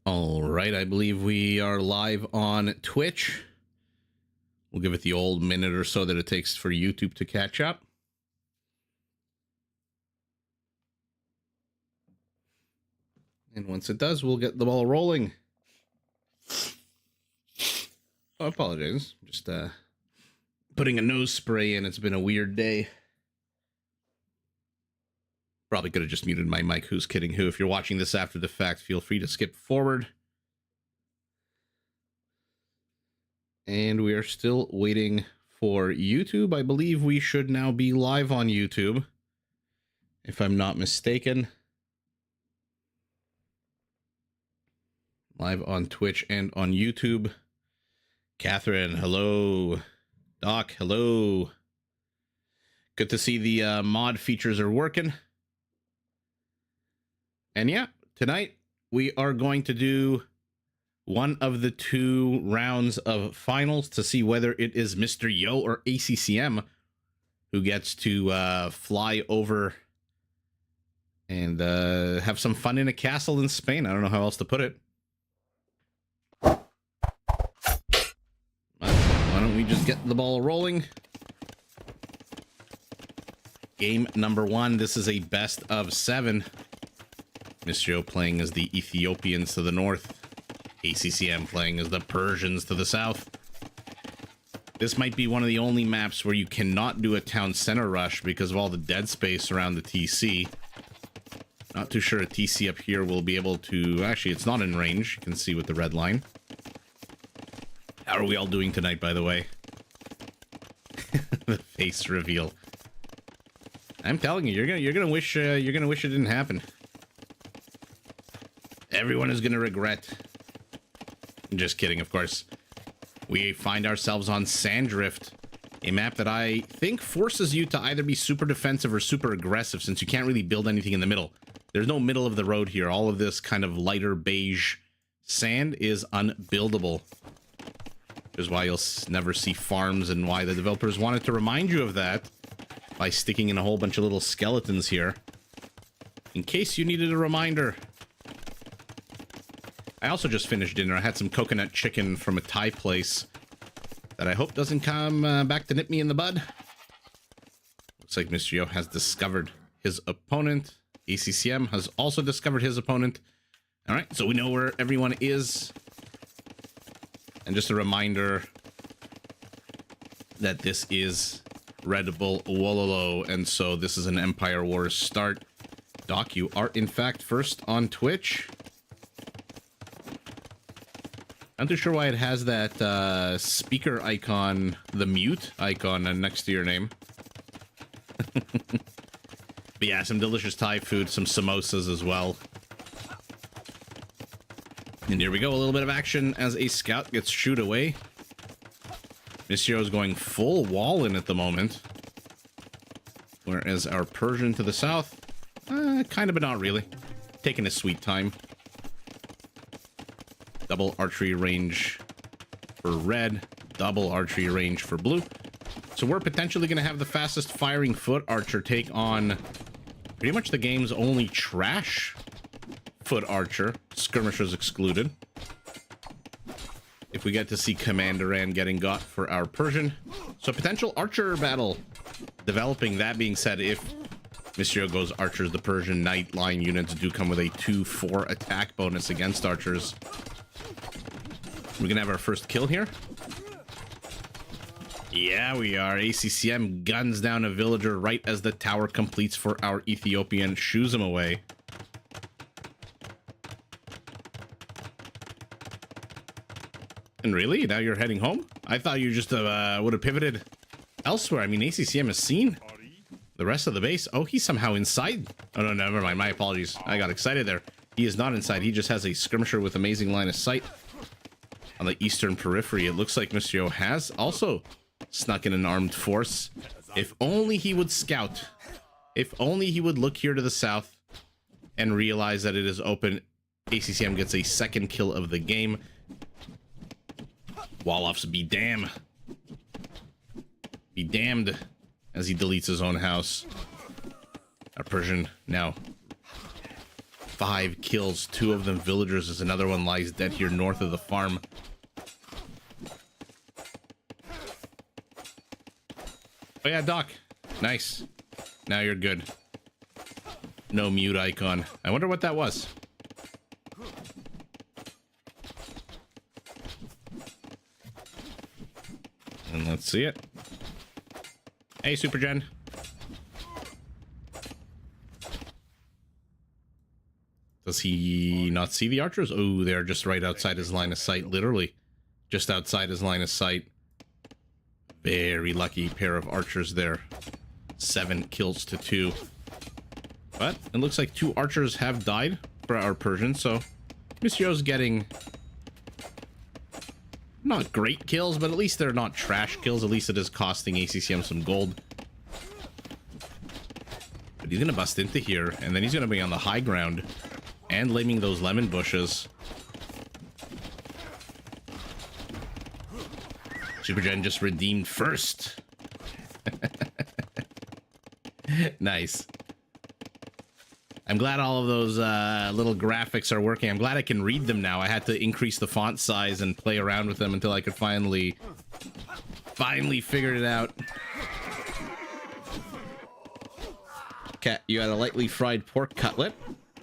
All right, I believe we are live on Twitch. We'll give it the old minute or so that it takes for YouTube to catch up. And once it does, we'll get the ball rolling. Oh, I apologize. Just putting a nose spray in. It's been a weird day. Probably could have just muted my mic. Who's kidding who? If you're watching this after the fact, feel free to skip forward. And we are still waiting for YouTube. I believe we should now be live on YouTube, if I'm not mistaken. Live on Twitch and on YouTube. Catherine, hello. Doc, hello. Good to see the mod features are working. And yeah, tonight we are going to do one of the two rounds of finals to see whether it is Mr. Yo or ACCM who gets to fly over and have some fun in a castle in Spain. I don't know how else to put it. Why don't we just get the ball rolling? Game number one. This is a best of 7. Mr. Yo playing as the Ethiopians to the north. ACCM playing as the Persians to the south. This might be one of the only maps where you cannot do a town center rush because of all the dead space around the TC. Not too sure a TC up here will be able to... Actually, it's not in range. You can see with the red line. How are we all doing tonight, by the way? The face reveal. I'm telling you, you're gonna wish it didn't happen. Everyone is gonna regret. Just kidding, of course. We find ourselves on Sanddrift, a map that I think forces you to either be super defensive or super aggressive, since you can't really build anything in the middle. There's no middle of the road here. All of this kind of lighter beige sand is unbuildable. Which is why you'll never see farms, and why the developers wanted to remind you of that by sticking in a whole bunch of little skeletons here, in case you needed a reminder. I also just finished dinner. I had some coconut chicken from a Thai place that I hope doesn't come back to nip me in the bud. Looks like Mr. Yo has discovered his opponent. ACCM has also discovered his opponent. All right, so we know where everyone is. And just a reminder that this is Red Bull Wololo, and so this is an Empire Wars start. Doc, you are in fact first on Twitch. I'm not sure why it has that speaker icon, the mute icon next to your name. But yeah, some delicious Thai food, some samosas as well. And here we go, a little bit of action as a scout gets shooed away. Mr. Yo is going full wall in at the moment. Whereas our Persian to the south, kind of, but not really. Taking his sweet time. Double archery range for red, double archery range for blue. So we're potentially going to have the fastest firing foot archer take on pretty much the game's only trash foot archer, skirmishers excluded. If we get to see Commanderan getting got for our Persian. So potential archer battle developing. That being said, if Mr. Yo goes archers, the Persian knight line units do come with a 2/4 attack bonus against archers. We're gonna have our first kill here. Yeah, we are. ACCM guns down a villager right as the tower completes for our Ethiopian, shoos him away. And really? Now you're heading home? I thought you just would have pivoted elsewhere. I mean, ACCM has seen the rest of the base. Oh, he's somehow inside. Oh, no, never mind. My apologies. I got excited there. He is not inside. He just has a skirmisher with amazing line of sight on the eastern periphery. It looks like Mr. Yo has also snuck in an armed force. If only he would scout. If only he would look here to the south and realize that it is open. ACCM gets a second kill of the game. Woloffs be damned. Be damned as he deletes his own house. Our Persian now 5 kills, 2 of them villagers, as another one lies dead here north of the farm. Oh yeah, Doc. Nice. Now you're good. No mute icon. I wonder what that was. And let's see it. Hey, Super Gen. Does he not see the archers? Oh, they're just right outside his line of sight, literally. Just outside his line of sight. Very lucky pair of archers there. 7 kills to 2. But it looks like 2 archers have died for our Persian, so Mysterio's getting not great kills, but at least they're not trash kills. At least it is costing ACCM some gold. But he's gonna bust into here, and then he's gonna be on the high ground and laming those lemon bushes. Supergen just redeemed first. Nice. I'm glad all of those little graphics are working. I'm glad I can read them now. I had to increase the font size and play around with them until I could finally figure it out. Cat, you had a lightly fried pork cutlet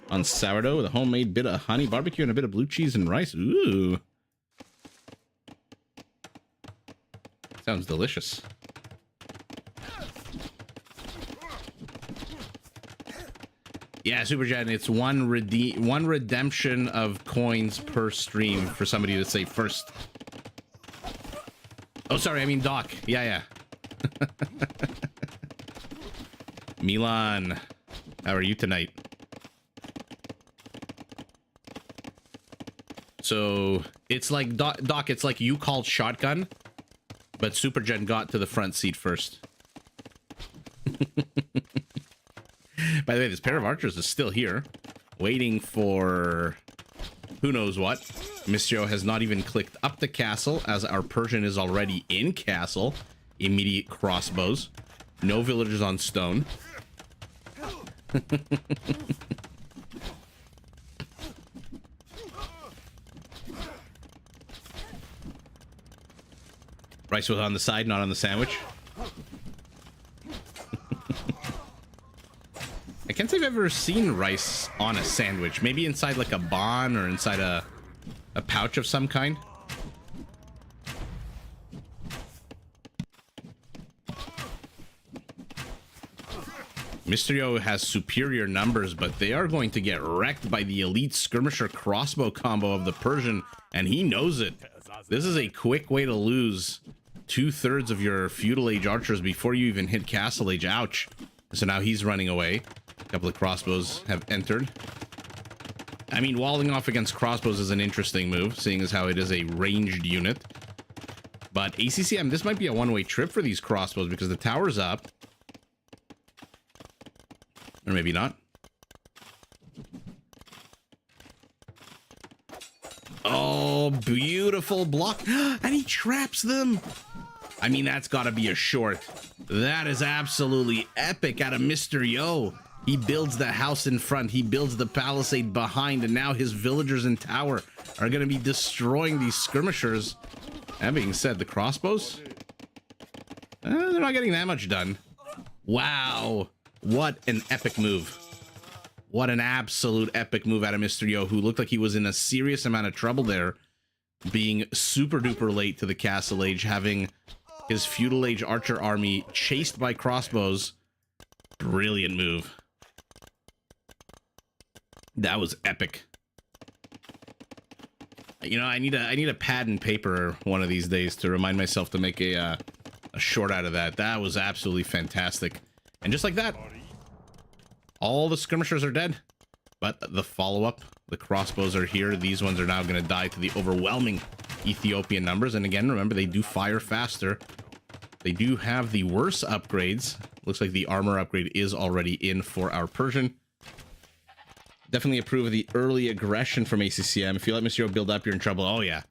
on sourdough with a homemade bit of honey barbecue and a bit of blue cheese and rice. Ooh. Sounds delicious. Yeah, Supergen, it's one redemption of coins per stream for somebody to say first. Oh, sorry, I mean Doc. Yeah. Milan, how are you tonight? So it's like Doc, it's like you called shotgun, but Supergen got to the front seat first. By the way, this pair of archers is still here, waiting for who knows what. Mysterio has not even clicked up the castle, as our Persian is already in castle. Immediate crossbows. No villagers on stone. Rice was on the side, not on the sandwich. I can't say I've ever seen rice on a sandwich. Maybe inside like a bun or inside a pouch of some kind. Mysterio has superior numbers, but they are going to get wrecked by the elite skirmisher crossbow combo of the Persian, and he knows it. This is a quick way to lose 2/3 of your feudal age archers before you even hit castle age. Ouch. So now he's running away. A couple of crossbows have entered. I mean, walling off against crossbows is an interesting move, seeing as how it is a ranged unit. But ACCM, this might be a one-way trip for these crossbows because the tower's up. Or maybe not. Oh, beautiful block. And he traps them. I mean, that's got to be a short. That is absolutely epic out of Mysterio. He builds the house in front. He builds the palisade behind. And now his villagers in tower are going to be destroying these skirmishers. That being said, the crossbows? They're not getting that much done. Wow. What an epic move. What an absolute epic move out of Mysterio, who looked like he was in a serious amount of trouble there, being super duper late to the castle age, having his feudal age archer army chased by crossbows. Brilliant move. That was epic. You know, I need a pad and paper one of these days to remind myself to make a short out of that. That was absolutely fantastic. And just like that, all the skirmishers are dead. But the follow-up, the crossbows are here. These ones are now going to die to the overwhelming Ethiopian numbers. And again, remember, they do fire faster. They do have the worse upgrades. Looks like the armor upgrade is already in for our Persian. Definitely approve of the early aggression from ACCM. If you let Mysterio build up, you're in trouble. Oh, yeah.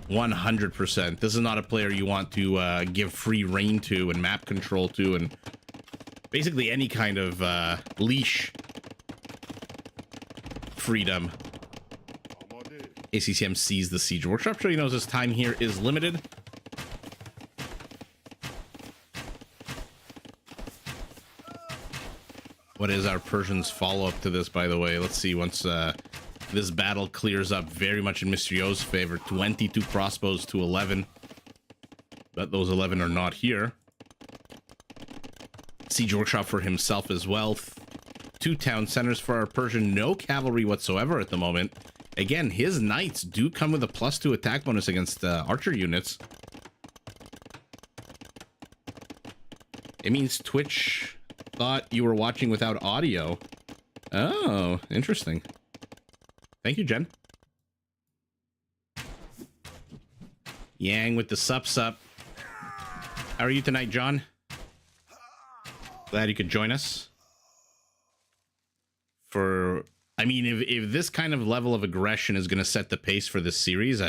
100%. This is not a player you want to give free reign to and map control to and basically any kind of leash. freedom. ACCM sees the siege workshop, so he knows his time here is limited. What is our Persian's follow-up to this, by the way? Let's see, once this battle clears up, very much in Mr. Yo's favor. 22 crossbows to 11. But those 11 are not here. Siege workshop for himself as well. 2 town centers for our Persian. No cavalry whatsoever at the moment. Again, his knights do come with a +2 attack bonus against archer units. It means Twitch thought you were watching without audio. Oh, interesting. Thank you, Jen. Yang with the sup. How are you tonight, John? Glad you could join us. I mean, if this kind of level of aggression is going to set the pace for this series,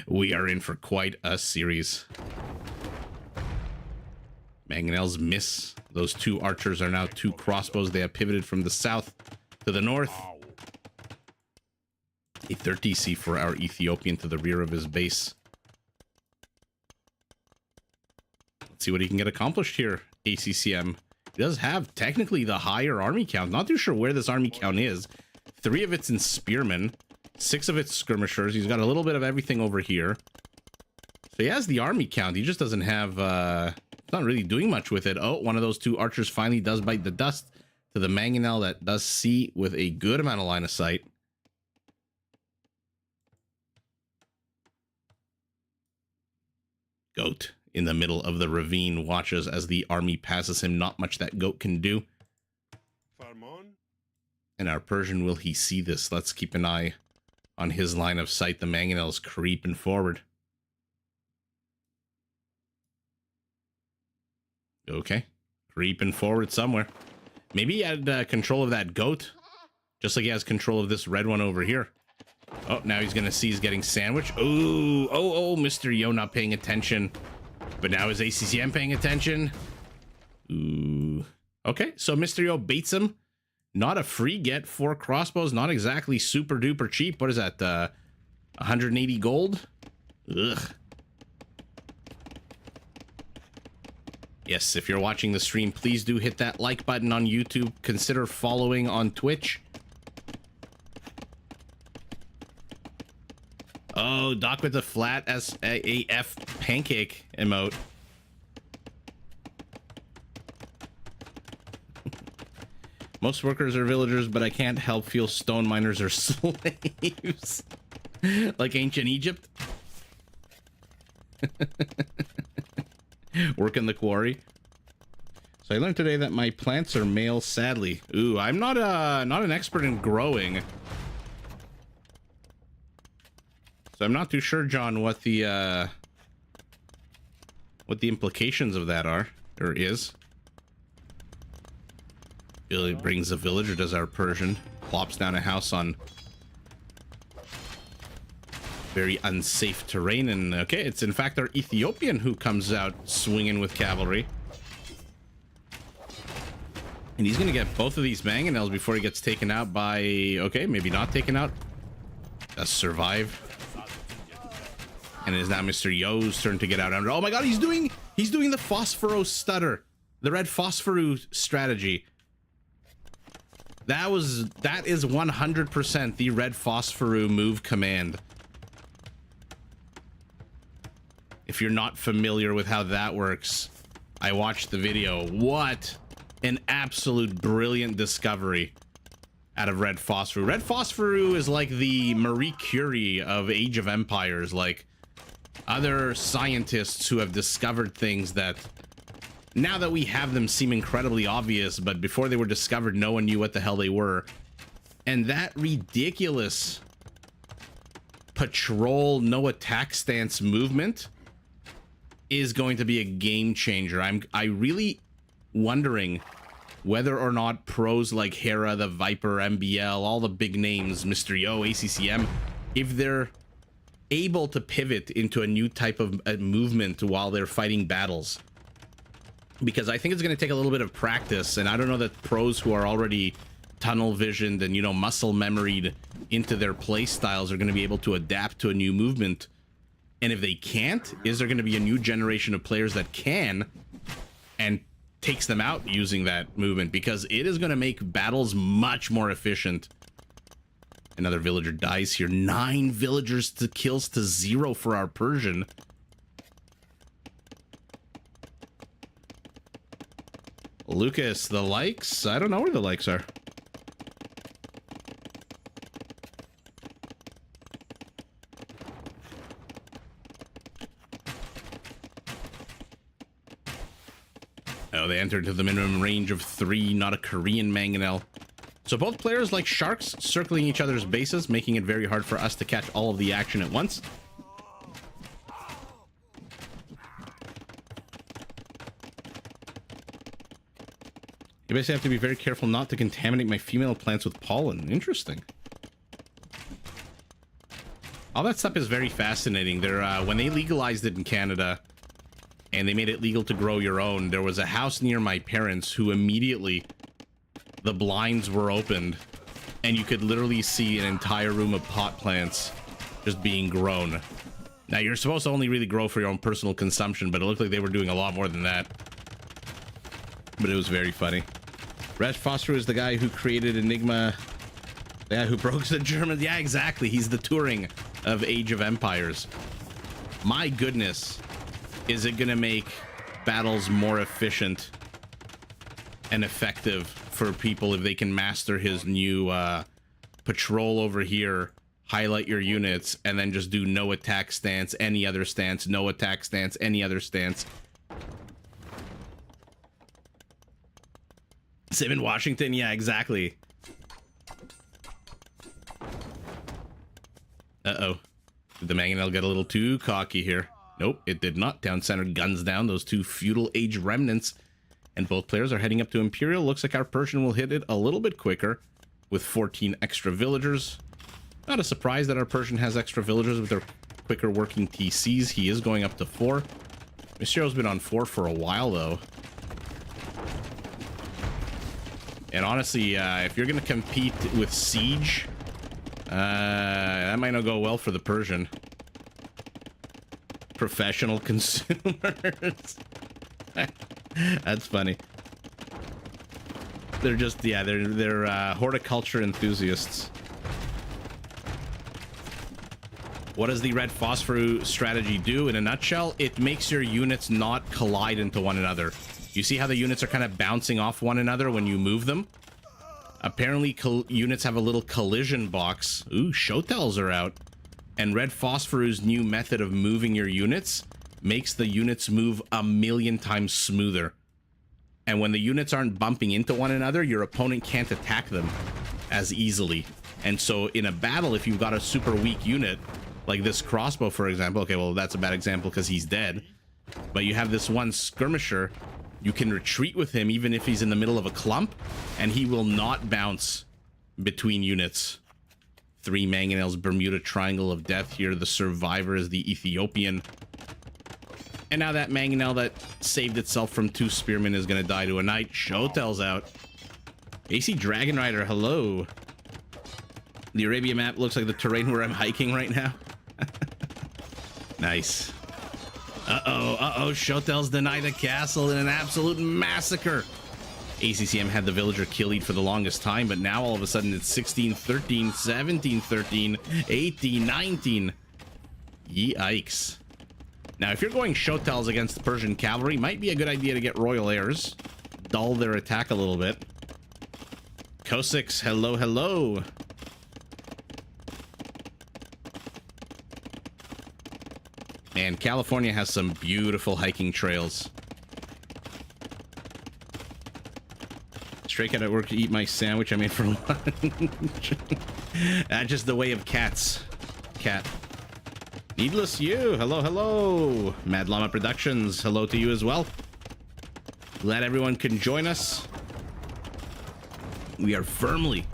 we are in for quite a series. Mangonels miss. Those 2 archers are now 2 crossbows. They have pivoted from the south to the north. A 30C for our Ethiopian to the rear of his base. Let's see what he can get accomplished here, ACCM. He does have technically the higher army count. Not too sure where this army count is. 3 of it's in spearmen, 6 of it's skirmishers. He's got a little bit of everything over here. So he has the army count. He just doesn't have, not really doing much with it. Oh, one of those 2 archers finally does bite the dust to the mangonel that does see with a good amount of line of sight. Goat in the middle of the ravine watches as the army passes him. Not much that goat can do. And our Persian, will he see this? Let's keep an eye on his line of sight. The mangonel's creeping forward. Okay. Creeping forward somewhere. Maybe he had control of that goat. Just like he has control of this red one over here. Oh, now he's going to see he's getting sandwiched. Ooh. Oh, Mr. Yo not paying attention. But now is ACCM paying attention? Ooh. Okay, so Mr. Yo baits him. Not a free get. 4 crossbows. Not exactly super duper cheap. What is that? 180 gold? Ugh. Yes, if you're watching the stream, please do hit that like button on YouTube. Consider following on Twitch. Oh, Doc with the flat SAF pancake emote. Most workers are villagers, but I can't help feel stone miners are slaves. Like ancient Egypt. Work in the quarry. So I learned today that my plants are male, sadly. Ooh, I'm not an expert in growing. So I'm not too sure, John, what the implications of that are or is. Billy brings a villager, does our Persian. Plops down a house on very unsafe terrain, and okay, it's in fact our Ethiopian who comes out swinging with cavalry. And he's gonna get both of these mangonels before he gets taken out by, okay, maybe not taken out. Does survive. And it is now Mr. Yo's turn to get out under. Oh my god, he's doing the Phosphoro stutter. The red Phosphoro strategy. That is 100% the red Phosphoro move command. If you're not familiar with how that works, I watched the video. What an absolute brilliant discovery out of red Phosphoro. Red Phosphoro is like the Marie Curie of Age of Empires, like other scientists who have discovered things that now that we have them seem incredibly obvious, but before they were discovered, no one knew what the hell they were. And that ridiculous patrol no attack stance movement is going to be a game changer. I really wondering whether or not pros like Hera, the Viper, MBL, all the big names, Mr. Yo, ACCM, if they're able to pivot into a new type of movement while they're fighting battles. Because I think it's going to take a little bit of practice, and I don't know that pros who are already tunnel visioned and, you know, muscle memoried into their play styles are going to be able to adapt to a new movement. And if they can't, is there going to be a new generation of players that can and takes them out using that movement? Because it is going to make battles much more efficient. Another villager dies here. 9 villagers to kills to 0 for our Persian. Lucas, the likes? I don't know where the likes are. Oh, they entered to the minimum range of 3, not a Korean mangonel. So both players like sharks circling each other's bases, making it very hard for us to catch all of the action at once. You basically have to be very careful not to contaminate my female plants with pollen. Interesting. All that stuff is very fascinating. When they legalized it in Canada and they made it legal to grow your own, there was a house near my parents who immediately the blinds were opened and you could literally see an entire room of pot plants just being grown. Now, you're supposed to only really grow for your own personal consumption, but it looked like they were doing a lot more than that. But it was very funny. Red Foster is the guy who created Enigma. The guy who broke the Germans. Yeah, exactly. He's the Turing of Age of Empires. My goodness. Is it going to make battles more efficient and effective for people if they can master his new patrol over here, highlight your units, and then just do no attack stance, any other stance, no attack stance, any other stance. Same in Washington? Yeah, exactly. Uh-oh. Did the mangonel get a little too cocky here? Nope, it did not. Town center guns down those 2 feudal age remnants. And both players are heading up to Imperial. Looks like our Persian will hit it a little bit quicker with 14 extra villagers. Not a surprise that our Persian has extra villagers with their quicker working TCs. He is going up to 4. Mysterious been on 4 for a while, though. And honestly, if you're going to compete with Siege, that might not go well for the Persian. Professional consumers. That's funny. They're just, yeah, they're horticulture enthusiasts. What does the red phosphor strategy do? In a nutshell, it makes your units not collide into one another. You see how the units are kind of bouncing off one another when you move them? Apparently, units have a little collision box. Ooh, showtells are out. And red phosphor's new method of moving your units makes the units move 1,000,000 times smoother. And when the units aren't bumping into one another, your opponent can't attack them as easily. And so in a battle, if you've got a super weak unit, like this crossbow, for example, okay, well, that's a bad example because he's dead. But you have this one skirmisher, you can retreat with him even if he's in the middle of a clump, and he will not bounce between units. 3 mangonels, Bermuda Triangle of Death here. The survivor is the Ethiopian. And now that mangonel that saved itself from 2 spearmen is going to die to a knight. Showtel's out. AC Dragon Rider, hello. The Arabia map looks like the terrain where I'm hiking right now. Nice. Uh-oh, Showtel's denied a castle in an absolute massacre. ACCM had the villager kill lead for the longest time, but now all of a sudden it's 16-13, 17-13, 18-19. Yikes. Now, if you're going Showtel's against the Persian cavalry, might be a good idea to get Royal Heirs. Dull their attack a little bit. Cossacks, hello, hello. Man, California has some beautiful hiking trails. Stray cat at work to eat my sandwich I made for lunch. That's just the way of cats. Cat. Needless you. Hello, hello. Mad Llama Productions. Hello to you as well. Glad everyone can join us. We are firmly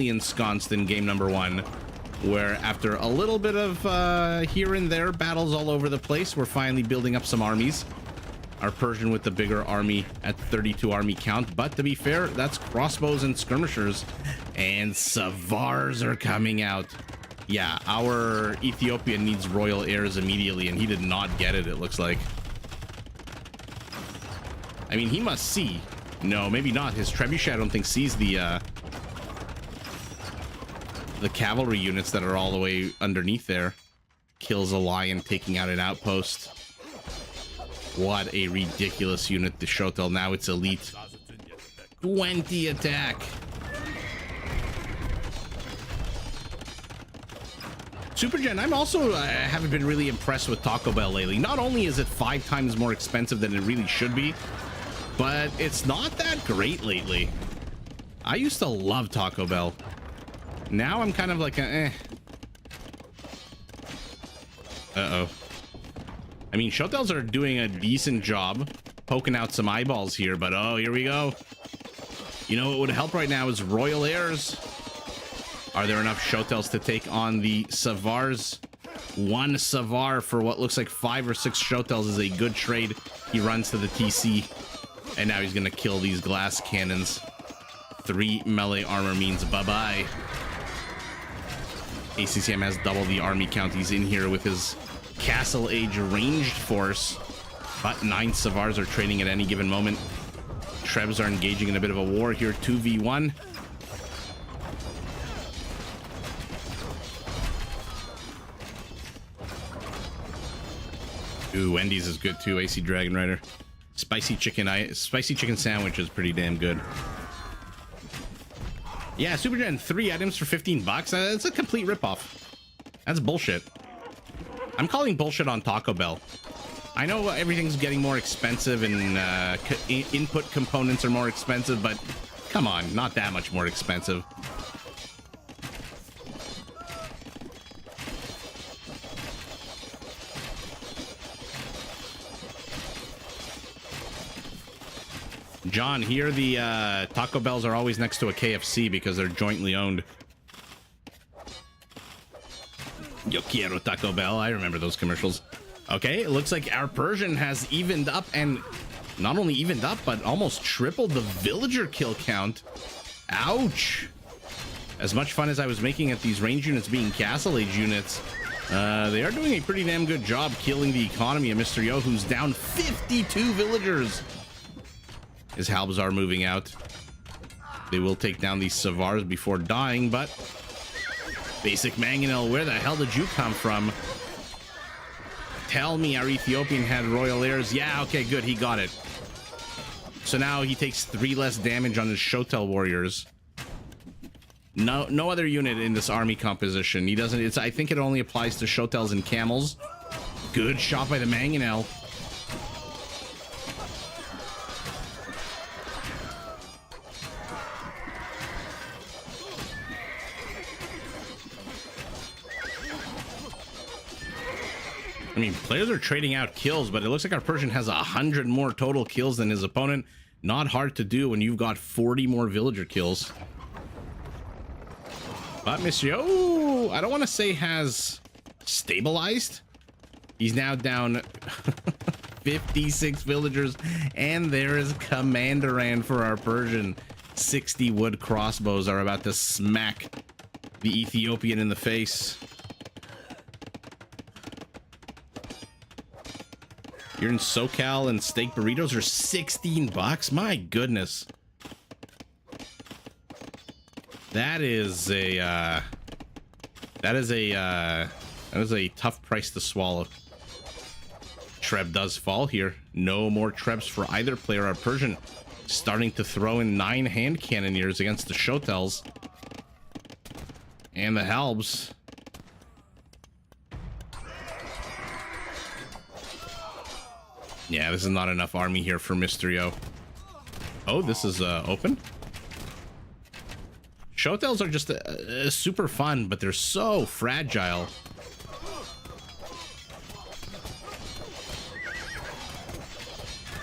ensconced in game number 1. Where after a little bit of here and there battles all over the place, we're finally building up some armies. our Persian with the bigger army at 32 army count. But to be fair, that's crossbows and skirmishers, and Savars are coming out. Yeah, our Ethiopian needs royal heirs immediately, and he did not get it, it looks like. I mean, he must see. No, maybe not. His trebuchet, I don't think, sees the cavalry units that are all the way underneath there. Kills a lion, taking out an outpost. What a ridiculous unit, the Shotel. Now it's elite. 20 attack. Supergen, I'm also haven't been really impressed with Taco Bell lately. Not only is it 5 times more expensive than it really should be, but it's not that great lately. I used to love Taco Bell. Now I'm kind of like eh. Uh-oh. I mean, Shotels are doing a decent job poking out some eyeballs here, but oh, here we go. You know what would help right now is royal heirs. Are there enough Shotels to take on the Savars? 1 Savar for what looks like 5 or 6 Shotels is a good trade. He runs to the TC, and now he's gonna kill these glass cannons. 3 melee armor means bye-bye. ACCM has double the army count. He's in here with his Castle Age ranged force, but 9 Savars are trading at any given moment. Trebs are engaging in a bit of a war here, 2v1. Ooh, Wendy's is good too, AC Dragon Rider. Spicy chicken sandwich is pretty damn good. Yeah, Supergen, 3 items for 15 bucks. It's a complete ripoff. That's bullshit. I'm calling bullshit on Taco Bell. I know everything's getting more expensive and input components are more expensive, but come on, not that much more expensive. John, here the Taco Bells are always next to a KFC because they're jointly owned. Yo quiero Taco Bell. I remember those commercials. Okay, it looks like our Persian has evened up, and not only evened up, but almost tripled the villager kill count. Ouch. As much fun as I was making at these range units being Castle Age units, they are doing a pretty damn good job killing the economy of Mr. Yo, who's down 52 villagers. His halbs are moving out. They will take down these Savars before dying, but basic Mangonel, where the hell did you come from? Tell me our Ethiopian had royal heirs. Yeah, okay, good, he got it. So now he takes 3 less damage on his Shotel warriors. No other unit in this army composition. He doesn't, I think it only applies to Shotels and camels. Good shot by the Mangonel. I mean, players are trading out kills, but it looks like our Persian has 100 more total kills than his opponent. Not hard to do when you've got 40 more villager kills. But Monsieur, I don't want to say has stabilized. He's now down 56 villagers, and there is Commanderand for our Persian. 60 wood crossbows are about to smack the Ethiopian in the face. You're in SoCal and steak burritos are 16 bucks. My goodness. That is a tough price to swallow. Treb does fall here. No more Trebs for either player. Our Persian starting to throw in 9 hand cannoneers against the Shotels and the Halbs. Yeah, this is not enough army here for Mysterio. Oh, this is open. Shotels are just super fun, but they're so fragile.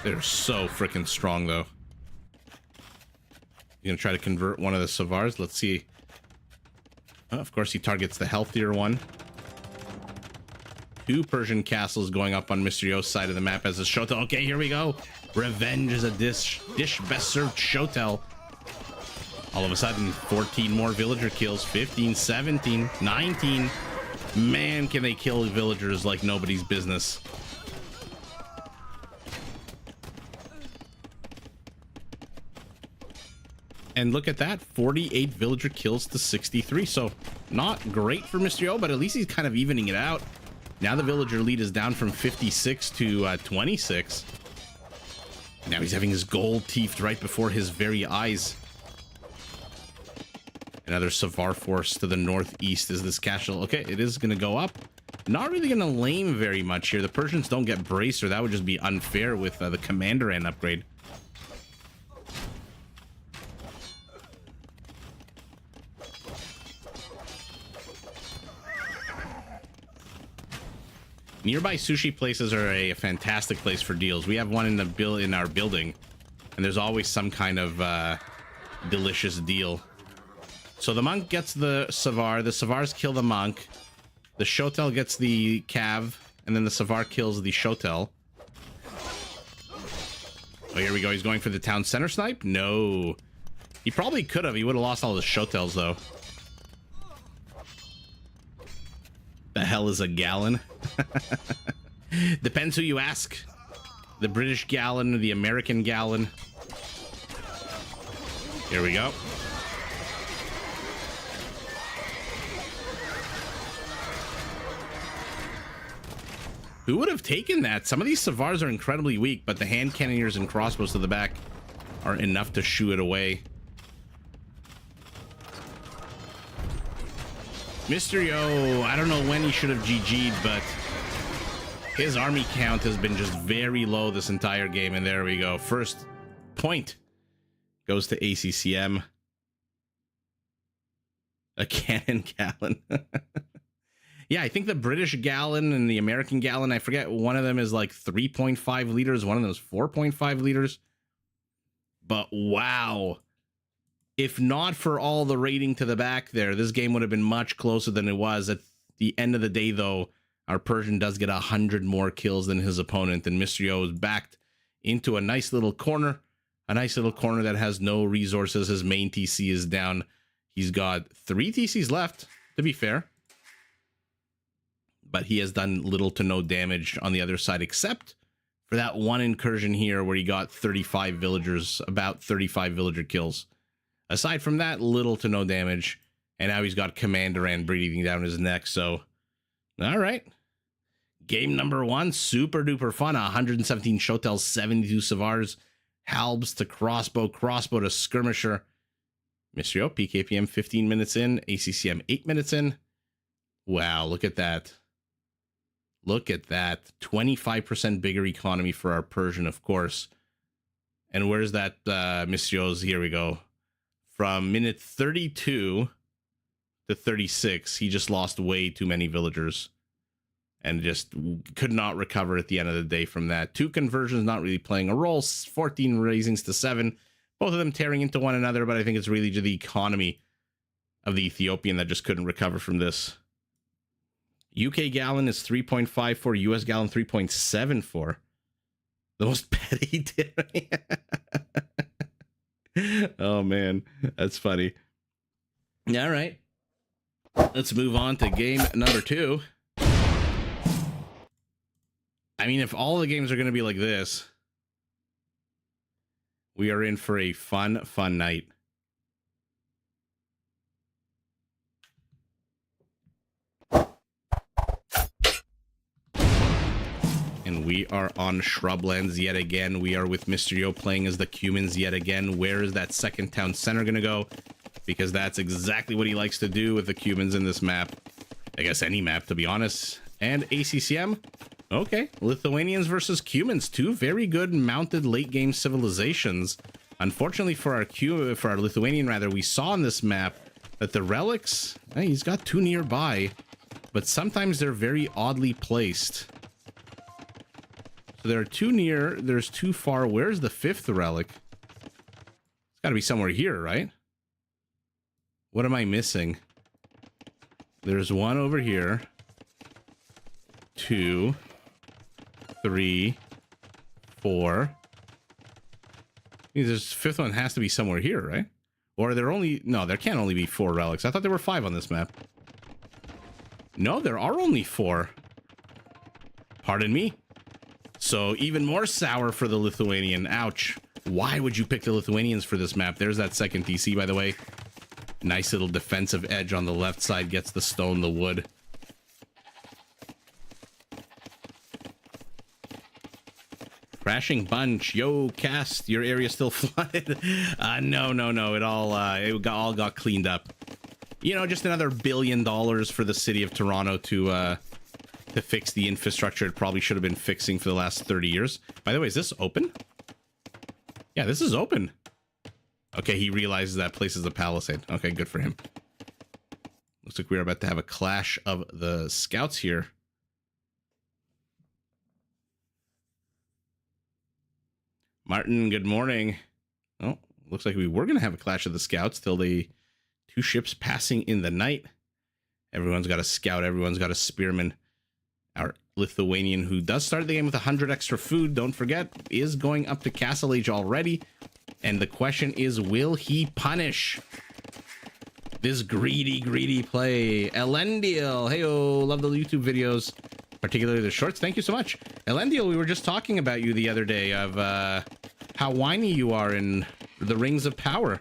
They're so freaking strong, though. You're gonna try to convert one of the Savars. Let's see. Oh, of course, he targets the healthier one. 2 Persian castles going up on Mysterio's side of the map as a Shotel. Okay, here we go. Revenge is a dish best served Shotel. All of a sudden, 14 more villager kills, 15, 17, 19. Man, can they kill villagers like nobody's business. And look at that, 48 villager kills to 63. So not great for Mysterio, but at least he's kind of evening it out. Now the villager lead is down from 56 to 26. Now he's having his gold teethed right before his very eyes. Another Savar force to the northeast is this castle. Okay, it is going to go up. Not really going to lame very much here. The Persians don't get bracer. That would just be unfair with the commander and upgrade. Nearby sushi places are a fantastic place for deals. We have one in our building, and there's always some kind of delicious deal. So the monk gets the Savar. The Savars kill the monk. The Shotel gets the Cav, and then the Savar kills the Shotel. Oh, here we go. He's going for the town center snipe? No. He probably could have. He would have lost all his Shotels, though. The hell is a gallon? Depends who you ask. The British gallon or the American gallon. Here we go. Who would have taken that? Some of these Savars are incredibly weak, but the hand cannoneers and crossbows to the back are enough to shoo it away. Mysterio, I don't know when he should have GG'd, but his army count has been just very low this entire game, and there we go. First point goes to ACCM. A cannon gallon. Yeah, I think the British gallon and the American gallon, I forget, one of them is like 3.5 liters, one of them is 4.5 liters. But wow. If not for all the raiding to the back there, this game would have been much closer than it was. At the end of the day, though, our Persian does get 100 more kills than his opponent, and Mysterio is backed into a nice little corner. A nice little corner that has no resources. His main TC is down. He's got 3 TCs left, to be fair. But he has done little to no damage on the other side, except for that one incursion here where he got 35 villagers, about 35 villager kills. Aside from that, little to no damage. And now he's got Commander and breathing down his neck. So, all right. Game number 1, super duper fun. 117 Shotels, 72 Savars, Halbs to crossbow, crossbow to skirmisher. Mysterio, PKPM 15 minutes in, ACCM 8 minutes in. Wow, look at that. Look at that. 25% bigger economy for our Persian, of course. And where's that Mysterio's? Here we go. From minute 32 to 36, he just lost way too many villagers. And just could not recover at the end of the day from that. 2 conversions not really playing a role. 14 raisings to 7. Both of them tearing into one another, but I think it's really the economy of the Ethiopian that just couldn't recover from this. UK gallon is 3.54, US gallon 3.74. The most petty daring. Oh man, that's funny. All right, let's move on to game number 2. I mean, if all the games are going to be like this, we are in for a fun night. And we are on Shrublands yet again. We are with Mysterio playing as the Cumans yet again. Where is that second town center going to go? Because that's exactly what he likes to do with the Cumans in this map. I guess any map, to be honest. And ACCM? Okay, Lithuanians versus Cumans. 2 very good mounted late-game civilizations. Unfortunately for our Lithuanian, rather, we saw on this map that the relics, hey, he's got 2 nearby, but sometimes they're very oddly placed. So there are 2 near, there's 2 far. Where's the 5th relic? It's got to be somewhere here, right? What am I missing? There's 1 over here. 2, 3, 4. This fifth one has to be somewhere here, right? Or there only... No, there can't only be 4 relics. I thought there were 5 on this map. No, there are only 4. Pardon me. So even more sour for the Lithuanian. Ouch. Why would you pick the Lithuanians for this map? There's that second DC, by the way. Nice little defensive edge on the left side. Gets the stone, the wood. Crashing bunch. Yo, cast. Your area still flooded. No. It all got cleaned up. You know, just another $1 billion for the city of Toronto to fix the infrastructure it probably should have been fixing for the last 30 years. By the way, is this open? Yeah, this is open. Okay, he realizes that place is a palisade. Okay, good for him. Looks like we're about to have a clash of the scouts here. Martin, good morning. Oh, looks like we were going to have a clash of the scouts till the 2 ships passing in the night. Everyone's got a scout. Everyone's got a spearman. Our Lithuanian, who does start the game with 100 extra food, don't forget, is going up to Castle Age already. And the question is, will he punish this greedy play? Elendil, hey-oh, love the YouTube videos, particularly the shorts. Thank you so much. Elendil, we were just talking about you the other day of how whiny you are in the Rings of Power.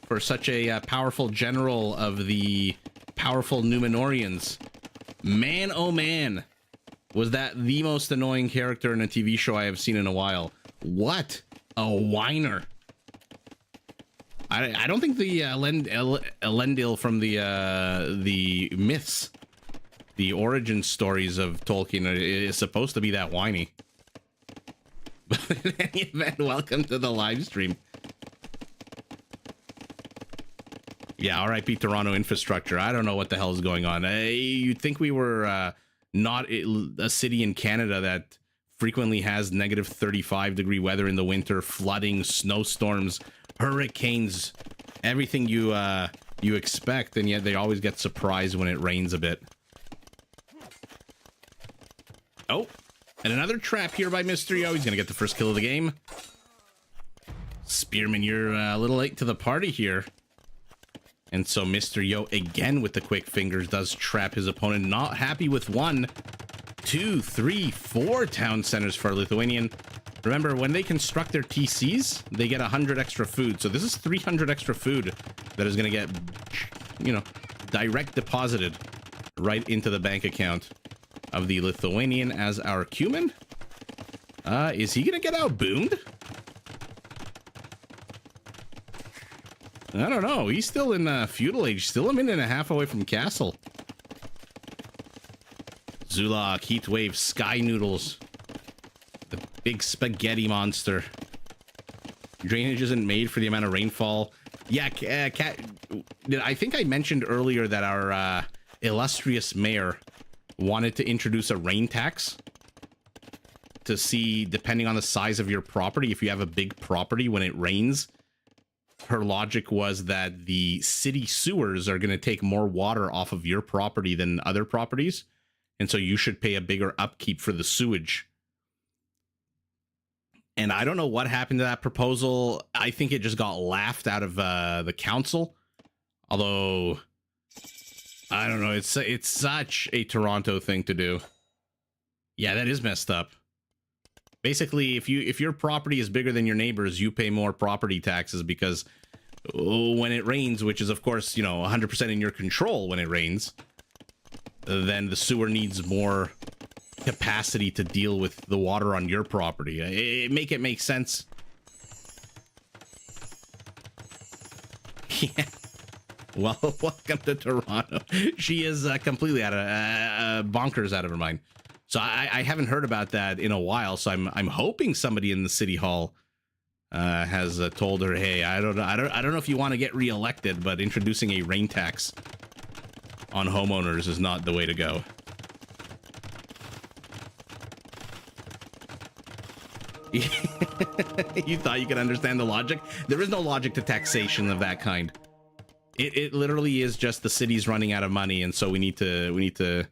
For such a powerful general of the powerful Numenorians. Man, oh man, was that the most annoying character in a TV show I have seen in a while. What a whiner. I don't think the Elendil from the myths, the origin stories of Tolkien is supposed to be that whiny. But in any event, welcome to the live stream. Yeah, RIP Toronto infrastructure. I don't know what the hell is going on. You'd think we were not a city in Canada that frequently has negative 35-degree weather in the winter, flooding, snowstorms, hurricanes, everything you expect, and yet they always get surprised when it rains a bit. Oh, and another trap here by Mysterio. He's gonna get the first kill of the game. Spearman, you're a little late to the party here. And so Mr. Yo, again with the quick fingers, does trap his opponent. Not happy with 1, 2, 3, 4 town centers for Lithuanian. Remember, when they construct their TCs, they get 100 extra food. So this is 300 extra food that is going to get, you know, direct deposited right into the bank account of the Lithuanian as our Cumin. Is he going to get outboomed? I don't know. He's still in feudal age. Still a minute and a half away from castle. Zulak, Heatwave, Sky Noodles. The big spaghetti monster. Drainage isn't made for the amount of rainfall. Yeah, I think I mentioned earlier that our illustrious mayor wanted to introduce a rain tax to see, depending on the size of your property, if you have a big property when it rains. Her logic was that the city sewers are going to take more water off of your property than other properties. And so you should pay a bigger upkeep for the sewage. And I don't know what happened to that proposal. I think it just got laughed out of the council. Although, I don't know. It's such a Toronto thing to do. Yeah, that is messed up. Basically, if your property is bigger than your neighbors, you pay more property taxes because when it rains, which is, of course, you know, 100% in your control when it rains, then the sewer needs more capacity to deal with the water on your property. Make it make sense. Yeah. Well, welcome to Toronto. She is completely out of bonkers out of her mind. So I haven't heard about that in a while. So I'm hoping somebody in the city hall has told her, hey, I don't know if you want to get reelected, but introducing a rain tax on homeowners is not the way to go. You thought you could understand the logic? There is no logic to taxation of that kind. It literally is just the city's running out of money, and so we need to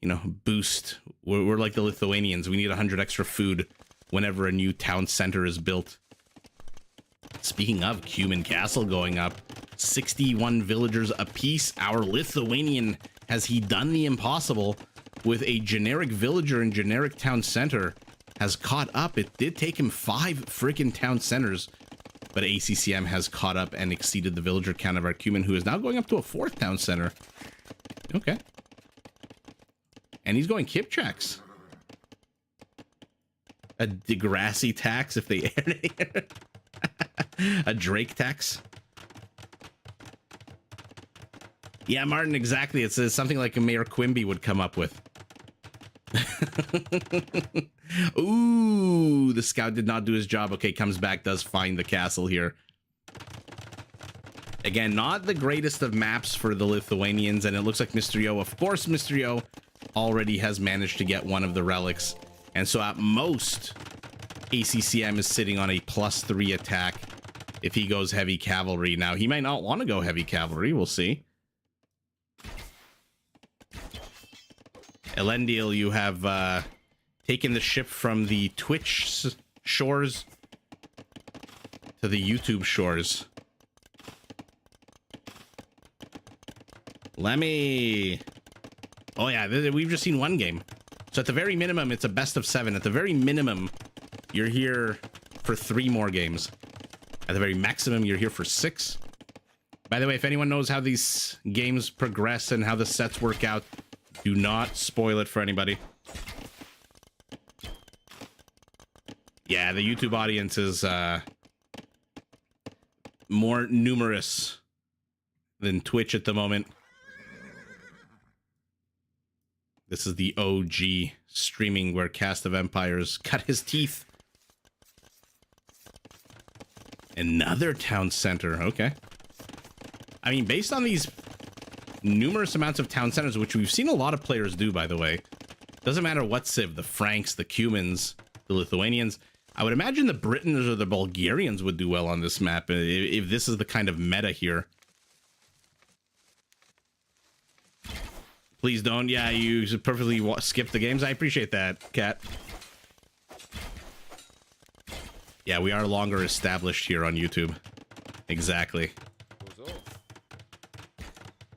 you know, boost. We're like the Lithuanians. We need 100 extra food whenever a new town center is built. Speaking of Cuman Castle going up, 61 villagers apiece. Our Lithuanian, has he done the impossible with a generic villager and generic town center, has caught up. It did take him 5 freaking town centers, but ACCM has caught up and exceeded the villager count of our Cuman, who is now going up to a 4th town center. Okay. And he's going Kipchaks. A Degrassi tax if they air it. A Drake tax. Yeah, Martin, exactly. It's something like a Mayor Quimby would come up with. Ooh, the scout did not do his job. Okay, comes back, does find the castle here. Again, not the greatest of maps for the Lithuanians, and it looks like Mr. Yo, of course, Mr. Yo already has managed to get one of the relics. And so at most, ACCM is sitting on a +3 attack if he goes heavy cavalry. Now, he might not want to go heavy cavalry. We'll see. Elendil, you have taken the ship from the Twitch shores to the YouTube shores. Lemmy. Oh, yeah, we've just seen one game. So at the very minimum, it's a best of 7. At the very minimum, you're here for 3 more games. At the very maximum, you're here for 6. By the way, if anyone knows how these games progress and how the sets work out, do not spoil it for anybody. Yeah, the YouTube audience is more numerous than Twitch at the moment. This is the OG streaming where Cast of Empires cut his teeth. Another town center. Okay. I mean, based on these numerous amounts of town centers, which we've seen a lot of players do, by the way, doesn't matter what civ, the Franks, the Cumans, the Lithuanians, I would imagine the Britons or the Bulgarians would do well on this map if this is the kind of meta here. Please don't. Yeah, you should perfectly skip the games. I appreciate that, Kat. Yeah, we are longer established here on YouTube. Exactly.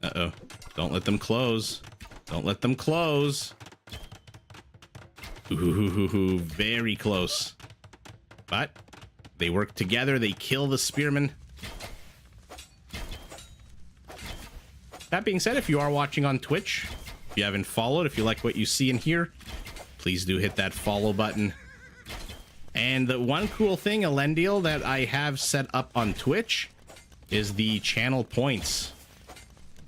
Uh-oh. Don't let them close. Don't let them close. Ooh, very close. But they work together. They kill the spearmen. That being said, if you are watching on Twitch, if you haven't followed, if you like what you see and hear, please do hit that follow button. And the one cool thing, Elendil, that I have set up on Twitch is the channel points,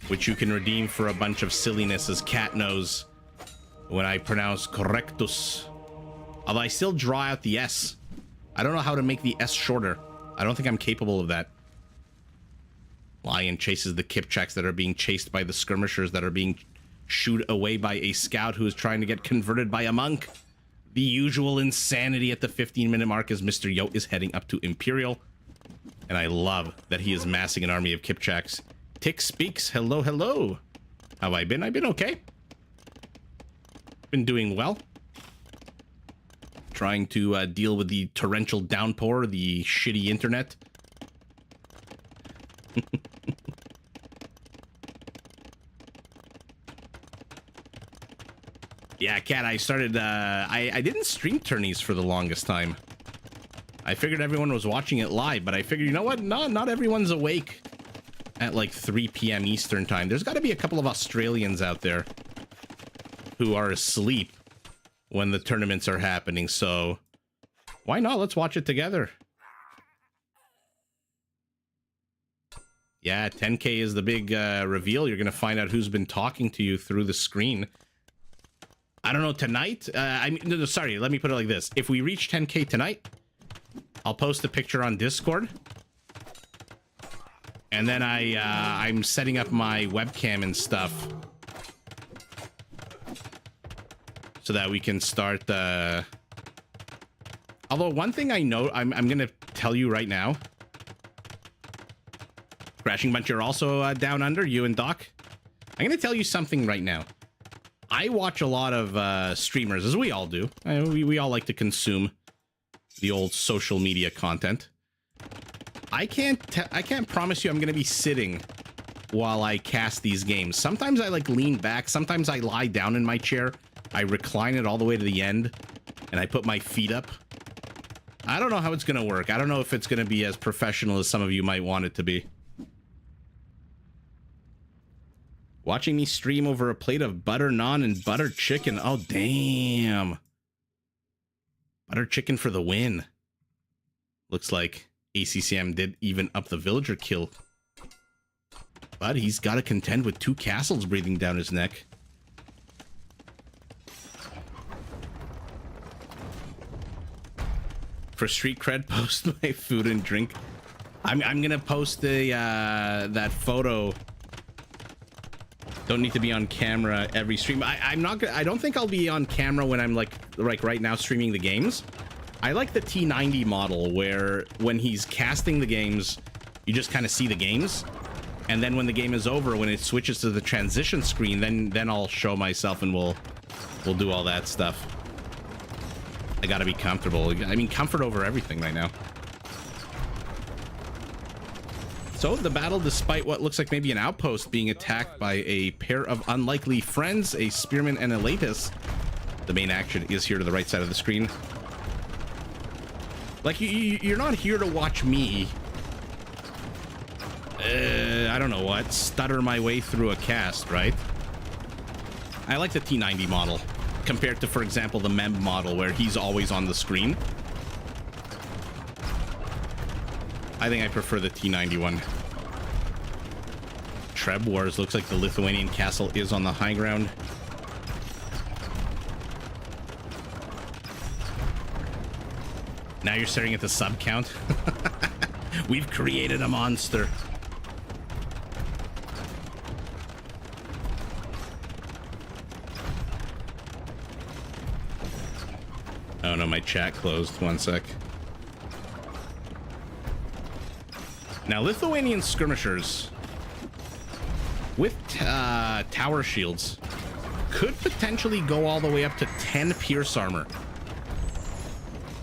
which you can redeem for a bunch of silliness, as Cat knows when I pronounce correctus. Although I still draw out the S. I don't know how to make the S shorter. I don't think I'm capable of that. Lion chases the Kipchaks that are being chased by the skirmishers that are being shooed away by a scout who is trying to get converted by a monk. The usual insanity at the 15-minute mark as Mr. Yo is heading up to Imperial. And I love that he is massing an army of Kipchaks. Tick speaks. Hello, hello. How have I been? I've been okay. Been doing well. Trying to deal with the torrential downpour, the shitty internet. Yeah, Kat, I started, I didn't stream tourneys for the longest time. I figured everyone was watching it live, but I figured, you know what? No, not everyone's awake at like 3 p.m. Eastern time. There's got to be a couple of Australians out there who are asleep when the tournaments are happening, so why not? Let's watch it together. Yeah, 10K is the big reveal. You're going to find out who's been talking to you through the screen. I don't know, tonight? No, sorry, let me put it like this. If we reach 10K tonight, I'll post a picture on Discord. And then I'm setting up my webcam and stuff so that we can start. Although one thing I know, I'm going to tell you right now. Crashing Bunch, you're also down under, you and Doc. I'm going to tell you something right now. I watch a lot of streamers, as we all do. We all like to consume the old social media content. I can't promise you I'm going to be sitting while I cast these games. Sometimes I like lean back. Sometimes I lie down in my chair. I recline it all the way to the end, and I put my feet up. I don't know how it's going to work. I don't know if it's going to be as professional as some of you might want it to be. Watching me stream over a plate of butter naan and butter chicken. Oh, damn. Butter chicken for the win. Looks like ACCM did even up the villager kill. But he's got to contend with 2 castles breathing down his neck. For street cred, post my food and drink. I'm gonna post the that photo. Don't need to be on camera every stream. I'm not gonna, I don't think I'll be on camera when I'm like right now streaming the games. I like the T90 model where when he's casting the games, you just kind of see the games, and then when the game is over, when it switches to the transition screen, then I'll show myself and we'll do all that stuff. I gotta be comfortable. I mean, comfort over everything right now. So the battle, despite what looks like maybe an outpost being attacked by a pair of unlikely friends, a spearman and a Latus, the main action is here to the right side of the screen. Like, you're not here to watch me, I don't know what, stutter my way through a cast, right? I like the T90 model compared to, for example, the Mem model where he's always on the screen. I think I prefer the T90 one. Treb Wars, looks like the Lithuanian castle is on the high ground. Now you're staring at the sub count. We've created a monster. Oh no, my chat closed. One sec. Now, Lithuanian skirmishers with tower shields could potentially go all the way up to 10 pierce armor,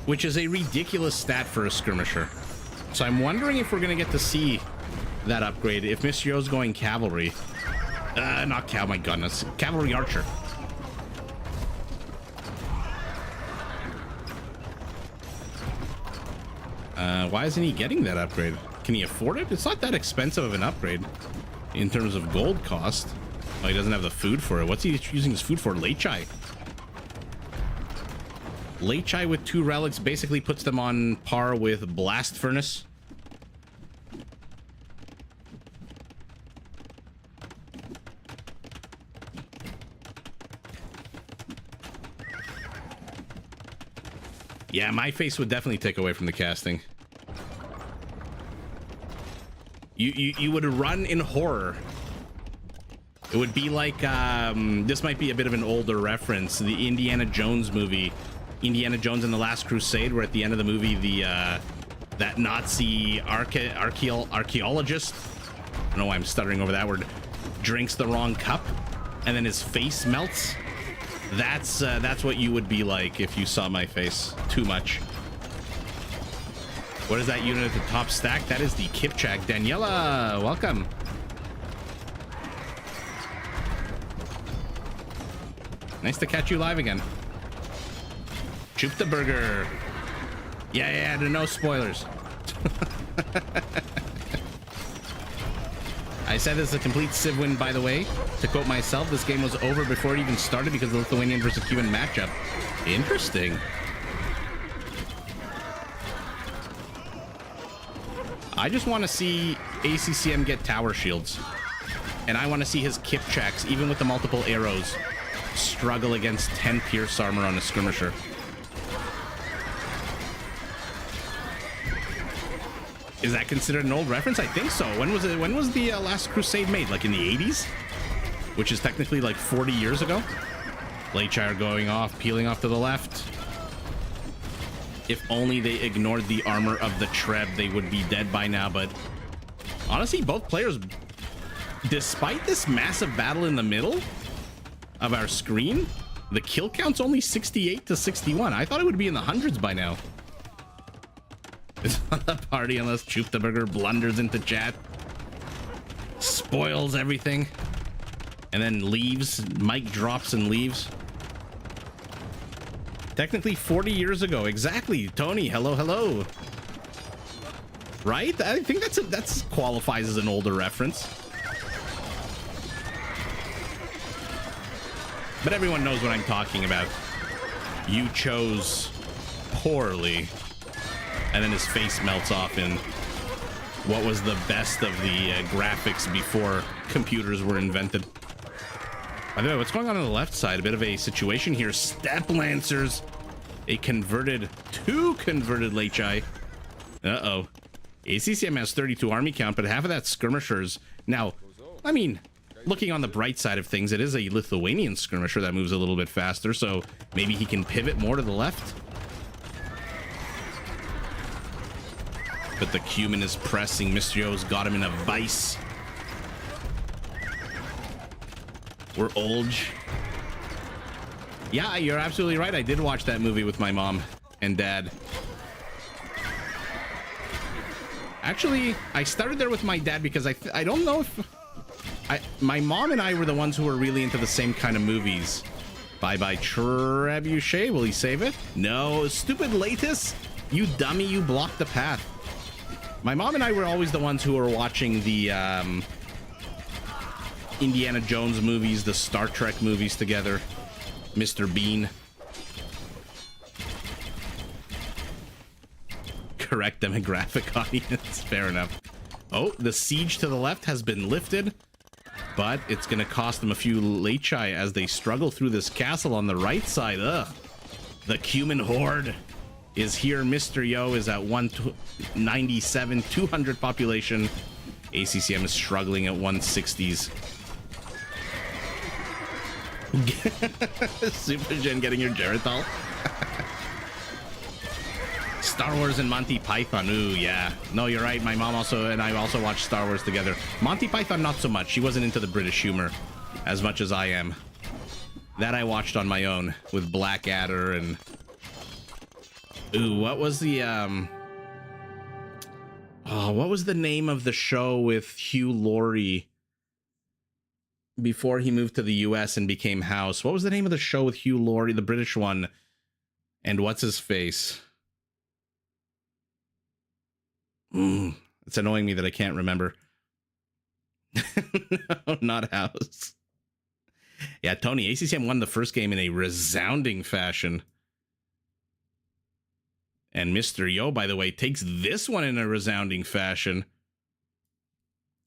which is a ridiculous stat for a skirmisher. So I'm wondering if we're going to get to see that upgrade if Mr. Yo's going cavalry. Not cow, my goodness. Cavalry archer. Why isn't he getting that upgrade? Can he afford it? It's not that expensive of an upgrade in terms of gold cost. Oh, he doesn't have the food for it. What's he using his food for? Lechai. Lechai with 2 relics basically puts them on par with Blast Furnace. Yeah, my face would definitely take away from the casting. You would run in horror. It would be like, this might be a bit of an older reference, the Indiana Jones movie, Indiana Jones and the Last Crusade, where at the end of the movie, that Nazi archaeologist, I don't know why I'm stuttering over that word, drinks the wrong cup, and then his face melts. That's what you would be like if you saw my face too much. What is that unit at the top stack? That is the Kipchak. Daniela, welcome. Nice to catch you live again. Choop the burger. Yeah, no spoilers. I said this is a complete Civ win, by the way. To quote myself, this game was over before it even started because of the Lithuanian versus Cuban matchup. Interesting. I just want to see ACCM get tower shields. And I want to see his Kipchaks, even with the multiple arrows, struggle against 10 pierce armor on a skirmisher. Is that considered an old reference? I think so. When was it? When was the Last Crusade made? Like in the 80s? Which is technically like 40 years ago? Lechire going off, peeling off to the left. If only they ignored the armor of the Treb, they would be dead by now, but Honestly, both players, despite this massive battle in the middle of our screen, the kill count's only 68 to 61. I thought it would be in the hundreds by now. It's not a party unless Choop the Burger blunders into chat, spoils everything, and then leaves. Mic drops and leaves. Technically 40 years ago. Exactly. Tony, hello, hello. Right? I think that's qualifies as an older reference. But everyone knows what I'm talking about. You chose poorly. And then his face melts off in what was the best of the graphics before computers were invented. By the way, what's going on the left side? A bit of a situation here. Step Lancers. Two converted Lechai. Uh-oh. ACCM has 32 army count, but half of that's skirmishers. Now, I mean, looking on the bright side of things, it is a Lithuanian skirmisher that moves a little bit faster, so maybe he can pivot more to the left. But the Cumin is pressing. Mysterio's got him in a vice. We're old. Yeah, you're absolutely right. I did watch that movie with my mom and dad. Actually, I started there with my dad because I don't know if... my mom and I were the ones who were really into the same kind of movies. Bye-bye Trebuchet. Will he save it? No. Stupid Latus. You dummy. You blocked the path. My mom and I were always the ones who were watching the Indiana Jones movies, the Star Trek movies together. Mr. Bean. Correct demographic audience. Fair enough. Oh, the siege to the left has been lifted, but it's going to cost them a few Lechai as they struggle through this castle on the right side. Ugh. The Cumin Horde is here. Mr. Yo is at 197, 200 population. ACCM is struggling at 160s. Super Gen getting your Geritol. Star Wars and Monty Python. Ooh, yeah. No, you're right. My mom also and I also watched Star Wars together. Monty Python, not so much. She wasn't into the British humor as much as I am. That I watched on my own with Blackadder and... Ooh, what was the, Oh, what was the name of the show with Hugh Laurie before he moved to the US and became House? What was the name of the show with Hugh Laurie, the British one? And what's his face? It's annoying me that I can't remember. No, not House. Yeah, Tony, ACCM won the first game in a resounding fashion. And Mr. Yo, by the way, takes this one in a resounding fashion.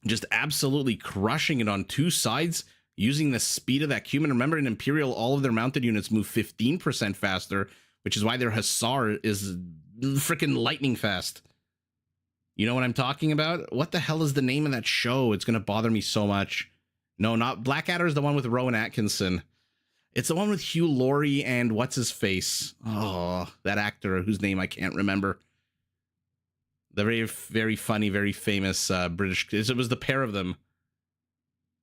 Just absolutely crushing it on two sides, using the speed of that Cumin. Remember, in Imperial, all of their mounted units move 15% faster, which is why their Hussar is freaking lightning fast. You know what I'm talking about? What the hell is the name of that show? It's going to bother me so much. No, not Blackadder is the one with Rowan Atkinson. It's the one with Hugh Laurie and what's his face? Oh, that actor whose name I can't remember. The very, very funny, very famous British. It was the pair of them.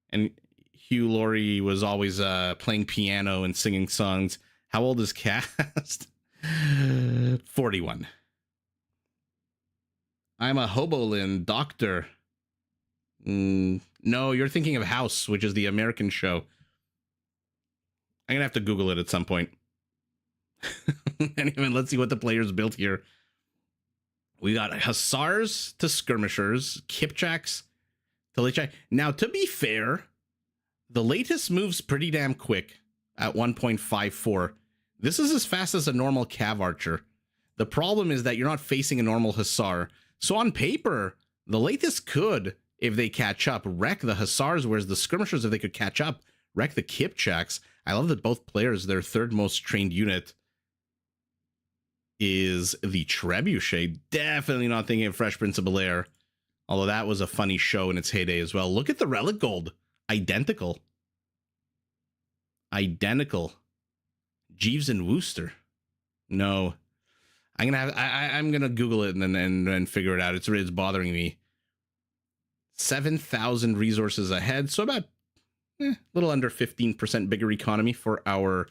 And Hugh Laurie was always playing piano and singing songs. How old is Cast? 41. I'm a Hobolin doctor. No, you're thinking of House, which is the American show. I'm going to have to Google it at some point. Anyway, let's see what the players built here. We got Hussars to Skirmishers, Kipchaks to Lechai. Now, to be fair, the latest moves pretty damn quick at 1.54. This is as fast as a normal Cav Archer. The problem is that you're not facing a normal Hussar. So on paper, the latest could, if they catch up, wreck the Hussars, whereas the Skirmishers, if they could catch up, wreck the Kipchaks. I love that both players, their third most trained unit is the Trebuchet. Definitely not thinking of Fresh Prince of Bel-Air, although that was a funny show in its heyday as well. Look at the Relic Gold. Identical. Identical. Jeeves and Wooster. No. I'm gonna Google it and then figure it out. It's bothering me. 7,000 resources ahead. So about a little under 15% bigger economy for our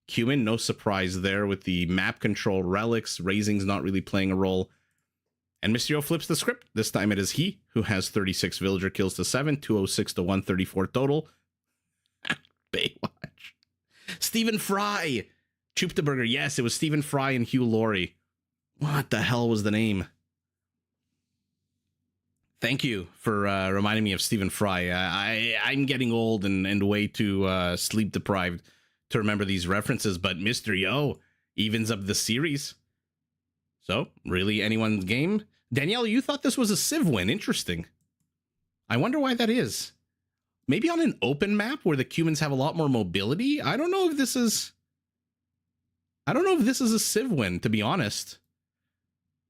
Cumin. No surprise there with the map control relics. Raising's not really playing a role. And Mysterio flips the script. This time it is he who has 36 villager kills to 7, 206 to 134 total. Baywatch. Stephen Fry. Chooptaburger. Yes, it was Stephen Fry and Hugh Laurie. What the hell was the name? Thank you for reminding me of Stephen Fry. I'm getting old and way too sleep deprived to remember these references, but Mysterio evens up the series. So, really anyone's game? Danielle, you thought this was a Civ win. Interesting. I wonder why that is. Maybe on an open map where the Cumans have a lot more mobility? I don't know if this is a Civ win, to be honest.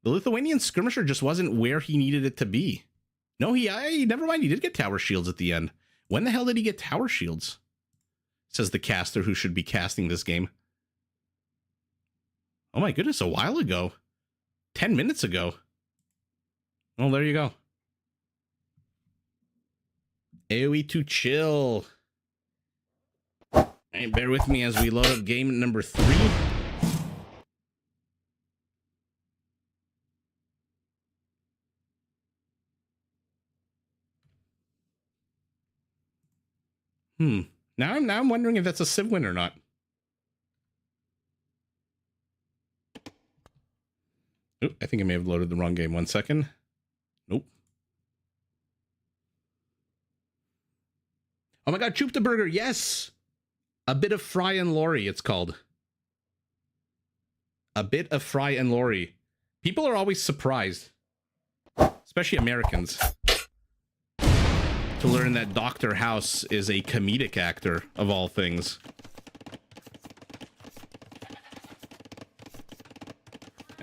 The Lithuanian skirmisher just wasn't where he needed it to be. No, never mind, he did get tower shields at the end. When the hell did he get tower shields? Says the caster who should be casting this game. Oh my goodness, a while ago. 10 minutes ago. Well, there you go. AoE to chill. And bear with me as we load up game number 3. Now I'm wondering if that's a Civ win or not. Oh, I think I may have loaded the wrong game. 1 second. Nope. Oh my god, Chooptaburger, yes! A bit of Fry and Laurie, it's called. A bit of Fry and Laurie. People are always surprised, especially Americans, to learn that Dr. House is a comedic actor, of all things.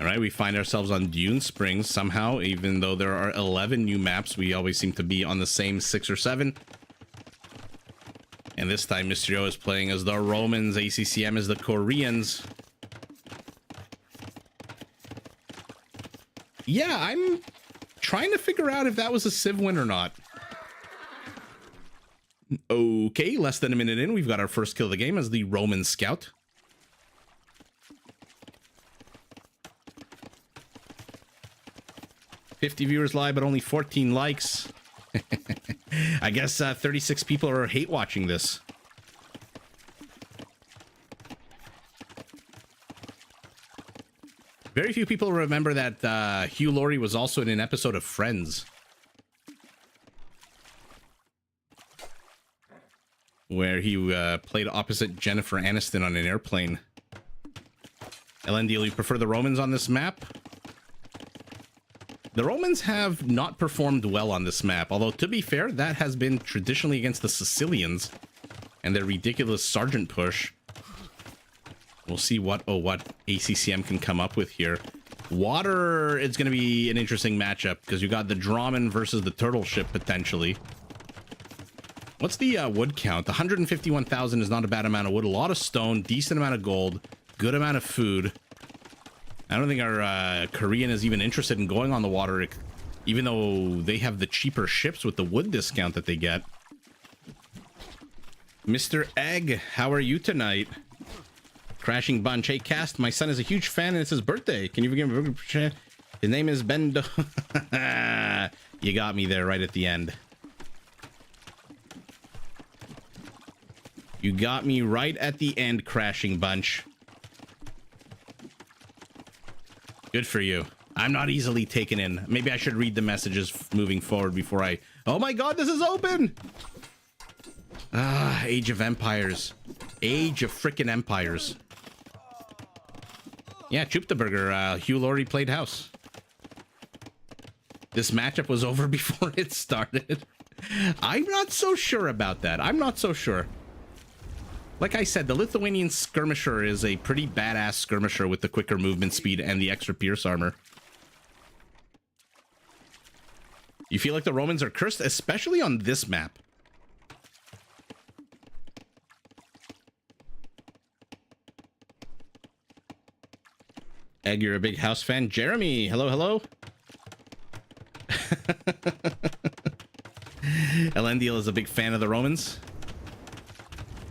All right, we find ourselves on Dune Springs somehow, even though there are 11 new maps, we always seem to be on the same 6 or 7. And this time, Mysterio is playing as the Romans, ACCM is the Koreans. Yeah, I'm trying to figure out if that was a Civ win or not. Okay, less than a minute in, we've got our first kill of the game as the Roman scout. $50 viewers live, but only 14 likes. I guess 36 people are hate watching this. Very few people remember that Hugh Laurie was also in an episode of Friends, where he played opposite Jennifer Aniston on an airplane. LNDL, you prefer the Romans on this map? The Romans have not performed well on this map, although to be fair, that has been traditionally against the Sicilians and their ridiculous sergeant push. We'll see what ACCM can come up with here. Water, it's going to be an interesting matchup because you got the Drammen versus the turtle ship potentially. What's the wood count? 151,000 is not a bad amount of wood. A lot of stone, decent amount of gold, good amount of food. I don't think our Korean is even interested in going on the water, even though they have the cheaper ships with the wood discount that they get. Mr. Egg, how are you tonight? Crashing Bunch. Hey, Cast, my son is a huge fan and it's his birthday. Can you give him a... His name is Bendo. You got me there right at the end. You got me right at the end, Crashing Bunch. Good for you. I'm not easily taken in. Maybe I should read the messages moving forward before I... Oh my god, this is open! Ah, Age of Empires. Age of frickin' Empires. Yeah, Chooptaburger, Hugh Laurie played house. This matchup was over before it started. I'm not so sure about that. I'm not so sure. Like I said, the Lithuanian skirmisher is a pretty badass skirmisher with the quicker movement speed and the extra pierce armor. You feel like the Romans are cursed, especially on this map. Egg, you're a big house fan. Jeremy, hello, hello. Glendiel is a big fan of the Romans.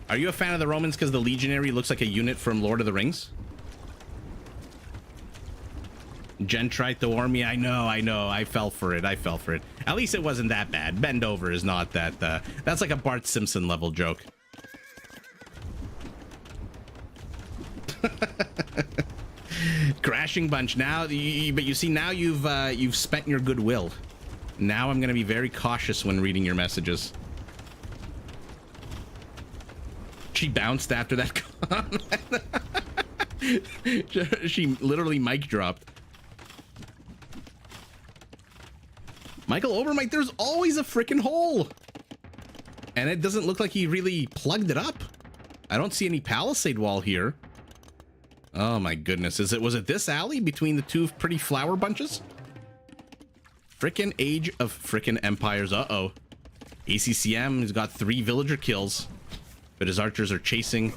Are you a fan of the Romans because the legionary looks like a unit from Lord of the Rings? Jen tried to warn me. I know. I fell for it. At least it wasn't that bad. Bend over is not that. That's like a Bart Simpson level joke. Crashing bunch now, but you see now you've spent your goodwill. Now I'm gonna be very cautious when reading your messages. She bounced after that comment. She literally mic dropped. Michael Obermite, there's always a freaking hole, and it doesn't look like he really plugged it up. I don't see any palisade wall here. Oh my goodness, was it this alley between the two pretty flower bunches? Frickin' Age of frickin' Empires. Uh-oh. ACCM has got 3 villager kills, but his archers are chasing,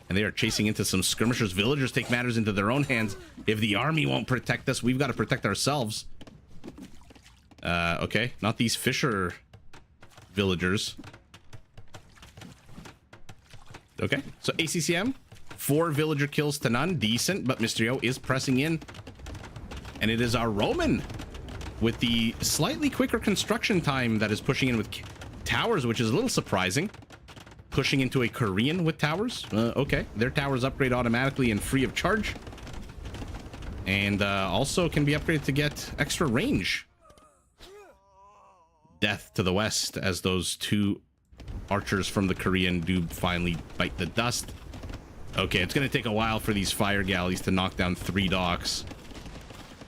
and they are chasing into some skirmishers. Villagers take matters into their own hands. If the army won't protect us, we've got to protect ourselves. Okay, not these fisher villagers. Okay, so ACCM, 4 villager kills to none. Decent, but Mysterio is pressing in. And it is our Roman with the slightly quicker construction time that is pushing in with towers, which is a little surprising. Pushing into a Korean with towers. Okay, their towers upgrade automatically and free of charge. And also can be upgraded to get extra range. Death to the west as those 2 archers from the Korean do finally bite the dust. Okay, it's going to take a while for these fire galleys to knock down 3 docks.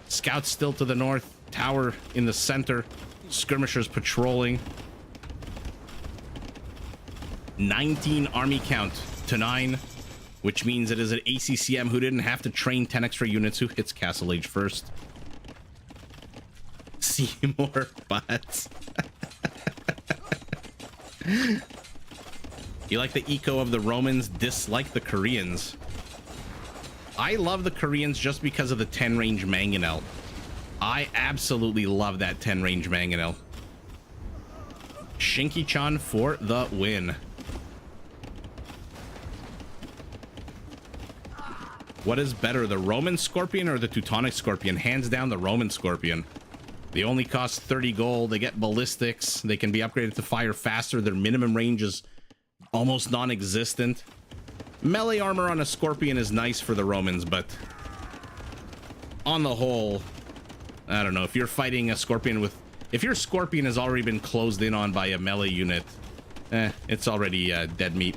Scouts still to the north. Tower in the center. Skirmishers patrolling. 19 army count to 9, which means it is an ACCM who didn't have to train 10 extra units who hits Castle Age first. Seymour butts. You like the eco of the Romans, dislike the Koreans. I love the Koreans just because of the 10 range mangonel. I absolutely love that 10 range mangonel. Shinky-chan for the win. What is better, the Roman Scorpion or the Teutonic Scorpion? Hands down, the Roman Scorpion. They only cost 30 gold. They get ballistics. They can be upgraded to fire faster. Their minimum range is almost non-existent. Melee armor on a Scorpion is nice for the Romans, but on the whole, I don't know. If you're fighting a Scorpion with... If your Scorpion has already been closed in on by a melee unit, it's already dead meat.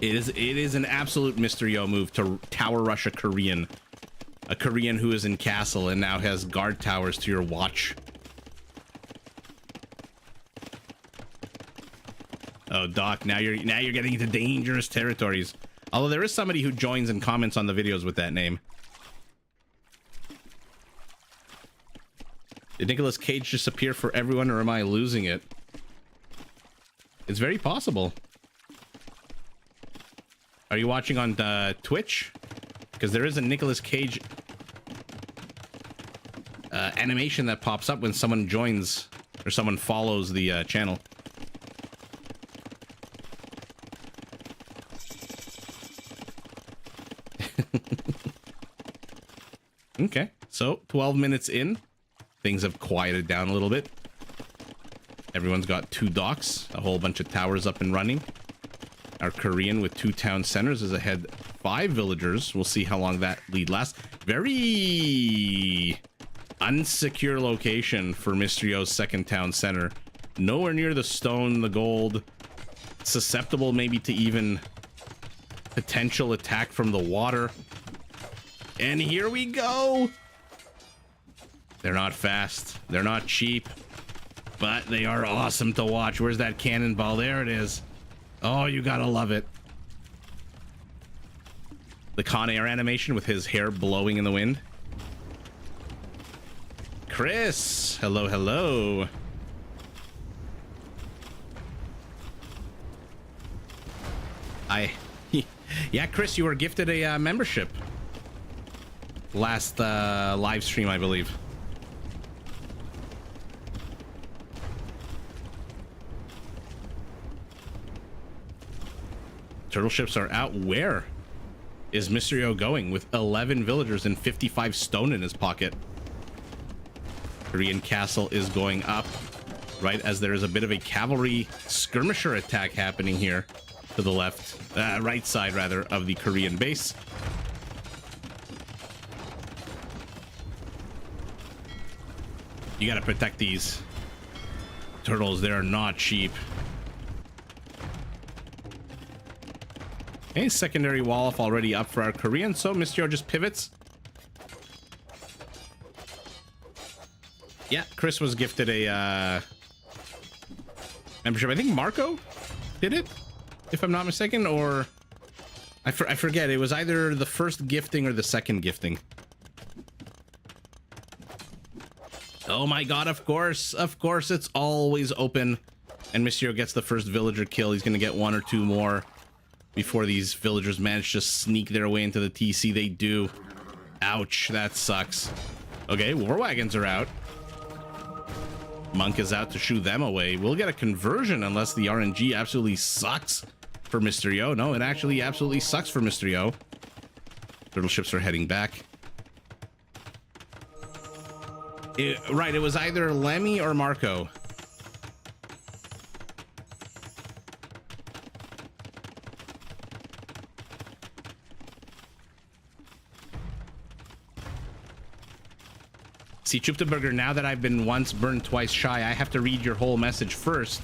It is an absolute Mysterio move to tower rush a Korean. A Korean who is in castle and now has guard towers to your watch. Oh, Doc, now you're getting into dangerous territories. Although there is somebody who joins and comments on the videos with that name. Did Nicolas Cage disappear for everyone, or am I losing it? It's very possible. Are you watching on Twitch? Because there is a Nicolas Cage animation that pops up when someone joins or someone follows the channel. Okay, so 12 minutes in, things have quieted down a little bit. Everyone's got 2 docks, a whole bunch of towers up and running. Our Korean with 2 town centers is ahead 5 villagers. We'll see how long that lead lasts. Very unsecure location for Mysterio's second town center. Nowhere near the stone, the gold. Susceptible maybe to even potential attack from the water. And here we go. They're not fast. They're not cheap. But they are awesome to watch. Where's that cannonball? There it is. Oh, you gotta love it. The Con Air animation with his hair blowing in the wind. Chris, hello, hello. Yeah, Chris, you were gifted a membership last live stream, I believe. Turtle ships are out. Where is Mysterio going with 11 villagers and 55 stone in his pocket? Korean castle is going up right as there is a bit of a cavalry skirmisher attack happening here to the left, right side rather, of the Korean base. You gotta protect these turtles. They are not cheap. Okay, secondary wall off already up for our Korean, so Mysterio just pivots. Yeah, Chris was gifted a membership. I think Marco did it, if I'm not mistaken, or I forget. It was either the first gifting or the second gifting. Oh my god, of course, it's always open. And Mysterio gets the first villager kill. He's gonna get one or two more before these villagers manage to sneak their way into the TC. They do. Ouch, that sucks. Okay, war wagons are out. Monk is out to shoo them away. We'll get a conversion unless the RNG absolutely sucks for Mysterio. No, it actually absolutely sucks for Mysterio. Turtle ships are heading back. Right, it was either Lemmy or Marco. See, Chuptaburger, now that I've been once burned, twice shy, I have to read your whole message first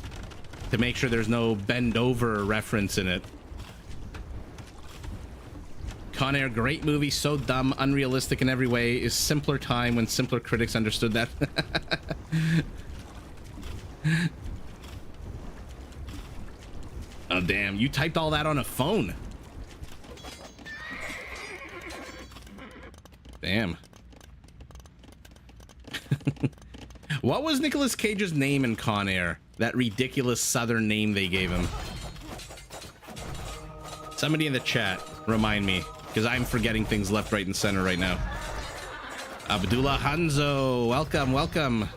to make sure there's no bend over reference in it. Con Air, great movie, so dumb, unrealistic in every way, is simpler time when simpler critics understood that. Oh, damn, you typed all that on a phone. Damn. What was Nicolas Cage's name in Con Air? That ridiculous southern name they gave him. Somebody in the chat, remind me, because I'm forgetting things left, right, and center right now. Abdullah Hanzo, welcome, welcome.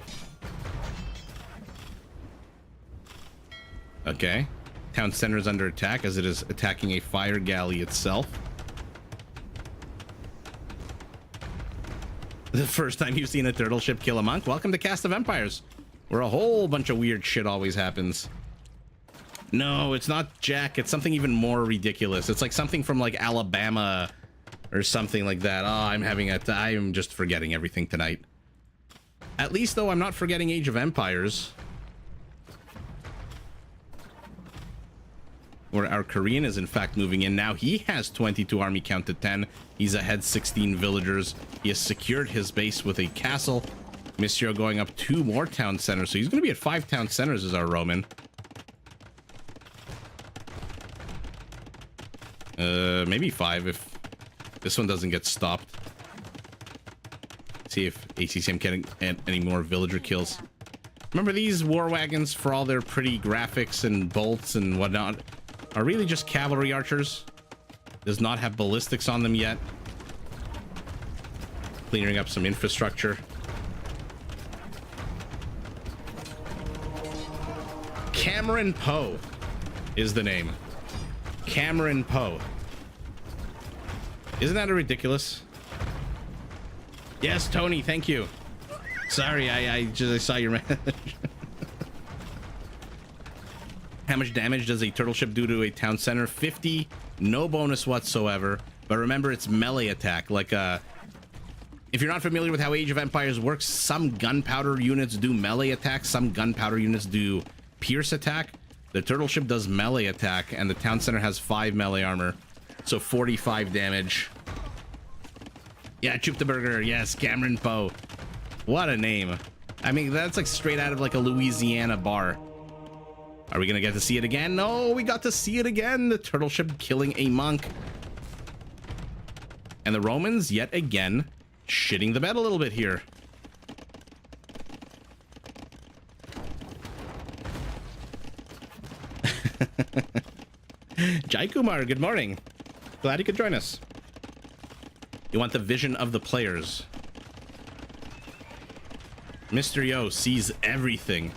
Okay. Town center is under attack as it is attacking a fire galley itself. The first time you've seen a turtle ship kill a monk. Welcome to Cast of Empires, where a whole bunch of weird shit always happens. No, it's not Jack. It's something even more ridiculous. It's like something from like Alabama or something like that. Oh, I am just forgetting everything tonight. At least though, I'm not forgetting Age of Empires, where our Korean is in fact moving in now. He has 22 army count to 10. He's ahead 16 villagers. He has secured his base with a castle. Mysterio going up 2 more town centers, so he's going to be at 5 town centers as our Roman. Maybe 5 if this one doesn't get stopped. See if ACCM can get any more villager kills. Remember, these war wagons, for all their pretty graphics and bolts and whatnot, are really just cavalry archers. Does not have ballistics on them yet. Clearing up some infrastructure. Cameron Poe is the name. Cameron Poe. Isn't that ridiculous? Yes, Tony, thank you. Sorry, I saw your message. How much damage does a turtle ship do to a town center? 50, no bonus whatsoever. But remember, it's melee attack. Like, if you're not familiar with how Age of Empires works, some gunpowder units do melee attack, some gunpowder units do pierce attack. The turtle ship does melee attack, and the town center has 5 melee armor, so 45 damage. Yeah, Chuptaburger, yes, Cameron Poe. What a name. I mean, that's like straight out of like a Louisiana bar. Are we gonna get to see it again? No, we got to see it again. The turtle ship killing a monk. And the Romans, yet again, shitting the bed a little bit here. Jai Kumar, good morning. Glad you could join us. You want the vision of the players. Mysterio sees everything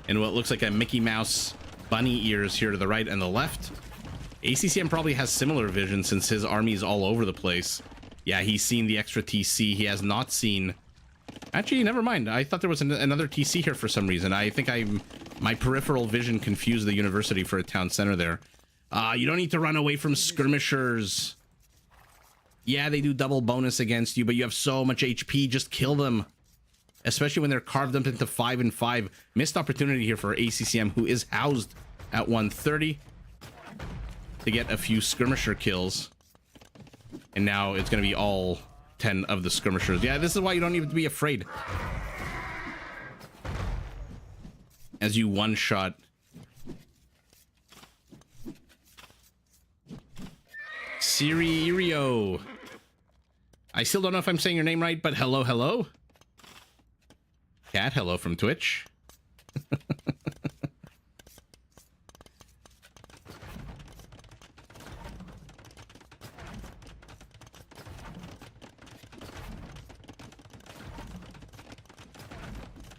in what looks like a Mickey Mouse bunny ears here to the right and the left. ACCM probably has similar vision since his army is all over the place. Yeah, he's seen the extra TC. He has not seen... Actually, never mind. I thought there was another TC here for some reason. I think my peripheral vision confused the university for a town center there. You don't need to run away from skirmishers. Yeah, they do double bonus against you, but you have so much HP. Just kill them. Especially when they're carved up into 5 and 5. Missed opportunity here for ACCM, who is housed at 130 to get a few skirmisher kills. And now it's going to be all 10 of the skirmishers. Yeah, this is why you don't need to be afraid. As you one-shot. Siririo. I still don't know if I'm saying your name right, but hello, hello. Cat, hello from Twitch.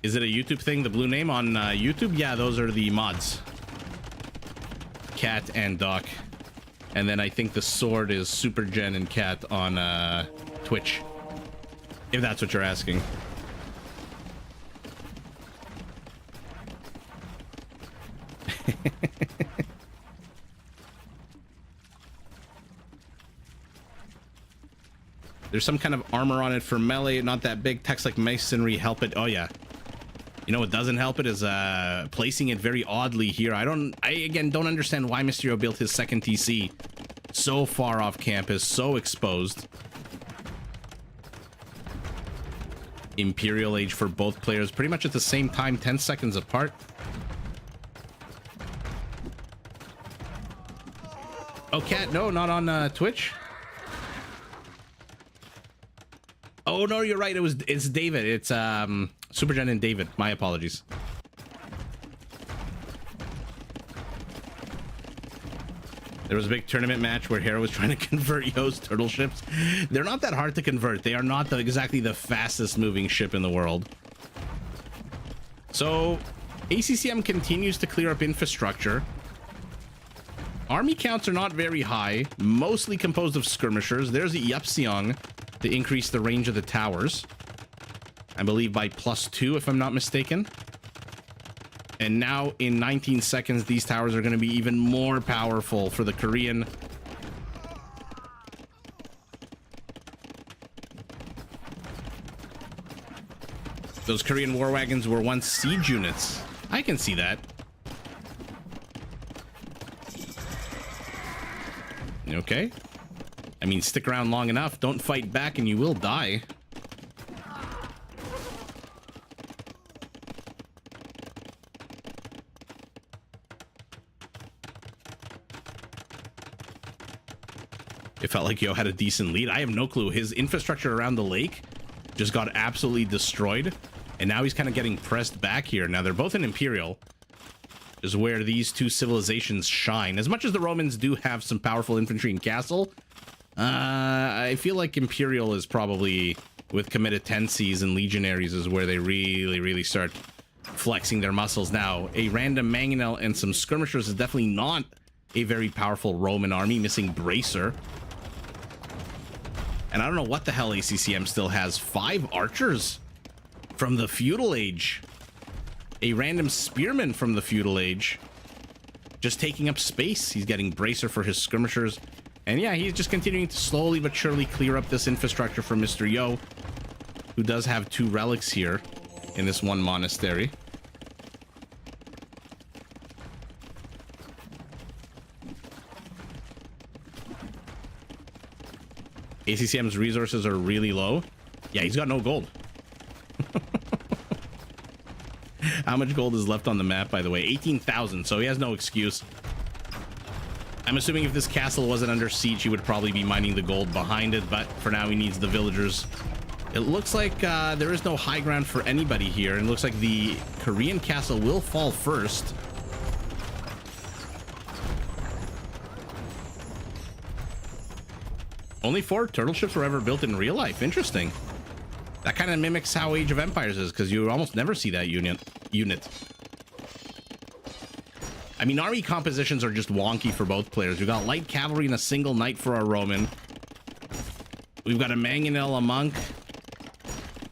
Is it a YouTube thing, the blue name on YouTube? Yeah, those are the mods. Cat and Doc. And then I think the sword is Super Gen and Cat on Twitch. If that's what you're asking. There's some kind of armor on it for melee, not that big. Text like masonry help it. Oh yeah. You know what doesn't help it is placing it very oddly here. I again don't understand why Mysterio built his second TC so far off campus, so exposed. Imperial Age for both players pretty much at the same time, 10 seconds apart. Oh, Cat, no, not on Twitch. Oh no, you're right. It's David. It's Supergen and David. My apologies. There was a big tournament match where Hero was trying to convert Yo's turtle ships. They're not that hard to convert. They are not exactly the fastest moving ship in the world. So ACCM continues to clear up infrastructure. Army counts are not very high, mostly composed of skirmishers. There's the Yupseong to increase the range of the towers. I believe by +2, if I'm not mistaken. And now in 19 seconds, these towers are going to be even more powerful for the Korean. Those Korean war wagons were once siege units. I can see that. Okay. I mean, stick around long enough, don't fight back, and you will die. It felt like Yo had a decent lead. I have no clue. His infrastructure around the lake just got absolutely destroyed, and now he's kind of getting pressed back here. Now, they're both in Imperial, is where these two civilizations shine. As much as the Romans do have some powerful infantry and castle, I feel like Imperial is probably, with committed tenses and legionaries, is where they really start flexing their muscles. Now, a random mangonel and some skirmishers is definitely not a very powerful Roman army, missing Bracer. And I don't know what the hell ACCM still has. 5 archers from the feudal age. A random spearman from the feudal age. Just taking up space. He's getting Bracer for his skirmishers. And yeah, he's just continuing to slowly but surely clear up this infrastructure for Mr. Yo, who does have 2 relics here in this one monastery. ACCM's resources are really low. Yeah, he's got no gold. How much gold is left on the map, by the way? 18,000, so he has no excuse. I'm assuming if this castle wasn't under siege, he would probably be mining the gold behind it, but for now he needs the villagers. It looks like there is no high ground for anybody here, and it looks like the Korean castle will fall first. Only 4 turtle ships were ever built in real life. Interesting. That kind of mimics how Age of Empires is, because you almost never see that unit. I mean, army compositions are just wonky for both players. We've got light cavalry and a single knight for our Roman. We've got a mangonel, a monk.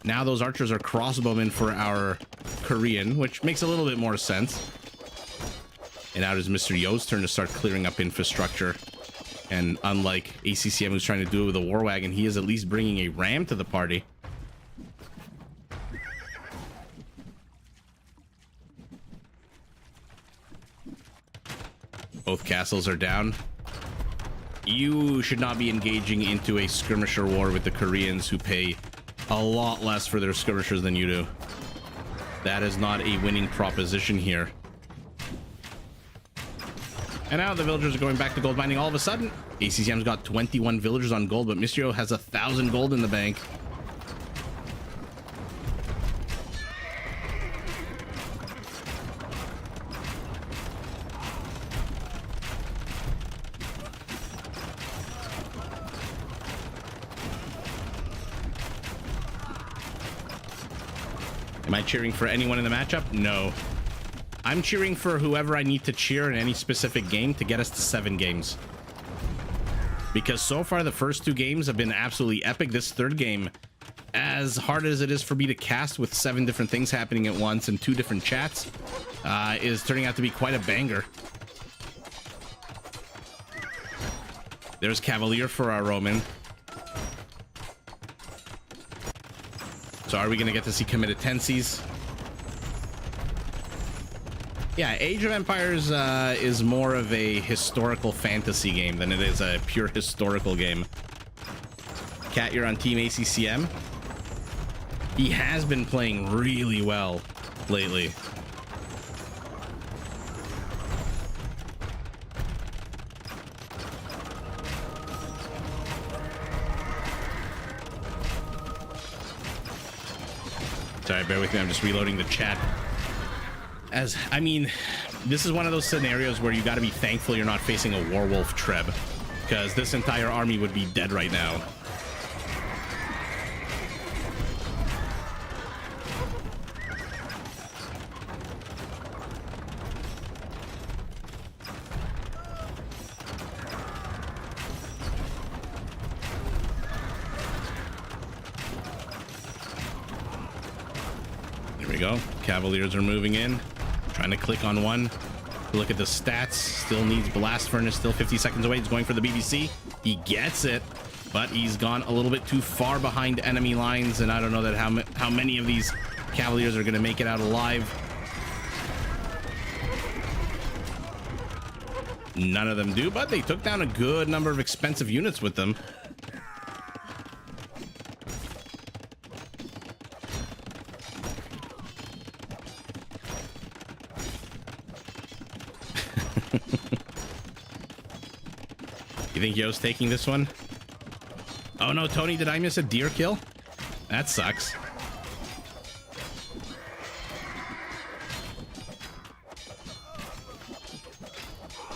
Now those archers are crossbowmen for our Korean, which makes a little bit more sense. And now it is Mr. Yo's turn to start clearing up infrastructure. And unlike ACCM, who's trying to do it with a war wagon, he is at least bringing a ram to the party. Both castles are down. You should not be engaging into a skirmisher war with the Koreans, who pay a lot less for their skirmishers than you do. That is not a winning proposition here. And now the villagers are going back to gold mining all of a sudden. ACCM's got 21 villagers on gold, but Mr. Yo has 1,000 gold in the bank. Am I cheering for anyone in the matchup? No. I'm cheering for whoever I need to cheer in any specific game to get us to 7 games. Because so far the first 2 games have been absolutely epic. This third game, as hard as it is for me to cast with 7 different things happening at once and 2 different chats, is turning out to be quite a banger. There's Cavalier for our Roman. So are we going to get to see committed tensies? Yeah, Age of Empires is more of a historical fantasy game than it is a pure historical game. Cat, you're on Team ACCM. He has been playing really well lately. Sorry, bear with me. I'm just reloading the chat. As I mean, this is one of those scenarios where you got to be thankful you're not facing a werewolf Treb, because this entire army would be dead right now. There we go. Cavaliers are moving in. Trying to click on one. Look at the stats. Still needs blast furnace. Still 50 seconds away. He's going for the BBC. He gets it, but he's gone a little bit too far behind enemy lines, and I don't know that how many of these Cavaliers are going to make it out alive. None of them do, but they took down a good number of expensive units with them. You think Yo's taking this one? Oh no, Tony, did I miss a deer kill? That sucks.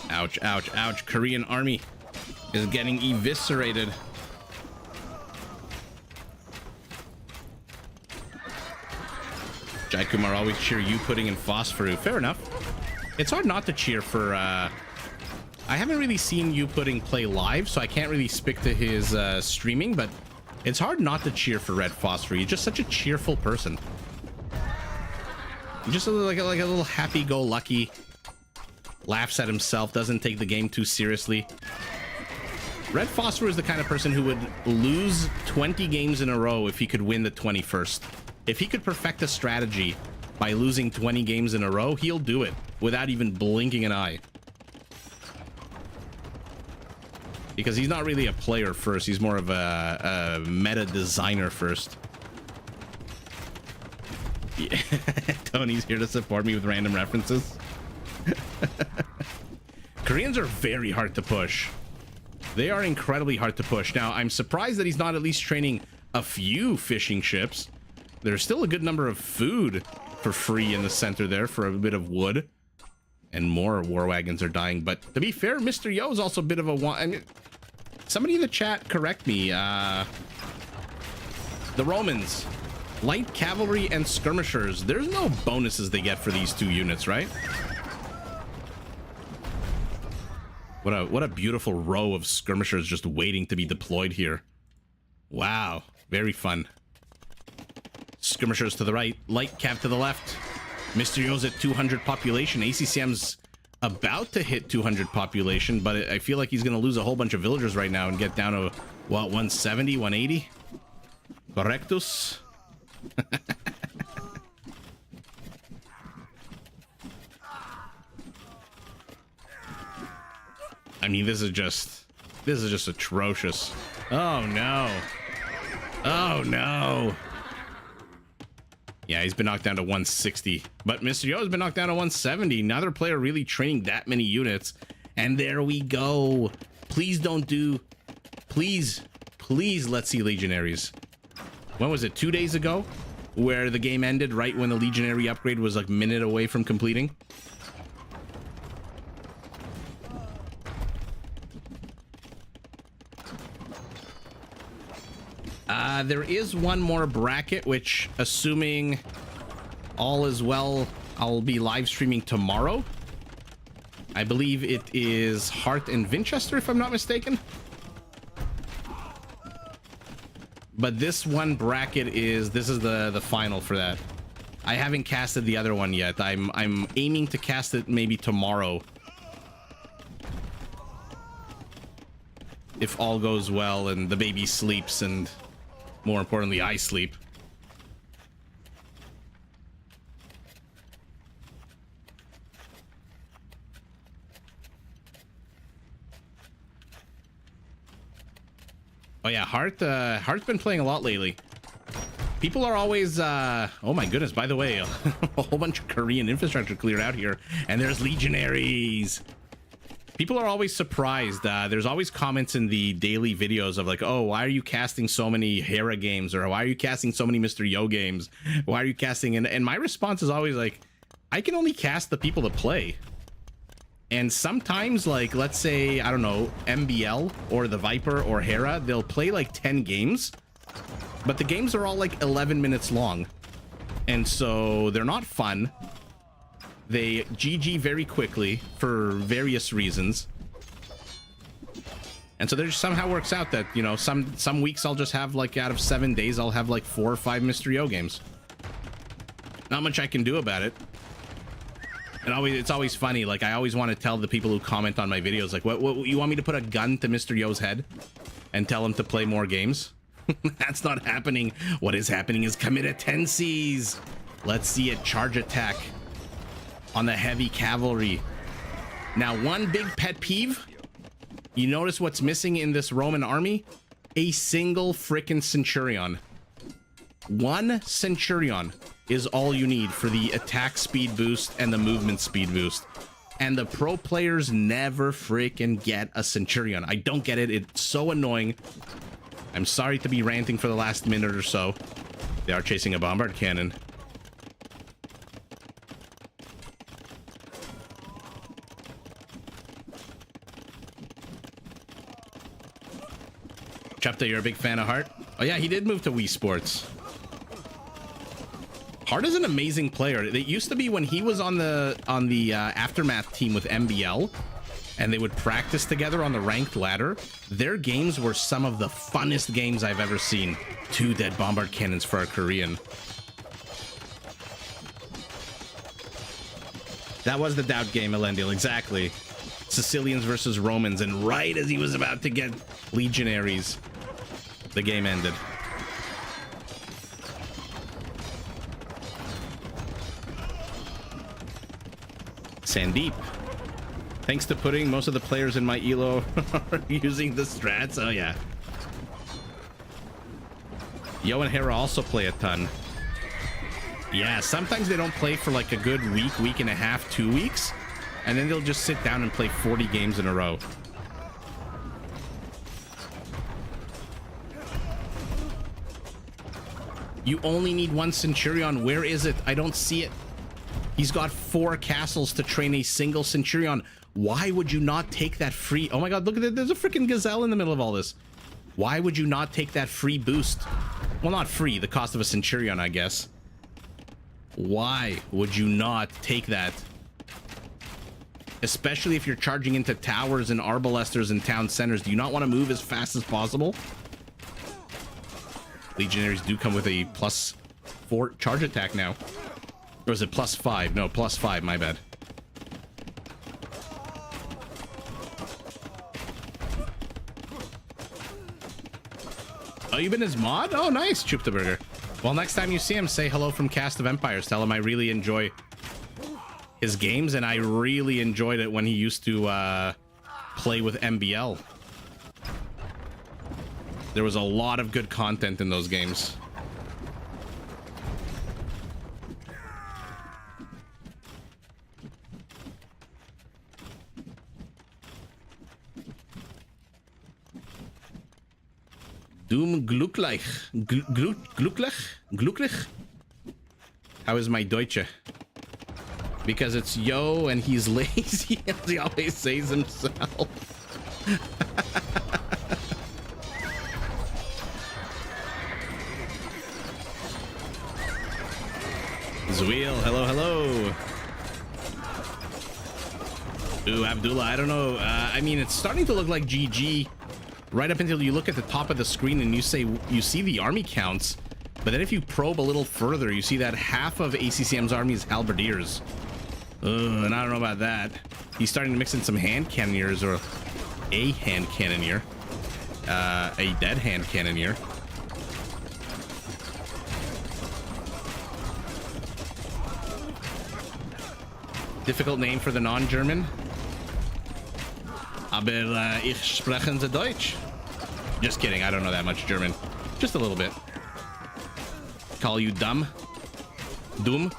Ouch, ouch, ouch. Korean army is getting eviscerated. Jai Kumar, always cheer you putting in Phosphoru. Fair enough. It's hard not to cheer for I haven't really seen you putting play live, so I can't really speak to his streaming, but it's hard not to cheer for Red Phosphor. You're just such a cheerful person. You're just like a little happy-go-lucky, laughs at himself, doesn't take the game too seriously. Red Phosphor is the kind of person who would lose 20 games in a row if he could win the 21st. If he could perfect a strategy by losing 20 games in a row, he'll do it without even blinking an eye. Because he's not really a player first, he's more of a meta designer first. Yeah. Tony's here to support me with random references. Koreans are very hard to push. They are incredibly hard to push. Now, I'm surprised that he's not at least training a few fishing ships. There's still a good number of food for free in the center there for a bit of wood. And more war wagons are dying. But to be fair, Mr. Yo is also a bit of a... I mean, somebody in the chat correct me. The Romans, light cavalry and skirmishers, there's no bonuses they get for these 2 units, right? What a beautiful row of skirmishers just waiting to be deployed here. Wow, very fun. Skirmishers to the right, light cap to the left. Mysterio's at 200 population. ACCM's about to hit 200 population, but I feel like he's going to lose a whole bunch of villagers right now and get down to, what, 170, 180? Correctus? I mean, this is just atrocious. Oh, no. Oh, no. Yeah, he's been knocked down to 160. But Mr. Yo has been knocked down to 170. Another player really training that many units. And there we go. Please don't do... Please, please let's see Legionaries. When was it? 2 days ago? Where the game ended right when the Legionary upgrade was like a minute away from completing? There is one more bracket, which, assuming all is well, I'll be live streaming tomorrow. I believe it is Hart and Winchester, if I'm not mistaken. But this one bracket this is the final for that. I haven't casted the other one yet. I'm aiming to cast it maybe tomorrow, if all goes well and the baby sleeps, and more importantly, I sleep. Oh yeah, Hart's been playing a lot lately. People are always, oh my goodness, by the way, a whole bunch of Korean infrastructure cleared out here, and there's Legionaries. People are always surprised. There's always comments in the daily videos of like, oh, why are you casting so many Hera games? Or why are you casting so many Mr. Yo games? Why are you casting? And my response is always like, I can only cast the people that play. And sometimes, like, let's say, I don't know, MBL or the Viper or Hera, they'll play like 10 games. But the games are all like 11 minutes long. And so they're not fun. They GG very quickly for various reasons. And so there somehow works out that, you know, some weeks I'll just have, like, out of 7 days, I'll have like 4 or 5 Mr. Yo games. Not much I can do about it. And it's always funny. Like, I always want to tell the people who comment on my videos, like, what you want me to put a gun to Mr. Yo's head and tell him to play more games? That's not happening. What is happening is committencies. Let's see it. Charge attack on the heavy cavalry. Now, one big pet peeve. You notice what's missing in this Roman army? A single frickin' centurion. One centurion is all you need for the attack speed boost and the movement speed boost. And the pro players never frickin' get a centurion. I don't get it. It's so annoying. I'm sorry to be ranting for the last minute or so. They are chasing a bombard cannon. Chapta, you're a big fan of Hart? Oh yeah, he did move to Wii Sports. Hart is an amazing player. It used to be when he was on the Aftermath team with MBL, and they would practice together on the ranked ladder. Their games were some of the funnest games I've ever seen. 2 dead bombard cannons for a Korean. That was the doubt game, Elendil, exactly. Sicilians versus Romans, and right as he was about to get Legionaries, the game ended. Sandeep. Thanks to putting most of the players in my Elo using the strats. Oh yeah. Yo and Hera also play a ton. Yeah, sometimes they don't play for like a good week and a half, 2 weeks. And then they'll just sit down and play 40 games in a row. You only need 1 Centurion. Where is it? I don't see it. He's got 4 castles to train a single Centurion. Why would you not take that free... Oh my god, look at it. There's a freaking gazelle in the middle of all this. Why would you not take that free boost? Well, not free. The cost of a Centurion, I guess. Why would you not take that? especially if you're charging into towers and arbalesters and town centers. Do you not want to move as fast as possible? Legionaries do come with a +4 charge attack now. Or is it +5? No, +5, my bad. Oh, you've been his mod? Oh, nice, Choop the Burger. Well, next time you see him, say hello from Cast of Empires. Tell him I really enjoy his games, and I really enjoyed it when he used to play with MBL. There was a lot of good content in those games. Doom glücklich. Glücklich? How is my Deutsche? Because it's yo and he's lazy, as he always says himself. Zweel, hello. Ooh, Abdullah, I don't know. I mean, it's starting to look like GG right up until you look at the top of the screen and you see the army counts. But then if you probe a little further, you see that half of ACCM's army is halberdiers. And I don't know about that. He's starting to mix in some hand cannoneers, or a hand cannoneer. A dead hand cannoneer. Difficult name for the non-German. Aber ich sprechen Sie Deutsch. Just kidding, I don't know that much German. Just a little bit. Call you dumb? Doom?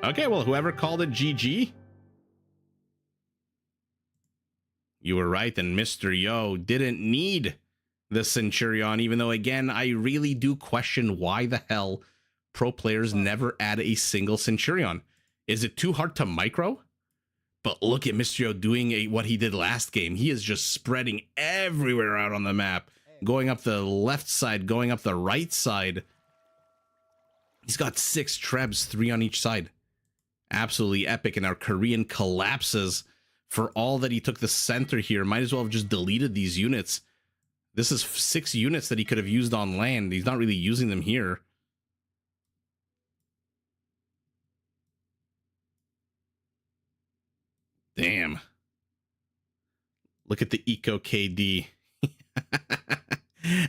Okay, well, whoever called it GG, you were right, and Mr. Yo didn't need the Centurion, even though, again, I really do question why the hell pro players never add a single Centurion. Is it too hard to micro? But look at Mr. Yo doing what he did last game. He is just spreading everywhere out on the map, going up the left side, going up the right side. He's got 6 trebs, 3 on each side. Absolutely epic, and our Korean collapses for all that he took the center here. Might as well have just deleted these units. This is 6 units that he could have used on land. He's not really using them here. Damn. Look at the Eco KD.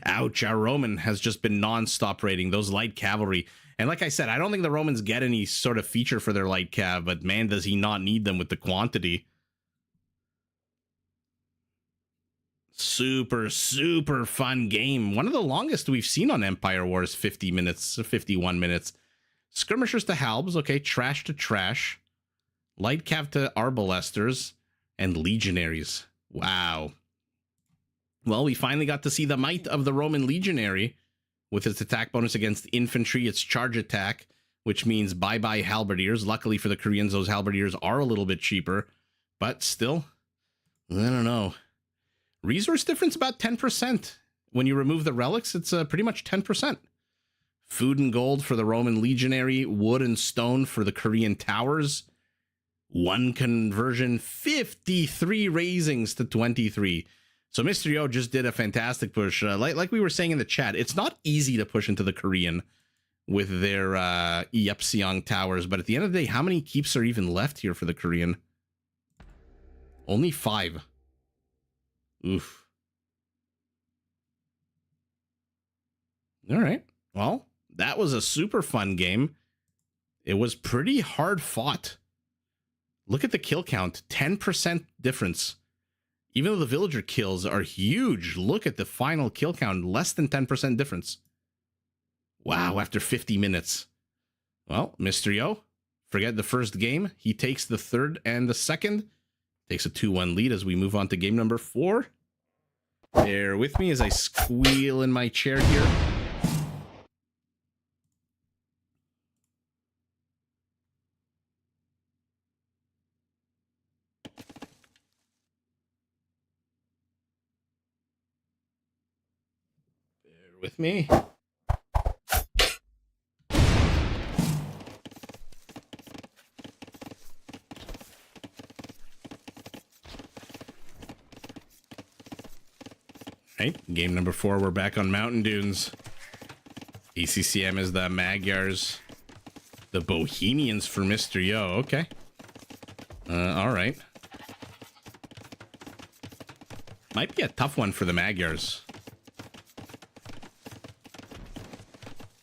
Ouch, our Roman has just been non-stop raiding those light cavalry. And like I said, I don't think the Romans get any sort of feature for their light cav, but man, does he not need them with the quantity. Super, super fun game. One of the longest we've seen on Empire Wars, 50 minutes, 51 minutes. Skirmishers to halbs, okay, trash to trash. Light cav to arbalesters, and legionaries. Wow. Well, we finally got to see the might of the Roman legionary with its attack bonus against infantry, its charge attack, which means bye-bye halberdiers. Luckily for the Koreans, those halberdiers are a little bit cheaper, but still, I don't know. Resource difference about 10%. When you remove the relics, it's pretty much 10%. Food and gold for the Roman legionary, wood and stone for the Korean towers. 1 conversion, 53 raisings to 23. So Mr. Yo just did a fantastic push. Like we were saying in the chat, it's not easy to push into the Korean with their Yepseong towers, but at the end of the day, how many keeps are even left here for the Korean? Only 5. Oof. All right. Well, that was a super fun game. It was pretty hard fought. Look at the kill count, 10% difference. Even though the villager kills are huge, look at the final kill count, less than 10% difference. Wow, after 50 minutes. Well, Mr. Yo, forget the first game. He takes the third and the second. Takes a 2-1 lead as we move on to game number 4. Bear with me as I squeal in my chair here. With me. Right, game number 4. We're back on Mountain Dunes. ECCM is the Magyars. The Bohemians for Mr. Yo. Okay. All right. Might be a tough one for the Magyars.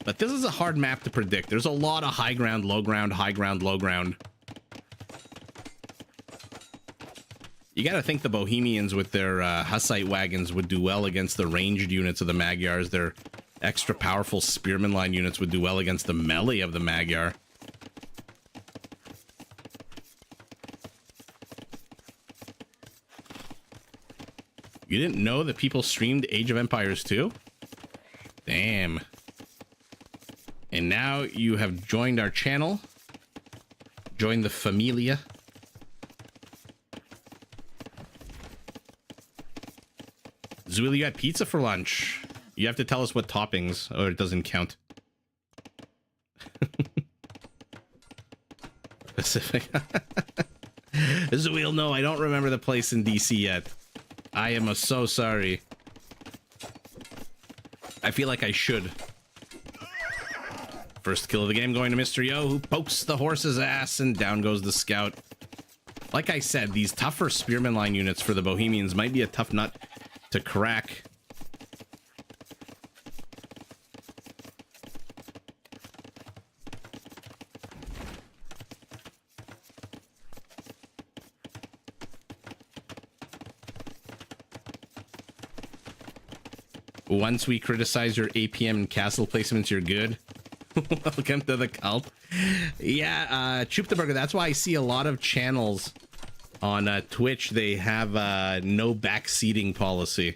But this is a hard map to predict. There's a lot of high ground, low ground, high ground, low ground. You gotta think the Bohemians with their Hussite wagons would do well against the ranged units of the Magyars. Their extra powerful spearman line units would do well against the melee of the Magyar. You didn't know that people streamed Age of Empires 2? Damn. And now you have joined our channel. Joined the familia. Zuil, you had pizza for lunch. You have to tell us what toppings, or it doesn't count. Pacific. Zuil, no, I don't remember the place in DC yet. I am so sorry. I feel like I should. First kill of the game going to Mr. Yo, who pokes the horse's ass, and down goes the scout. Like I said, these tougher spearman line units for the Bohemians might be a tough nut to crack. Once we criticize your APM and castle placements, you're good. Welcome to the cult. Yeah, Choop the Burger. That's why I see a lot of channels on Twitch. They have no backseating policy.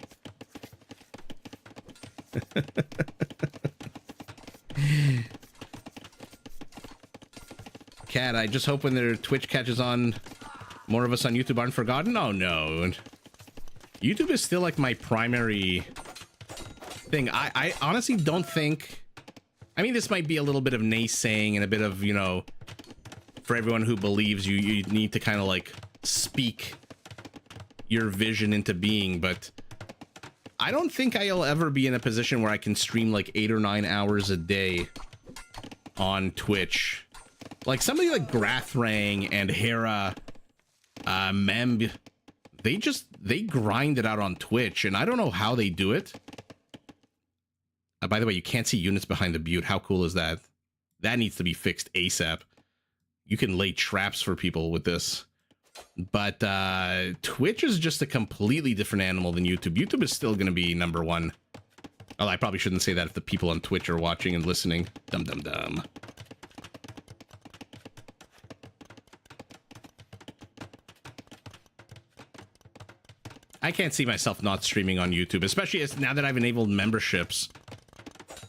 Cat, I just hope when their Twitch catches on, more of us on YouTube aren't forgotten. Oh no, YouTube is still like my primary thing. I honestly don't think, I mean, this might be a little bit of naysaying and a bit of, you know, for everyone who believes you need to kind of like speak your vision into being, but I don't think I'll ever be in a position where I can stream like 8 or 9 hours a day on Twitch. Like somebody like Grathrang and Hera, Memb, they grind it out on Twitch, and I don't know how they do it. By the way, you can't see units behind the butte. How cool is that? That needs to be fixed ASAP. You can lay traps for people with this. But Twitch is just a completely different animal than YouTube. YouTube is still going to be number one. Well, I probably shouldn't say that if the people on Twitch are watching and listening. Dum dum dum. I can't see myself not streaming on YouTube, especially as now that I've enabled memberships.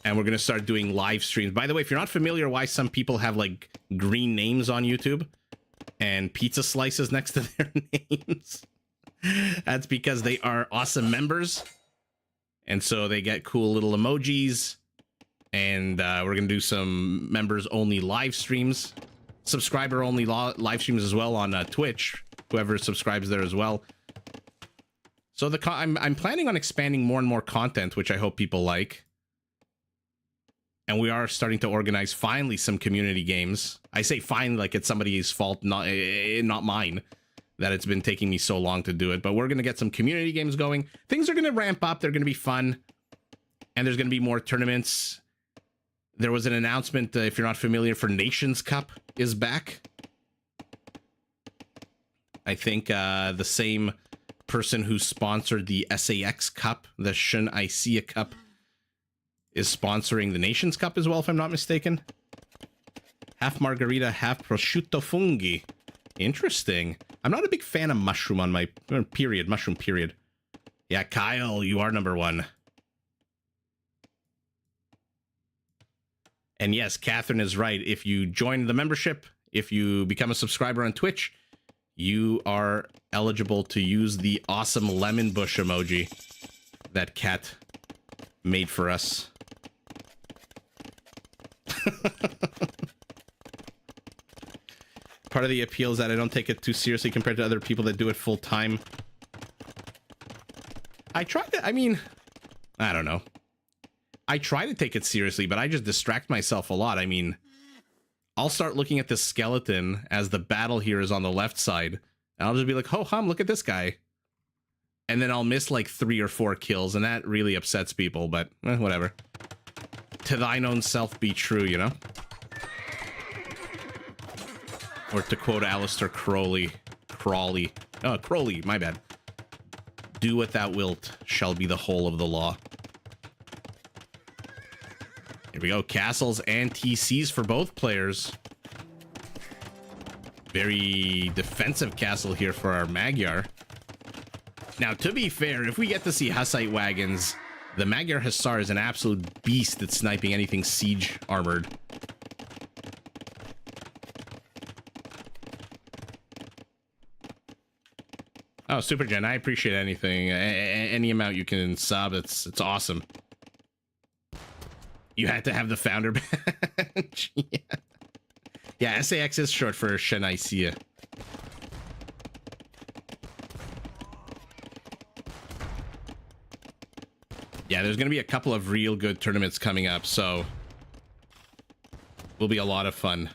And we're going to start doing live streams. By the way, if you're not familiar why some people have like green names on YouTube and pizza slices next to their names, that's because they are awesome members. And so they get cool little emojis. And we're going to do some members only live streams, subscriber only live streams as well on Twitch, whoever subscribes there as well. So I'm planning on expanding more and more content, which I hope people like. And we are starting to organize finally some community games. I say finally like it's somebody's fault, not mine, that it's been taking me so long to do it. But we're going to get some community games going. Things are going to ramp up. They're going to be fun. And there's going to be more tournaments. There was an announcement, if you're not familiar, for Nations Cup is back. I think the same person who sponsored the SAX Cup, the Shun Isia Cup, is sponsoring the Nations Cup as well, if I'm not mistaken. Half margarita, half prosciutto funghi. Interesting. I'm not a big fan of mushroom on my period. Mushroom period. Yeah, Kyle, you are number one. And yes, Catherine is right. If you join the membership, if you become a subscriber on Twitch, you are eligible to use the awesome lemon bush emoji that Cat made for us. Part of the appeal is that I don't take it too seriously compared to other people that do it full time. I try to, I mean, I don't know. I try to take it seriously, but I just distract myself a lot. I mean, I'll start looking at this skeleton as the battle here is on the left side, and I'll just be like, ho hum, look at this guy. And then I'll miss like 3 or 4 kills, and that really upsets people, but whatever. To thine own self be true, you know? Or to quote Alistair Crowley, my bad. Do what thou wilt shall be the whole of the law. Here we go, castles and TCs for both players. Very defensive castle here for our Magyar. Now, to be fair, if we get to see Hussite wagons, the Magyar Hussar is an absolute beast at sniping anything siege armored. Oh, Super Gen, I appreciate anything. Any amount you can sub, it's awesome. You had to have the founder badge. Yeah, SAX is short for Shanaisia. Yeah, there's going to be a couple of real good tournaments coming up, so will be a lot of fun.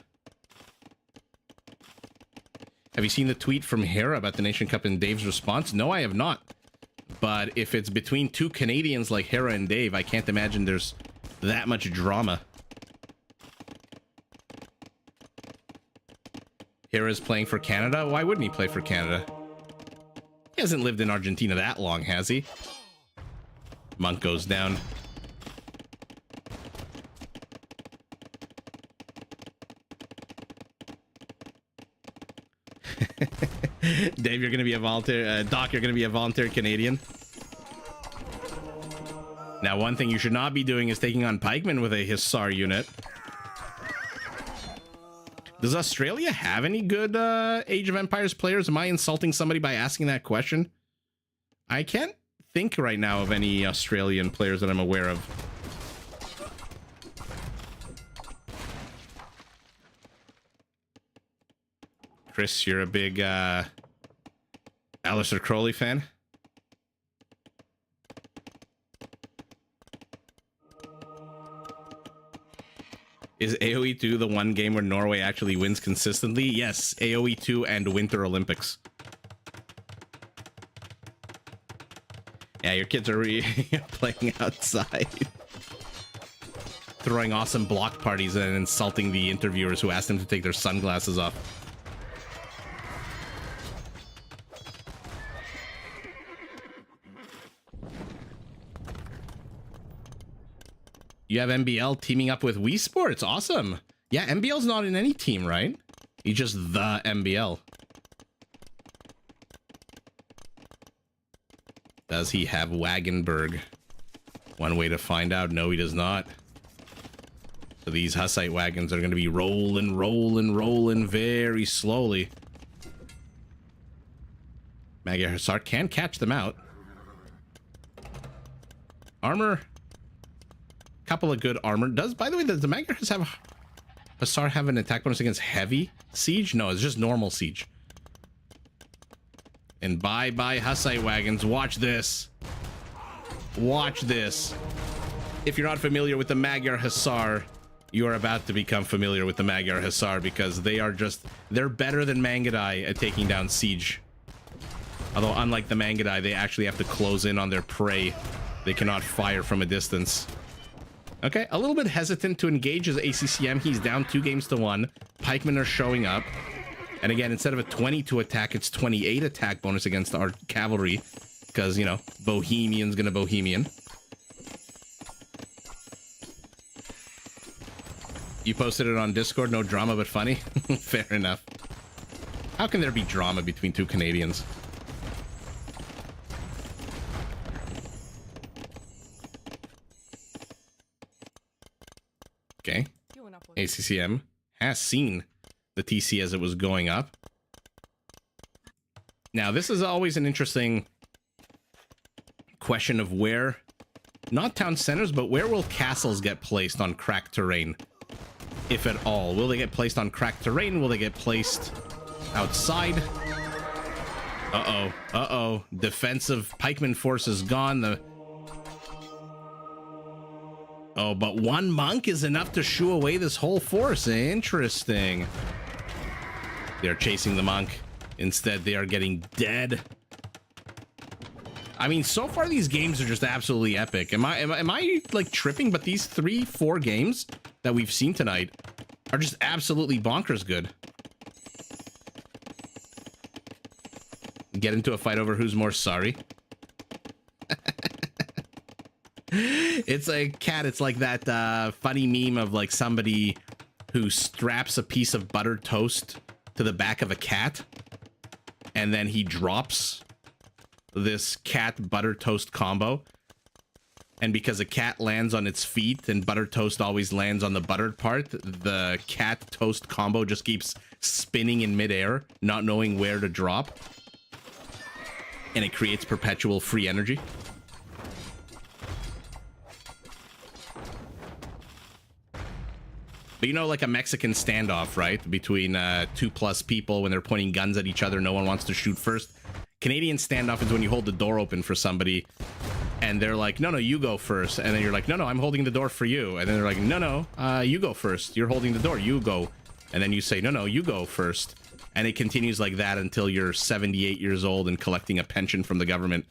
Have you seen the tweet from Hera about the Nation Cup and Dave's response? No, I have not. But if it's between 2 Canadians like Hera and Dave, I can't imagine there's that much drama. Hera's playing for Canada? Why wouldn't he play for Canada? He hasn't lived in Argentina that long, has he? Monk goes down. Dave, you're going to be a volunteer. Doc, you're going to be a volunteer Canadian. Now, one thing you should not be doing is taking on pikemen with a Hussar unit. Does Australia have any good Age of Empires players? Am I insulting somebody by asking that question? I can't think right now of any Australian players that I'm aware of. Chris, you're a big Alistair Crowley fan? Is AoE 2 the one game where Norway actually wins consistently? Yes, AoE 2 and Winter Olympics. Yeah, your kids are playing outside. Throwing awesome block parties and insulting the interviewers who asked them to take their sunglasses off. You have MBL teaming up with Wii Sports. Awesome. Yeah, MBL's not in any team, right? He's just the MBL. Does he have Wagenberg? One way to find out. No, he does not. So these Hussite wagons are going to be rolling very slowly. Magyar Hussar can catch them out. Armor. Couple of good armor. By the way, does the Magyar Hussar have an attack bonus against heavy siege? No, it's just normal siege. And bye Hussite wagons. Watch this. Watch this. If you're not familiar with the Magyar Hussar, you are about to become familiar with the Magyar Hussar, because they're better than Mangudai at taking down siege. Although unlike the Mangudai, they actually have to close in on their prey. They cannot fire from a distance. Okay, a little bit hesitant to engage his ACCM. He's down 2-1. Pikemen are showing up. And again, instead of a 22 attack, it's 28 attack bonus against our cavalry. Because, you know, Bohemian's gonna Bohemian. You posted it on Discord, no drama but funny? Fair enough. How can there be drama between 2 Canadians? Okay. ACCM has seen the TC as it was going up. Now, this is always an interesting question of where, not town centers, but where will castles get placed on cracked terrain, if at all? Will they get placed on cracked terrain? Will they get placed outside? Uh-oh. Defensive pikeman force is gone. Oh, but one monk is enough to shoo away this whole force. Interesting. They're chasing the monk. Instead, they are getting dead. I mean, so far these games are just absolutely epic. Am I like tripping? But these 3-4 games that we've seen tonight are just absolutely bonkers good. Get into a fight over who's more sorry. It's a cat. It's like that funny meme of like somebody who straps a piece of buttered toast to the back of a cat, and then he drops this cat butter toast combo, and because a cat lands on its feet and butter toast always lands on the buttered part, the cat toast combo just keeps spinning in midair, not knowing where to drop, and it creates perpetual free energy. But you know, like a Mexican standoff, right? Between 2+ people when they're pointing guns at each other, no one wants to shoot first. Canadian standoff is when you hold the door open for somebody and they're like, no, you go first. And then you're like, no, I'm holding the door for you. And then they're like, no, you go first. You're holding the door, you go. And then you say, no, you go first. And it continues like that until you're 78 years old and collecting a pension from the government.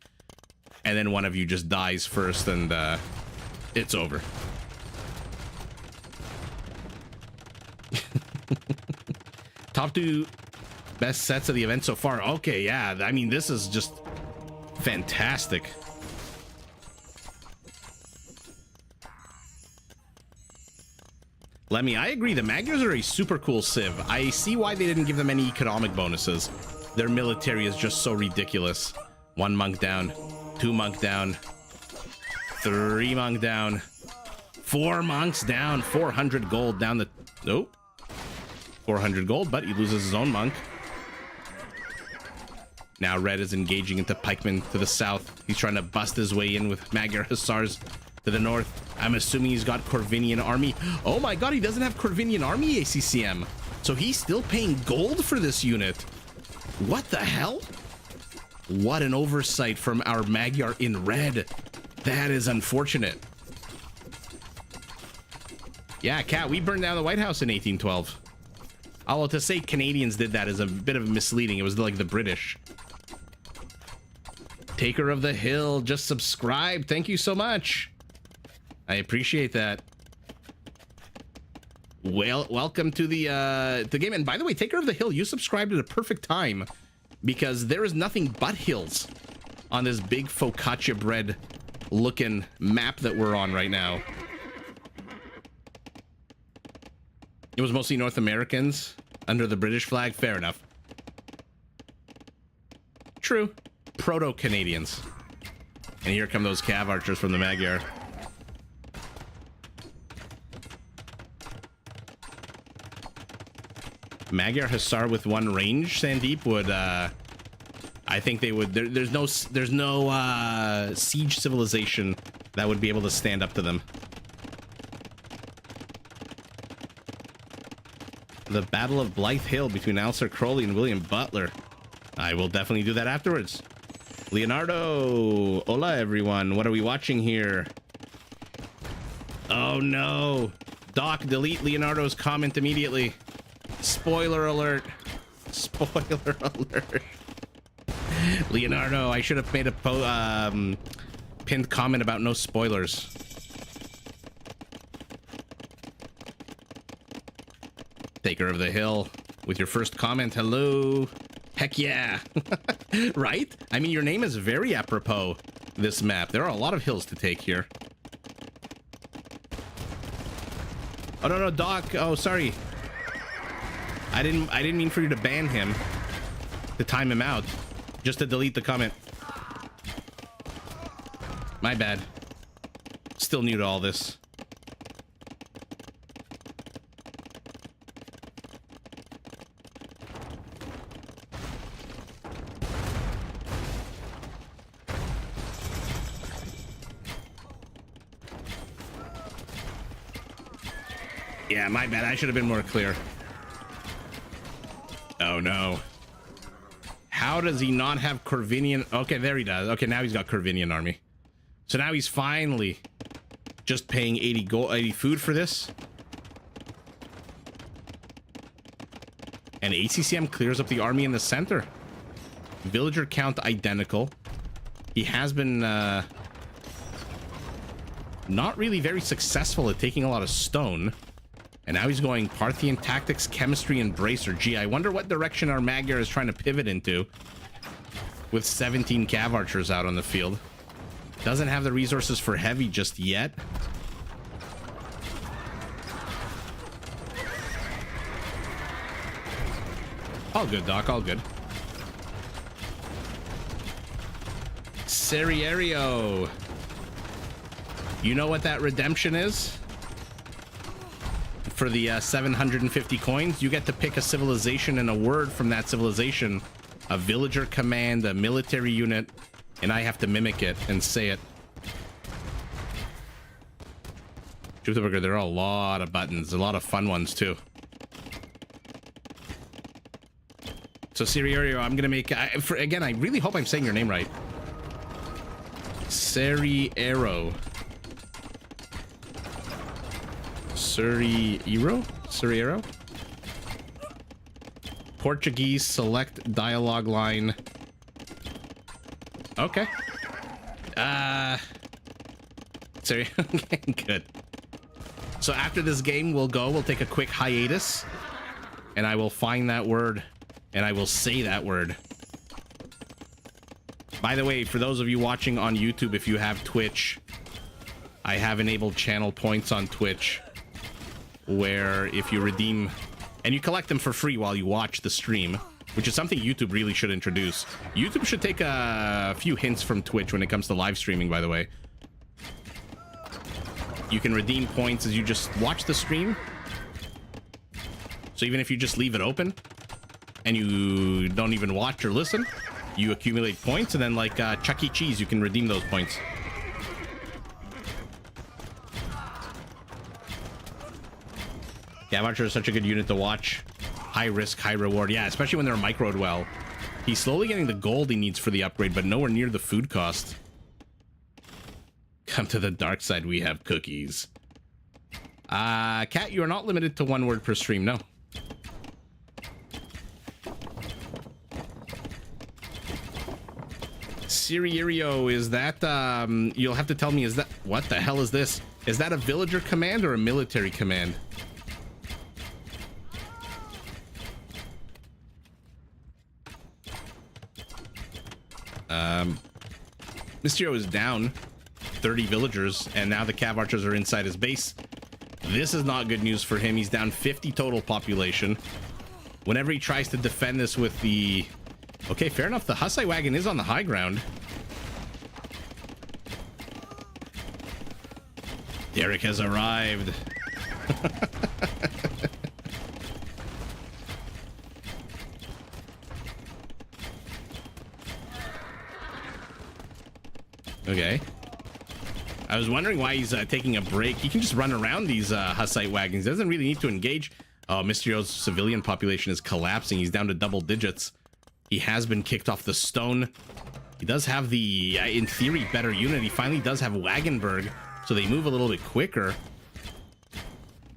And then one of you just dies first and it's over. Top 2 best sets of the event so far. Okay, yeah. I mean, this is just fantastic. Lemmy, I agree. The Magyars are a super cool civ. I see why they didn't give them any economic bonuses. Their military is just so ridiculous. 1 monk down, 2 monk down, 3 monk down, 4 monks down, 400 gold down the... Nope. 400 gold, but he loses his own monk. Now red is engaging into pikemen to the south. He's trying to bust his way in with Magyar hussars to the north. I'm assuming he's got Corvinian army. Oh my god, he doesn't have Corvinian army ACCM. So he's still paying gold for this unit. What the hell? What an oversight from our Magyar in red. That is unfortunate. Yeah, Cat, we burned down the White House in 1812. Although to say Canadians did that is a bit of misleading. It was like the British. Taker of the Hill just subscribed. Thank you so much. I appreciate that. Well, welcome to the game. And by the way, Taker of the Hill, you subscribed at a perfect time because there is nothing but hills on this big focaccia bread looking map that we're on right now. It was mostly North Americans under the British flag. Fair enough. True. Proto-Canadians. And here come those cav archers from the Magyar. Magyar Hussar with 1 range, Sandeep, would, I think they would, there's no siege civilization that would be able to stand up to them. The Battle of Blythe Hill between Alistair Crowley and William Butler. I will definitely do that afterwards. Leonardo, hola everyone. What are we watching here? Oh no. Doc, delete Leonardo's comment immediately. Spoiler alert. Spoiler alert. Leonardo, I should have made a pinned comment about no spoilers. Taker of the Hill with your first comment. Hello. Heck yeah. Right? I mean, your name is very apropos this map. There are a lot of hills to take here. Oh no, Doc. Oh, sorry. I didn't mean for you to ban him, to time him out, just to delete the comment. My bad. Still new to all this. Yeah, my bad. I should have been more clear. Oh no. How does he not have Corvinian? Okay, there he does. Okay, now he's got Corvinian army. So now he's finally Just paying 80 gold, 80 food for this. And ACCM clears up the army in the center. Villager count identical. He has been not really very successful at taking a lot of stone. And now he's going Parthian tactics, chemistry, and bracer. Gee, I wonder what direction our Magyar is trying to pivot into with 17 cav archers out on the field. Doesn't have the resources for heavy just yet. All good, Doc, all good. Serierio. You know what that redemption is? For the 750 coins, you get to pick a civilization and a word from that civilization. A villager command, a military unit, and I have to mimic it and say it. Jupiterburger, there are a lot of buttons, a lot of fun ones too. So Serierio, I'm gonna make, again, I really hope I'm saying your name right. Serieiro. Serieiro? Portuguese, select dialogue line. Okay. Sorry. Okay, good. So after this game, we'll take a quick hiatus, and I will find that word, and I will say that word. By the way, for those of you watching on YouTube, if you have Twitch, I have enabled channel points on Twitch, where if you redeem, and you collect them for free while you watch the stream, which is something YouTube really should introduce. YouTube should take a few hints from Twitch when it comes to live streaming, by the way. You can redeem points as you just watch the stream. So even if you just leave it open and you don't even watch or listen, you accumulate points, and then like Chuck E. Cheese, you can redeem those points. Cav Archer is such a good unit to watch. High risk, high reward. Yeah, especially when they're microed well. He's slowly getting the gold he needs for the upgrade, but nowhere near the food cost. Come to the dark side, we have cookies. Cat, you are not limited to one word per stream, no. Serierio, is that, you'll have to tell me, is that, what the hell is this? Is that a villager command or a military command? Mysterio is down 30 villagers, and now the cav archers are inside his base. This is not good news for him. He's down 50 total population. Whenever he tries to defend this with the... Okay, fair enough. The Hussite wagon is on the high ground. Derek has arrived. Okay. I was wondering why he's taking a break. He can just run around these Hussite wagons. He doesn't really need to engage. Oh, Mysterio's civilian population is collapsing. He's down to double digits. He has been kicked off the stone. He does have the, in theory, better unit. He finally does have Wagenburg, so they move a little bit quicker.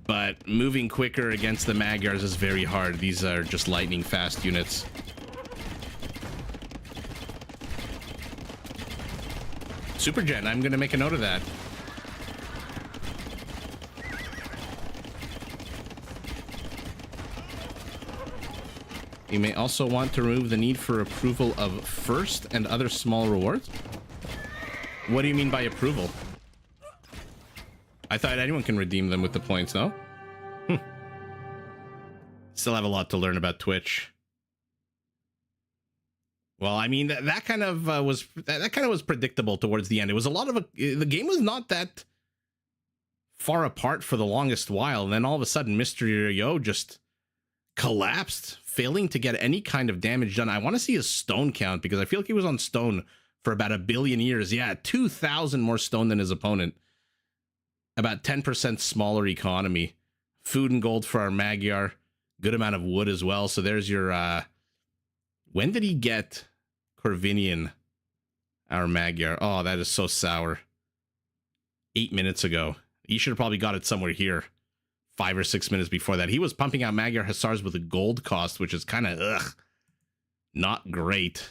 But moving quicker against the Magyars is very hard. These are just lightning fast units. Supergen, I'm going to make a note of that. You may also want to remove the need for approval of first and other small rewards. What do you mean by approval? I thought anyone can redeem them with the points, no? Still have a lot to learn about Twitch. Well, I mean, that kind of was predictable towards the end. It was a lot of the game was not that far apart for the longest while, and then all of a sudden, Mr. Yo just collapsed, failing to get any kind of damage done. I want to see his stone count, because I feel like he was on stone for about 1 billion years. Yeah, 2,000 more stone than his opponent. About 10% smaller economy. Food and gold for our Magyar. Good amount of wood as well. So there's your... when did he get Corvinian, our Magyar? Oh, that is so sour. 8 minutes ago. He should have probably got it somewhere here 5 or 6 minutes before that. He was pumping out Magyar Hussars with a gold cost, which is kind of not great.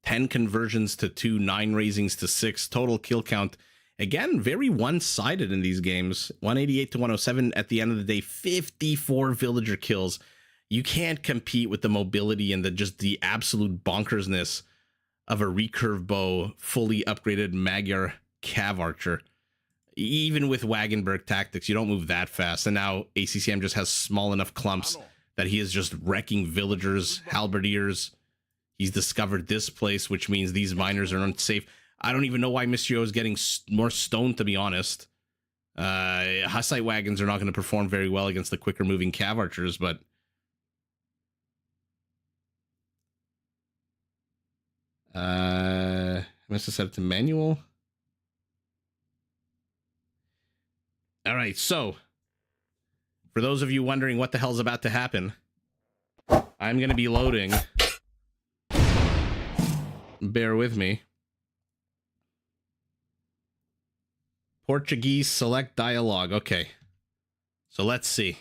10 conversions to 2, 9 raisings to 6, total kill count. Again, very one-sided in these games. 188 to 107 at the end of the day, 54 villager kills. You can't compete with the mobility and the absolute bonkersness of a recurve bow, fully upgraded Magyar Cav Archer. Even with Wagenberg tactics, you don't move that fast. And now ACCM just has small enough clumps that he is just wrecking villagers, halberdiers. He's discovered this place, which means these miners are unsafe. I don't even know why Mr. Yo is getting more stoned, to be honest. Hussite wagons are not going to perform very well against the quicker moving Cav Archers, but I must have set it to manual. All right, so for those of you wondering what the hell's about to happen, I'm going to be loading. Bear with me. Portuguese select dialogue. Okay. So let's see.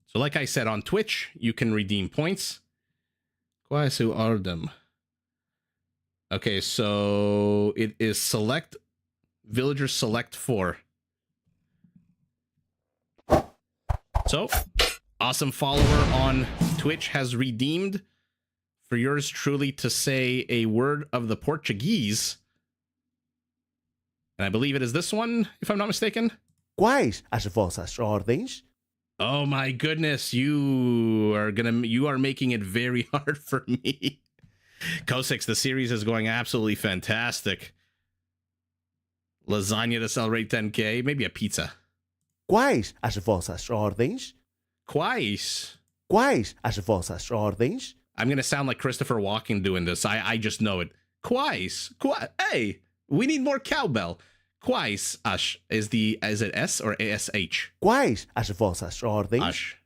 So like I said, on Twitch, you can redeem points. Quasu Ardem. Okay, so it is select villager select 4. So, awesome follower on Twitch has redeemed for yours truly to say a word of the Portuguese. And I believe it is this one, if I'm not mistaken. Quais as vossas ordens? Oh my goodness, you are making it very hard for me. Cossacks, the series is going absolutely fantastic. Lasagna to celebrate 10k, maybe a pizza. Quais as vossas ordens? Quais. Quais as vossas ordens? I'm going to sound like Christopher Walken doing this. I just know it. Quais. Hey, we need more cowbell. Quais ash is it S or ASH? Quais as vossas ordens? Ash.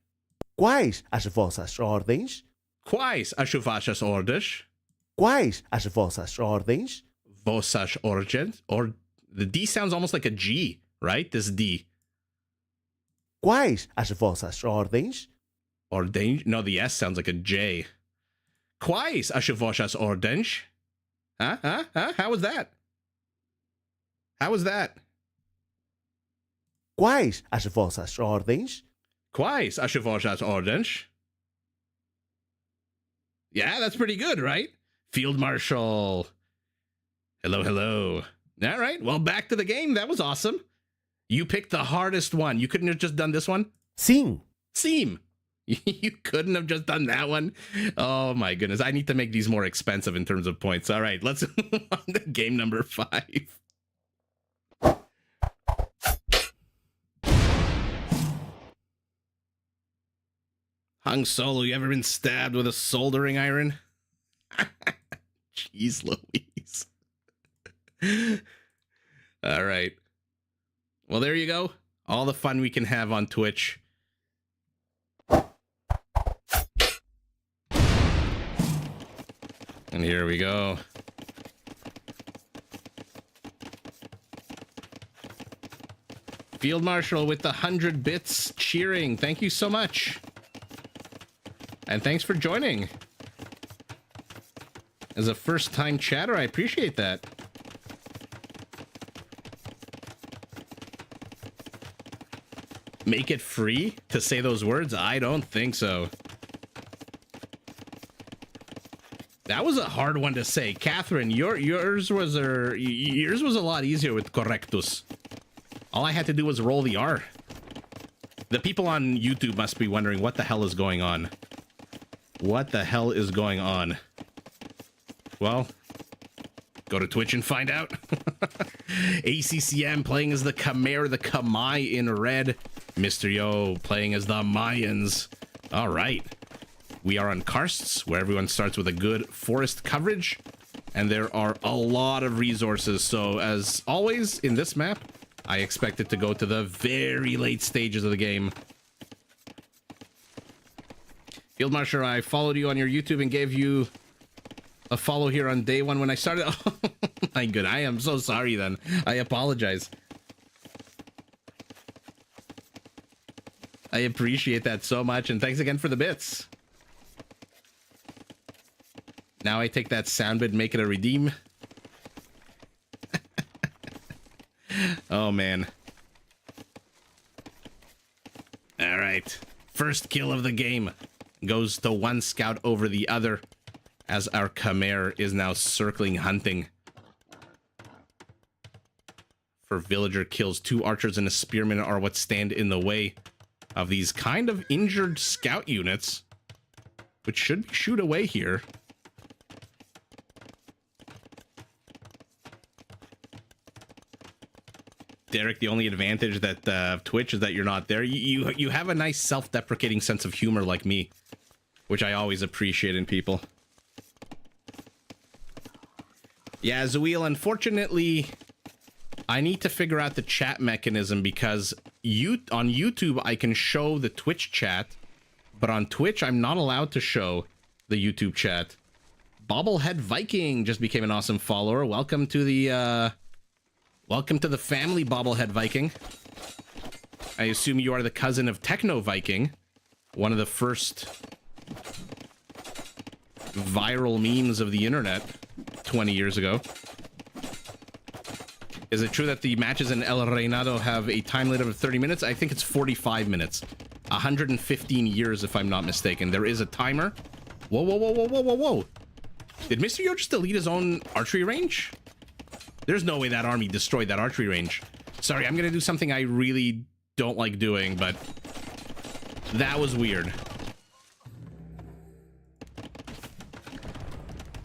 Quais as vossas ordens? Quais as vossas ordens? Quais as vossas ordens? Vossas ordens? Or the D sounds almost like a G, right? This D. Quais as vossas ordens? Ordens? No, the S sounds like a J. Quais as vossas ordens? Huh? How was that? How was that? Quais as vossas ordens? Quais as vossas ordens? Yeah, that's pretty good, right? Field Marshal. Hello. All right, well, back to the game. That was awesome. You picked the hardest one. You couldn't have just done this one? Sim. You couldn't have just done that one? Oh, my goodness. I need to make these more expensive in terms of points. All right, let's move on to game number 5. Hung Solo, you ever been stabbed with a soldering iron? Jeez Louise. All right. Well, there you go. All the fun we can have on Twitch. And here we go. Field Marshal with the 100 bits cheering. Thank you so much. And thanks for joining. As a first-time chatter, I appreciate that. Make it free to say those words? I don't think so. That was a hard one to say. Catherine, yours was a lot easier with correctus. All I had to do was roll the R. The people on YouTube must be wondering what the hell is going on. What the hell is going on? Well, go to Twitch and find out. ACCM playing as the Khmer, the Khmer in red. Mr. Yo playing as the Mayans. All right. We are on karsts, where everyone starts with a good forest coverage. And there are a lot of resources. So, as always, in this map, I expect it to go to the very late stages of the game. Field Marshal, I followed you on your YouTube and gave you a follow here on day one when I started. Oh my god, I am so sorry then. I apologize. I appreciate that so much, and thanks again for the bits. Now I take that sound bit and make it a redeem. Oh man. All right. First kill of the game goes to one scout over the other as our Khmer is now circling hunting for villager kills. 2 archers and a spearman are what stand in the way of these kind of injured scout units, which should shoot away here. Derek, the only advantage that Twitch is that you're not there. You have a nice self-deprecating sense of humor like me, which I always appreciate in people. Yeah, Zuil, unfortunately, I need to figure out the chat mechanism because on YouTube, I can show the Twitch chat, but on Twitch, I'm not allowed to show the YouTube chat. Bobblehead Viking just became an awesome follower. Welcome to the family, Bobblehead Viking. I assume you are the cousin of Techno Viking, one of the first viral memes of the internet 20 years ago. Is it true that the matches in El Reinado have a time limit of 30 minutes? I think it's 45 minutes. 115 years, if I'm not mistaken. There is a timer. Whoa, whoa, whoa, whoa, whoa, whoa, whoa. Did Mr. Yo just delete his own archery range? There's no way that army destroyed that archery range. Sorry, I'm gonna do something I really don't like doing, but that was weird.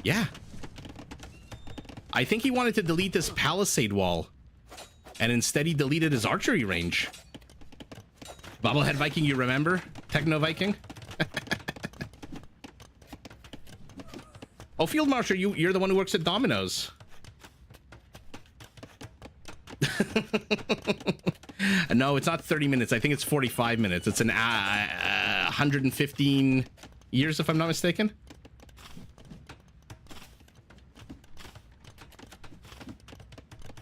Yeah. I think he wanted to delete this palisade wall, and instead he deleted his archery range. Bobblehead Viking, you remember? Techno Viking? Oh, Field Marshal, you're the one who works at Domino's. No, it's not 30 minutes. I think it's 45 minutes. It's an 115 years, if I'm not mistaken.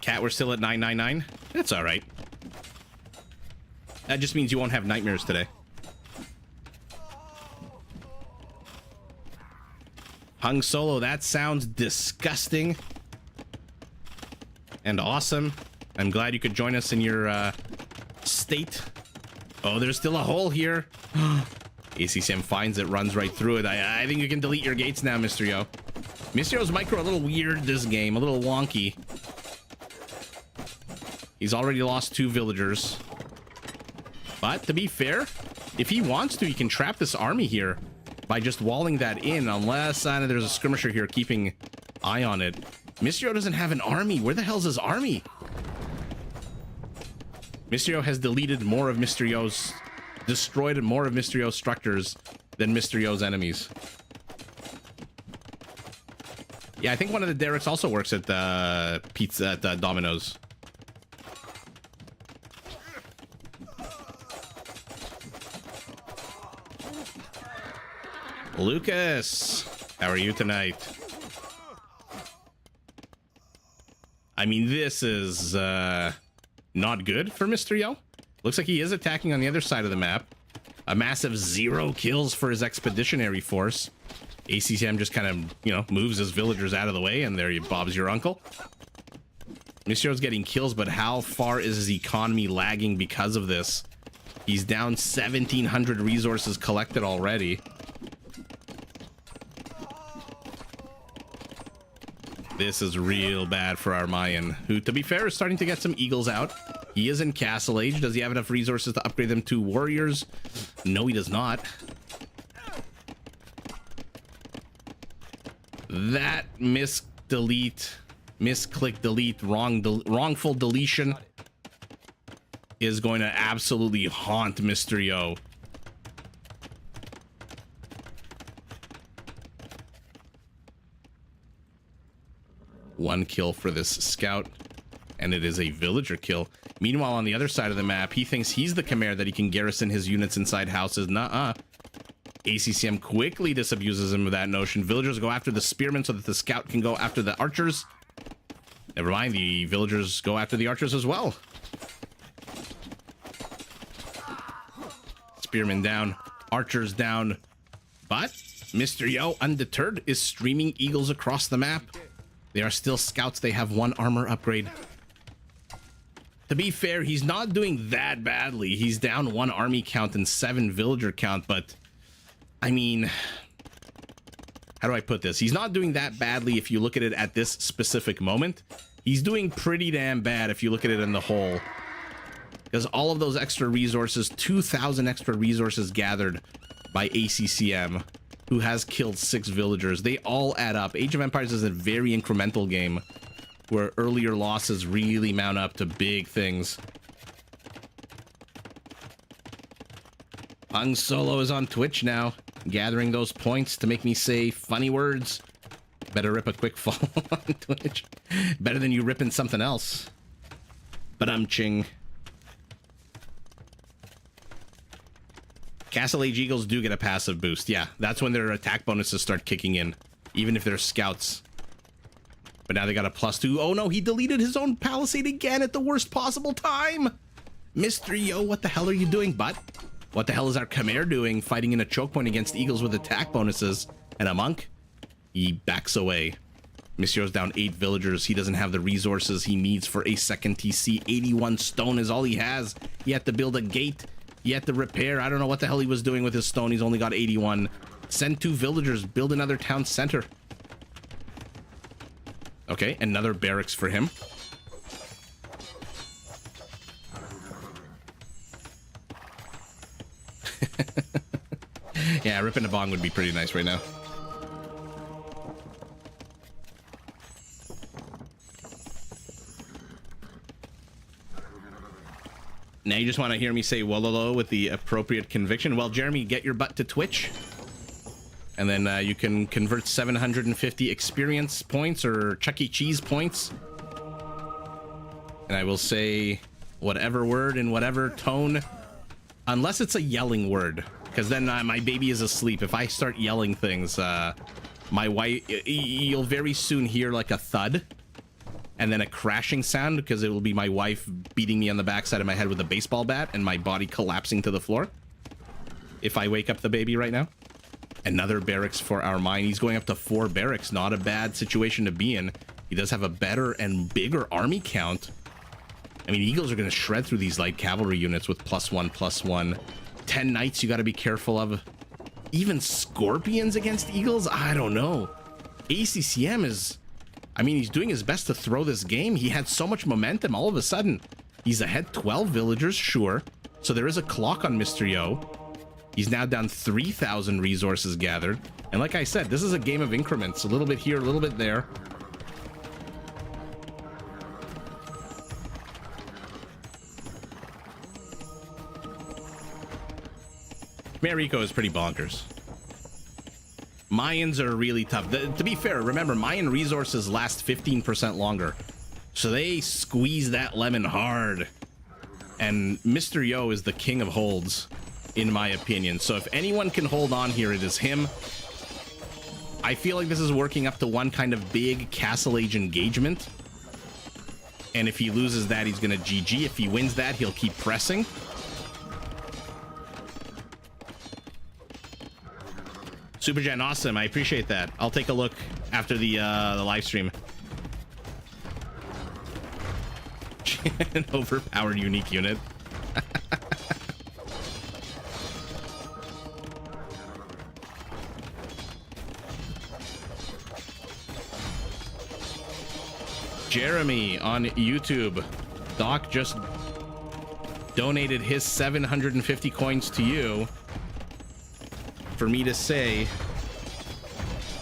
Cat, we're still at 999. That's all right. That just means you won't have nightmares today. Hung Solo, that sounds disgusting and awesome. I'm glad you could join us in your state. Oh, there's still a hole here. ACCM finds it, runs right through it. I think you can delete your gates now, Mr. Yo. Mr. Yo's micro a little weird this game, a little wonky. He's already lost 2 villagers. But to be fair, if he wants to, he can trap this army here by just walling that in, unless there's a skirmisher here keeping eye on it. Mr. Yo doesn't have an army. Where the hell's his army? Mr. Yo has deleted more of Mr. Yo's, destroyed more of Mr. Yo's structures than Mr. Yo's enemies. Yeah, I think one of the Derricks also works at Domino's. Lucas, how are you tonight? I mean, this is not good for Mr. Yo. Looks like he is attacking on the other side of the map. A massive 0 kills for his expeditionary force. ACCM just kind of, you know, moves his villagers out of the way, and there you Bob's your uncle. Mr. Yo's getting kills, but how far is his economy lagging because of this? He's down 1,700 resources collected already. This is real bad for our Mayan, who, to be fair, is starting to get some eagles out. He is in Castle Age. Does he have enough resources to upgrade them to warriors? No, he does not. That misclick delete, wrongful deletion is going to absolutely haunt Mr. Yo. One kill for this scout, and it is a villager kill. Meanwhile, on the other side of the map, he thinks he's the Khmer that he can garrison his units inside houses. Nuh-uh. ACCM quickly disabuses him of that notion. Villagers go after the spearmen so that the scout can go after the archers. Never mind, the villagers go after the archers as well. Spearmen down, archers down. But Mr. Yo, undeterred, is streaming eagles across the map. They are still scouts. They have 1 armor upgrade. To be fair, he's not doing that badly. He's down 1 army count and 7 villager count, but I mean, how do I put this? He's not doing that badly if you look at it at this specific moment. He's doing pretty damn bad if you look at it in the whole. Because all of those extra resources, 2,000 extra resources gathered by ACCM, who has killed 6 villagers, they all add up. Age of Empires is a very incremental game, where earlier losses really mount up to big things. Hung Solo is on Twitch now, gathering those points to make me say funny words. Better rip a quick fall on Twitch. Better than you ripping something else. But I'm ching. Castle Age Eagles do get a passive boost. Yeah, that's when their attack bonuses start kicking in, even if they're scouts. But now they got a +2. Oh no, he deleted his own palisade again at the worst possible time. Mr. Yo, what the hell are you doing, butt? What the hell is our Khmer doing fighting in a choke point against eagles with attack bonuses? And a monk? He backs away. Monsieur's down 8 villagers. He doesn't have the resources he needs for a second TC. 81 stone is all he has. He had to build a gate. He had to repair. I don't know what the hell he was doing with his stone. He's only got 81. Send 2 villagers. Build another town center. Okay, another barracks for him. Yeah, ripping a bong would be pretty nice right now. Now you just want to hear me say Wololo with the appropriate conviction. Well, Jeremy, get your butt to Twitch. And then you can convert 750 experience points or Chuck E. Cheese points. And I will say whatever word in whatever tone, unless it's a yelling word, because then my baby is asleep. If I start yelling things, my wife, you'll very soon hear like a thud and then a crashing sound, because it will be my wife beating me on the backside of my head with a baseball bat and my body collapsing to the floor. If I wake up the baby right now. Another barracks for our mine. He's going up to 4 barracks. Not a bad situation to be in. He does have a better and bigger army count. I mean, Eagles are going to shred through these light cavalry units with +1/+1. 10 knights you got to be careful of. Even Scorpions against Eagles? I don't know. ACCM is... I mean, he's doing his best to throw this game. He had so much momentum. All of a sudden, he's ahead 12 villagers, sure. So there is a clock on Mr. Yo. He's now down 3,000 resources gathered. And like I said, this is a game of increments. A little bit here, a little bit there. Marico is pretty bonkers. Mayans are really tough. To be fair, remember, Mayan resources last 15% longer. So they squeeze that lemon hard. And Mr. Yo is the king of holds, in my opinion. So if anyone can hold on here, it is him. I feel like this is working up to one kind of big Castle Age engagement. And if he loses that, he's going to GG. If he wins that, he'll keep pressing. Super Jen, awesome. I appreciate that. I'll take a look after the live stream. An overpowered unique unit. Jeremy on YouTube. Doc just donated his 750 coins to you for me to say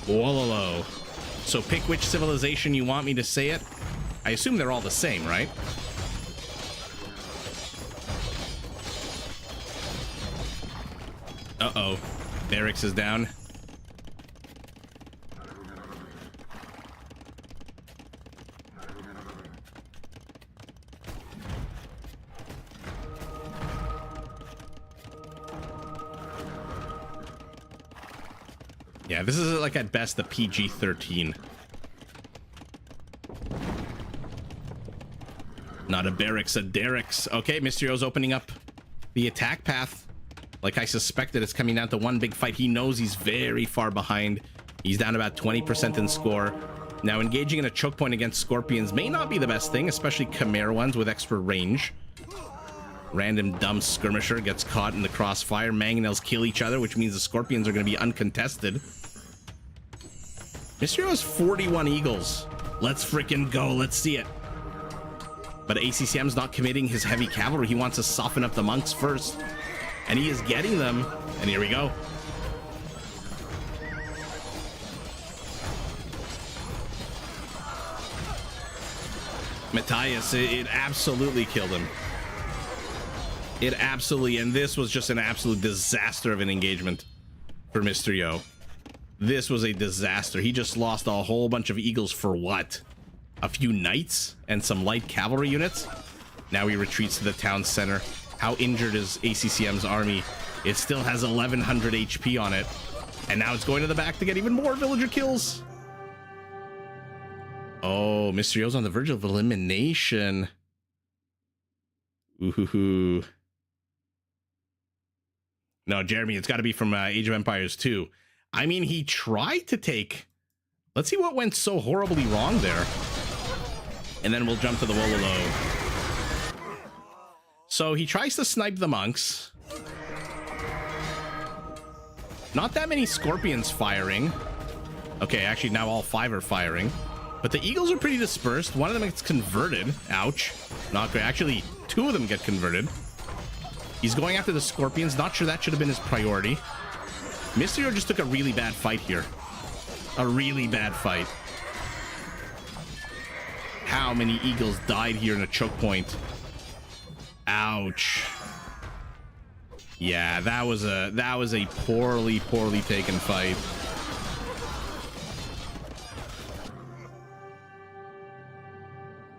Wololo. So pick which civilization you want me to say it. I assume they're all the same, right? Uh-oh. Barracks is down. Yeah, this is like at best the PG-13. Not a barracks, a derricks. Okay, Mysterio's opening up the attack path. Like I suspected, it's coming down to one big fight. He knows he's very far behind. He's down about 20% in score. Now, engaging in a choke point against Scorpions may not be the best thing, especially Chimera ones with extra range. Random dumb skirmisher gets caught in the crossfire. Mangonels kill each other, which means the Scorpions are going to be uncontested. Mysterio has 41 Eagles. Let's freaking go. Let's see it. But ACCM's not committing his heavy cavalry. He wants to soften up the monks first. And he is getting them. And here we go. Matthias, it absolutely killed him. It absolutely, and this was just an absolute disaster of an engagement for Mysterio. This was a disaster. He just lost a whole bunch of Eagles for what? A few knights and some light cavalry units? Now he retreats to the town center. How injured is ACCM's army? It still has 1100 HP on it. And now it's going to the back to get even more villager kills. Oh, Mysterio's on the verge of elimination. Ooh. No, Jeremy, it's got to be from Age of Empires 2. I mean, he tried to take... Let's see what went so horribly wrong there. And then we'll jump to the Wololo. So he tries to snipe the monks. Not that many Scorpions firing. Okay, actually now all 5 are firing. But the Eagles are pretty dispersed. One of them gets converted. Ouch. Not great. Actually, 2 of them get converted. He's going after the Scorpions. Not sure that should have been his priority. Mysterio just took a really bad fight here. A really bad fight. How many Eagles died here in a choke point? Ouch. Yeah, that was a poorly taken fight.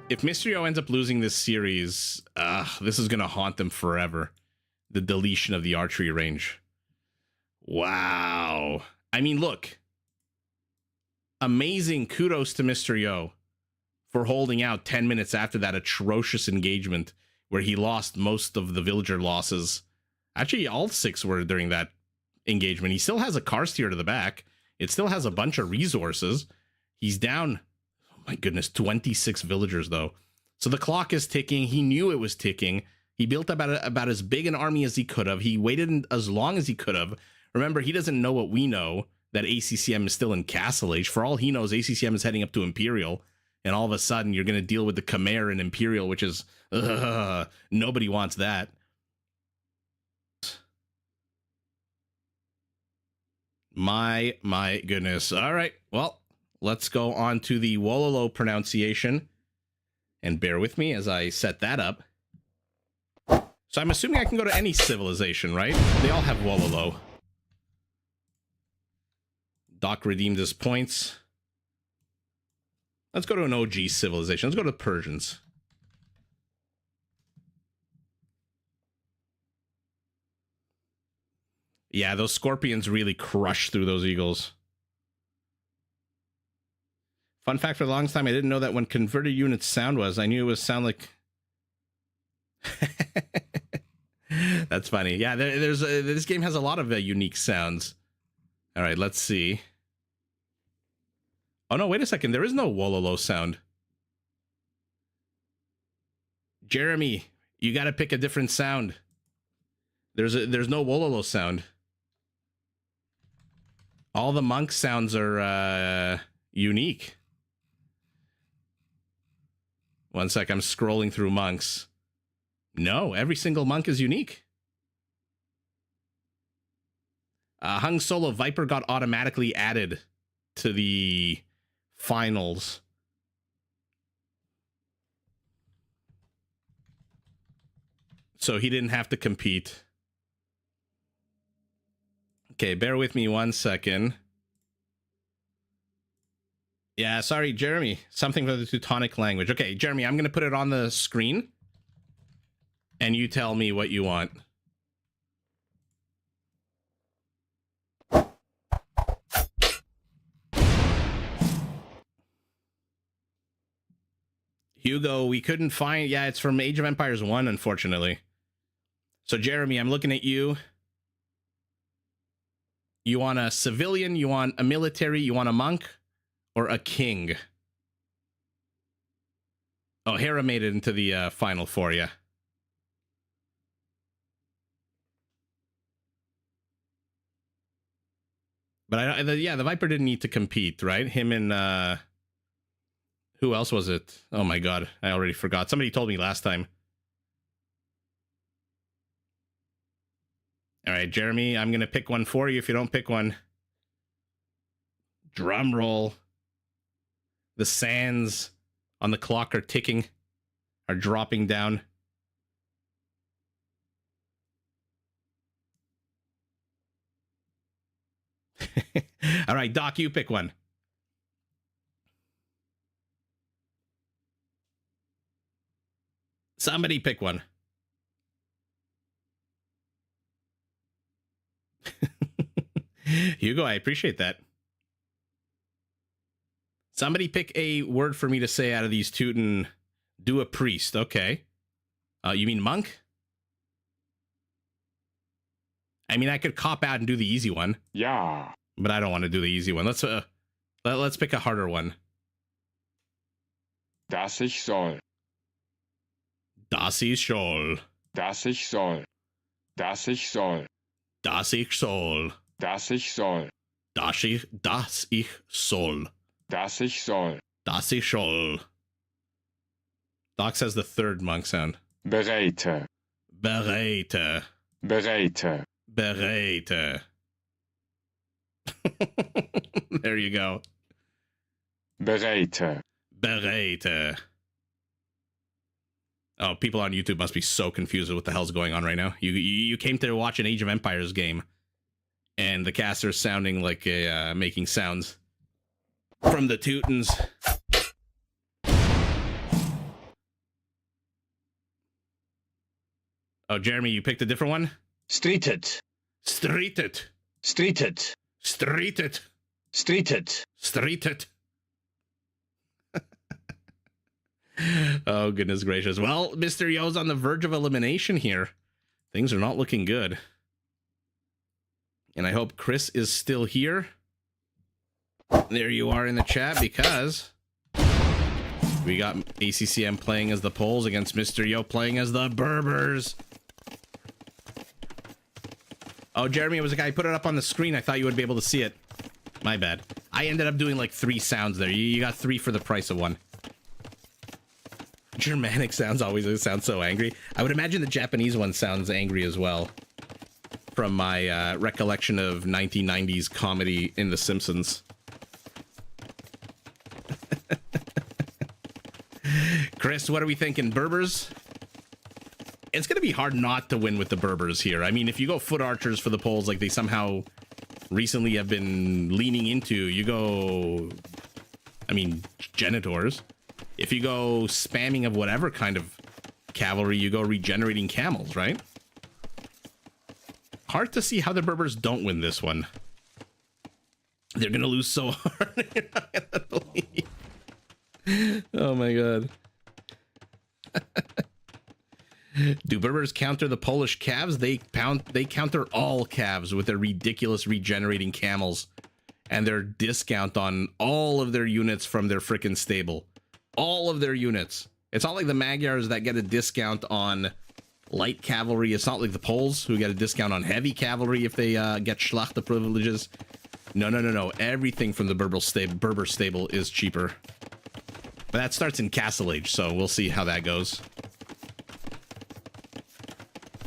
If Mysterio ends up losing this series, this is gonna haunt them forever. The deletion of the archery range. Wow. I mean, look. Amazing kudos to Mysterio for holding out 10 minutes after that atrocious engagement where he lost most of the villager losses. Actually, all 6 were during that engagement. He still has a car steer to the back. It still has a bunch of resources. He's down, oh my goodness, 26 villagers, though. So the clock is ticking. He knew it was ticking. He built about as big an army as he could have. He waited as long as he could have. Remember, he doesn't know what we know, that ACCM is still in Castle Age. For all he knows, ACCM is heading up to Imperial. And all of a sudden, you're going to deal with the Chimera in Imperial, which is... nobody wants that. My goodness. All right. Well, let's go on to the Wololo pronunciation. And bear with me as I set that up. So I'm assuming I can go to any civilization, right? They all have Wololo. Doc redeemed his points. Let's go to an OG civilization. Let's go to the Persians. Yeah, those Scorpions really crushed through those Eagles. Fun fact, for the longest time, I didn't know that when converted units sound was. I knew it was sound like... That's funny. Yeah, this game has a lot of unique sounds. All right, let's see. Oh, no, wait a second. There is no Wololo sound. Jeremy, you got to pick a different sound. There's no Wololo sound. All the monk sounds are unique. One sec, I'm scrolling through monks. No, every single monk is unique. Hung Solo Viper got automatically added to the finals. So he didn't have to compete. Okay, bear with me 1 second. Yeah, sorry, Jeremy. Something for the Teutonic language. Okay, Jeremy, I'm going to put it on the screen. And you tell me what you want. Hugo, we couldn't find... Yeah, it's from Age of Empires 1, unfortunately. So, Jeremy, I'm looking at you. You want a civilian, you want a military, you want a monk, or a king? Oh, Hera made it into the final four, yeah. But the Viper didn't need to compete, right? Him and who else was it? Oh my god, I already forgot. Somebody told me last time. All right, Jeremy, I'm gonna pick one for you if you don't pick one. Drum roll. The sands on the clock are ticking, are dropping down. All right, Doc, you pick one. Somebody pick one. Hugo, I appreciate that. Somebody pick a word for me to say out of these Teuton. Do a priest, okay. You mean monk? I mean, I could cop out and do the easy one. Ja. But I don't want to do the easy one. Let's pick a harder one. Dass ich soll. Das ich soll. Dass ich soll. Dass ich soll. Das ich soll. Dass ich soll. Das ich soll. Dass ich soll. Das ich soll. Doc says the third monk sound. Bereite. Bereite. Bereite. Bereite. There you go. Bereite. Bereite. Oh, people on YouTube must be so confused with what the hell's going on right now. You came to watch an Age of Empires game, and the caster's sounding like a making sounds from the Teutons. Oh, Jeremy, you picked a different one? Streeted. Streeted. Streeted. Streeted. Streeted. Streeted. Oh, goodness gracious. Well, Mr. Yo's on the verge of elimination here. Things are not looking good. And I hope Chris is still here. There you are in the chat, because we got ACCM playing as the Poles against Mr. Yo playing as the Berbers. Oh, Jeremy, it was a guy. Put it up on the screen. I thought you would be able to see it. My bad. I ended up doing like 3 sounds there. You got 3 for the price of 1. Germanic sounds always sound so angry. I would imagine the Japanese one sounds angry as well, from my recollection of 1990s comedy in The Simpsons. Chris, what are we thinking? Berbers? It's going to be hard not to win with the Berbers here. I mean, if you go foot archers for the Poles, like they somehow recently have been leaning into, you go, I mean, Genitors. If you go spamming of whatever kind of cavalry, you go regenerating camels, right? Hard to see how the Berbers don't win this one. They're going to lose so hard. You're not gonna believe. Oh my god. Do Berbers counter the Polish calves? They counter all calves with their ridiculous regenerating camels and their discount on all of their units from their frickin' stable. All of their units. It's not like the Magyars that get a discount on light cavalry. It's not like the Poles who get a discount on heavy cavalry if they get Schlachter privileges. No. Everything from the Berber stable is cheaper. But that starts in Castle Age, so we'll see how that goes.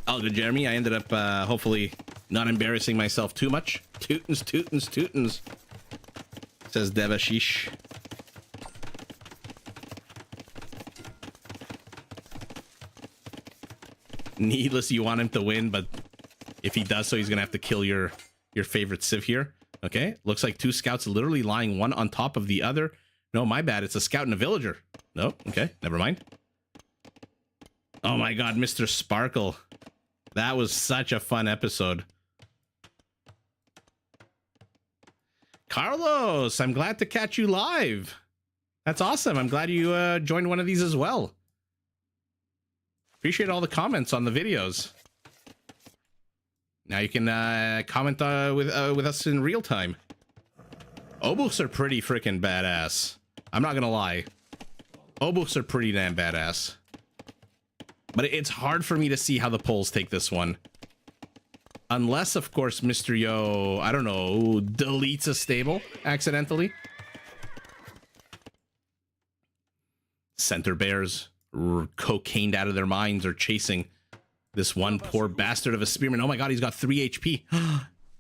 Oh, good, Jeremy. I ended up hopefully not embarrassing myself too much. Teutons, says Devashish. Needless, you want him to win, but if he does so, he's gonna have to kill your favorite civ here. Okay, looks like 2 scouts literally lying one on top of the other. No, my bad, it's a scout and a villager. No, okay, never mind. Oh my god, Mr. Sparkle. That was such a fun episode. Carlos, I'm glad to catch you live. That's awesome. I'm glad you joined one of these as well. Appreciate all the comments on the videos. Now you can comment with us in real time. Obuchs are pretty freaking badass. I'm not gonna lie. Obuchs are pretty damn badass. But it's hard for me to see how the Poles take this one. Unless, of course, Mr. Yo, I don't know, deletes a stable accidentally. Center bears, cocained out of their minds, are chasing this one poor bastard of a spearman. Oh my god, he's got 3 HP.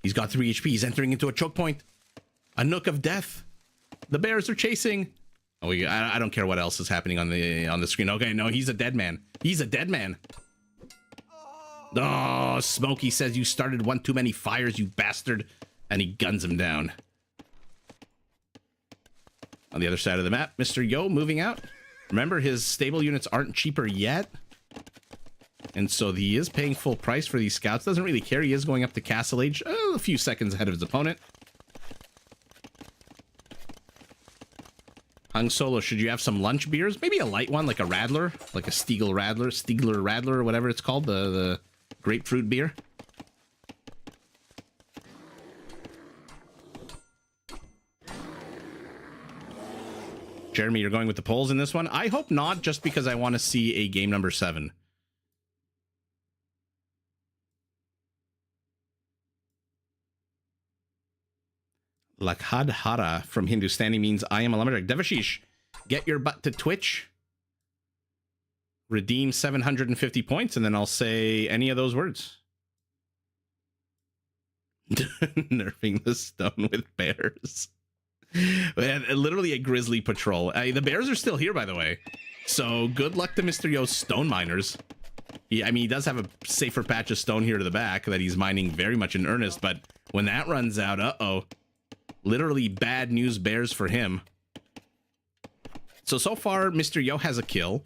He's got 3 HP. He's entering into a choke point. A nook of death. The bears are chasing. Oh, I don't care what else is happening on the screen. Okay, no, he's a dead man. He's a dead man. Oh, Smokey says you started one too many fires, you bastard. And he guns him down. On the other side of the map, Mr. Yo moving out. Remember, his stable units aren't cheaper yet. And so he is paying full price for these scouts. Doesn't really care. He is going up to Castle Age a few seconds ahead of his opponent. Hung Solo, should you have some lunch beers? Maybe a light one, like a Radler, like a Stiegler Radler, or whatever it's called, the grapefruit beer. Jeremy, you're going with the Poles in this one? I hope not, just because I want to see a game number 7. Lakhadhara from Hindustani means I am a lumberjack. Devashish, get your butt to Twitch. Redeem 750 points, and then I'll say any of those words. Nerfing the stone with bears. Literally a grizzly patrol. The bears are still here, by the way. So good luck to Mr. Yo's stone miners. I mean, he does have a safer patch of stone here to the back that he's mining very much in earnest. But when that runs out, uh-oh. Literally bad news bears for him. So far, Mr. Yo has a kill.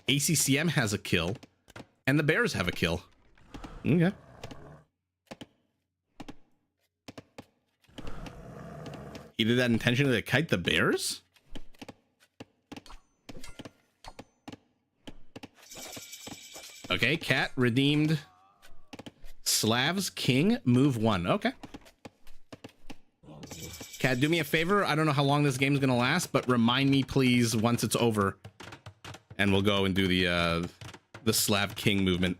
ACCM has a kill. And the bears have a kill. Okay. He did that intentionally to kite the bears? Okay, Cat redeemed Slavs King, move 1. Okay. Cat, do me a favor. I don't know how long this game's gonna last, but remind me, please, once it's over. And we'll go and do the Slav King movement.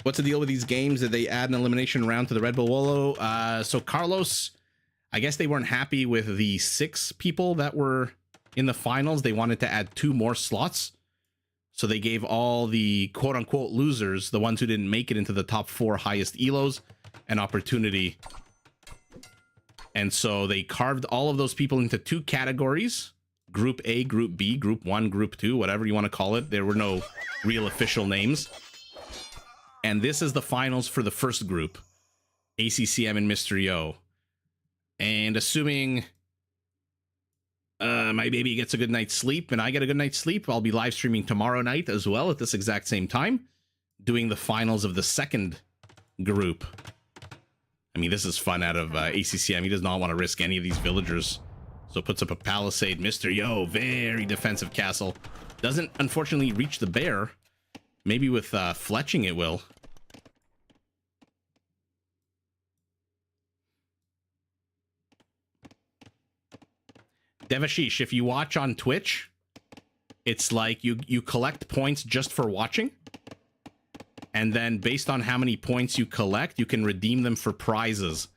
What's the deal with these games? Did they add an elimination round to the Red Bull Wololo? So Carlos, I guess they weren't happy with the 6 people that were in the finals. They wanted to add 2 more slots. So they gave all the quote-unquote losers, the ones who didn't make it into the top 4 highest Elos, an opportunity. And so they carved all of those people into 2 categories. Group A, Group B, Group 1, Group 2, whatever you want to call it. There were no real official names. And this is the finals for the first group. ACCM and Mr. Yo. And assuming my baby gets a good night's sleep and I get a good night's sleep, I'll be live streaming tomorrow night as well at this exact same time, doing the finals of the second group. I mean, this is fun out of ACCM. He does not want to risk any of these villagers. So puts up a palisade. Mr. Yo, very defensive castle. Doesn't, unfortunately, reach the bear. Maybe with fletching it will. Devashish, if you watch on Twitch, it's like you collect points just for watching. And then based on how many points you collect, you can redeem them for prizes.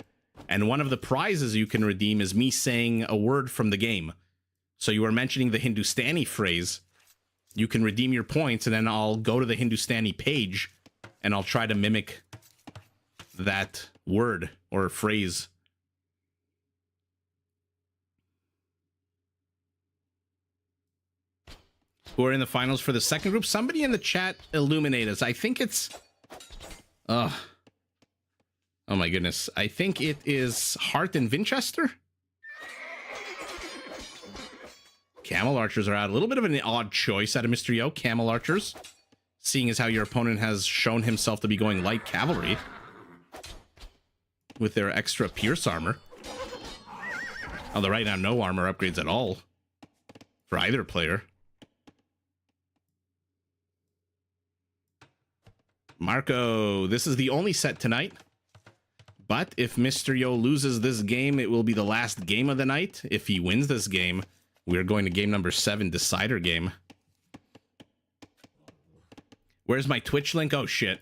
And one of the prizes you can redeem is me saying a word from the game. So you were mentioning the Hindustani phrase. You can redeem your points, and then I'll go to the Hindustani page, and I'll try to mimic that word or phrase. Who are in the finals for the second group? Somebody in the chat illuminate us. I think it's... Oh my goodness. I think it is Hart and Winchester. Camel archers are out. A little bit of an odd choice out of Mr. Yo. Camel archers. Seeing as how your opponent has shown himself to be going light cavalry. With their extra pierce armor. Although right now, no armor upgrades at all for either player. Marco, this is the only set tonight. But if Mr. Yo loses this game, it will be the last game of the night. If he wins this game, we're going to game number 7, decider game. Where's my Twitch link? Oh, shit.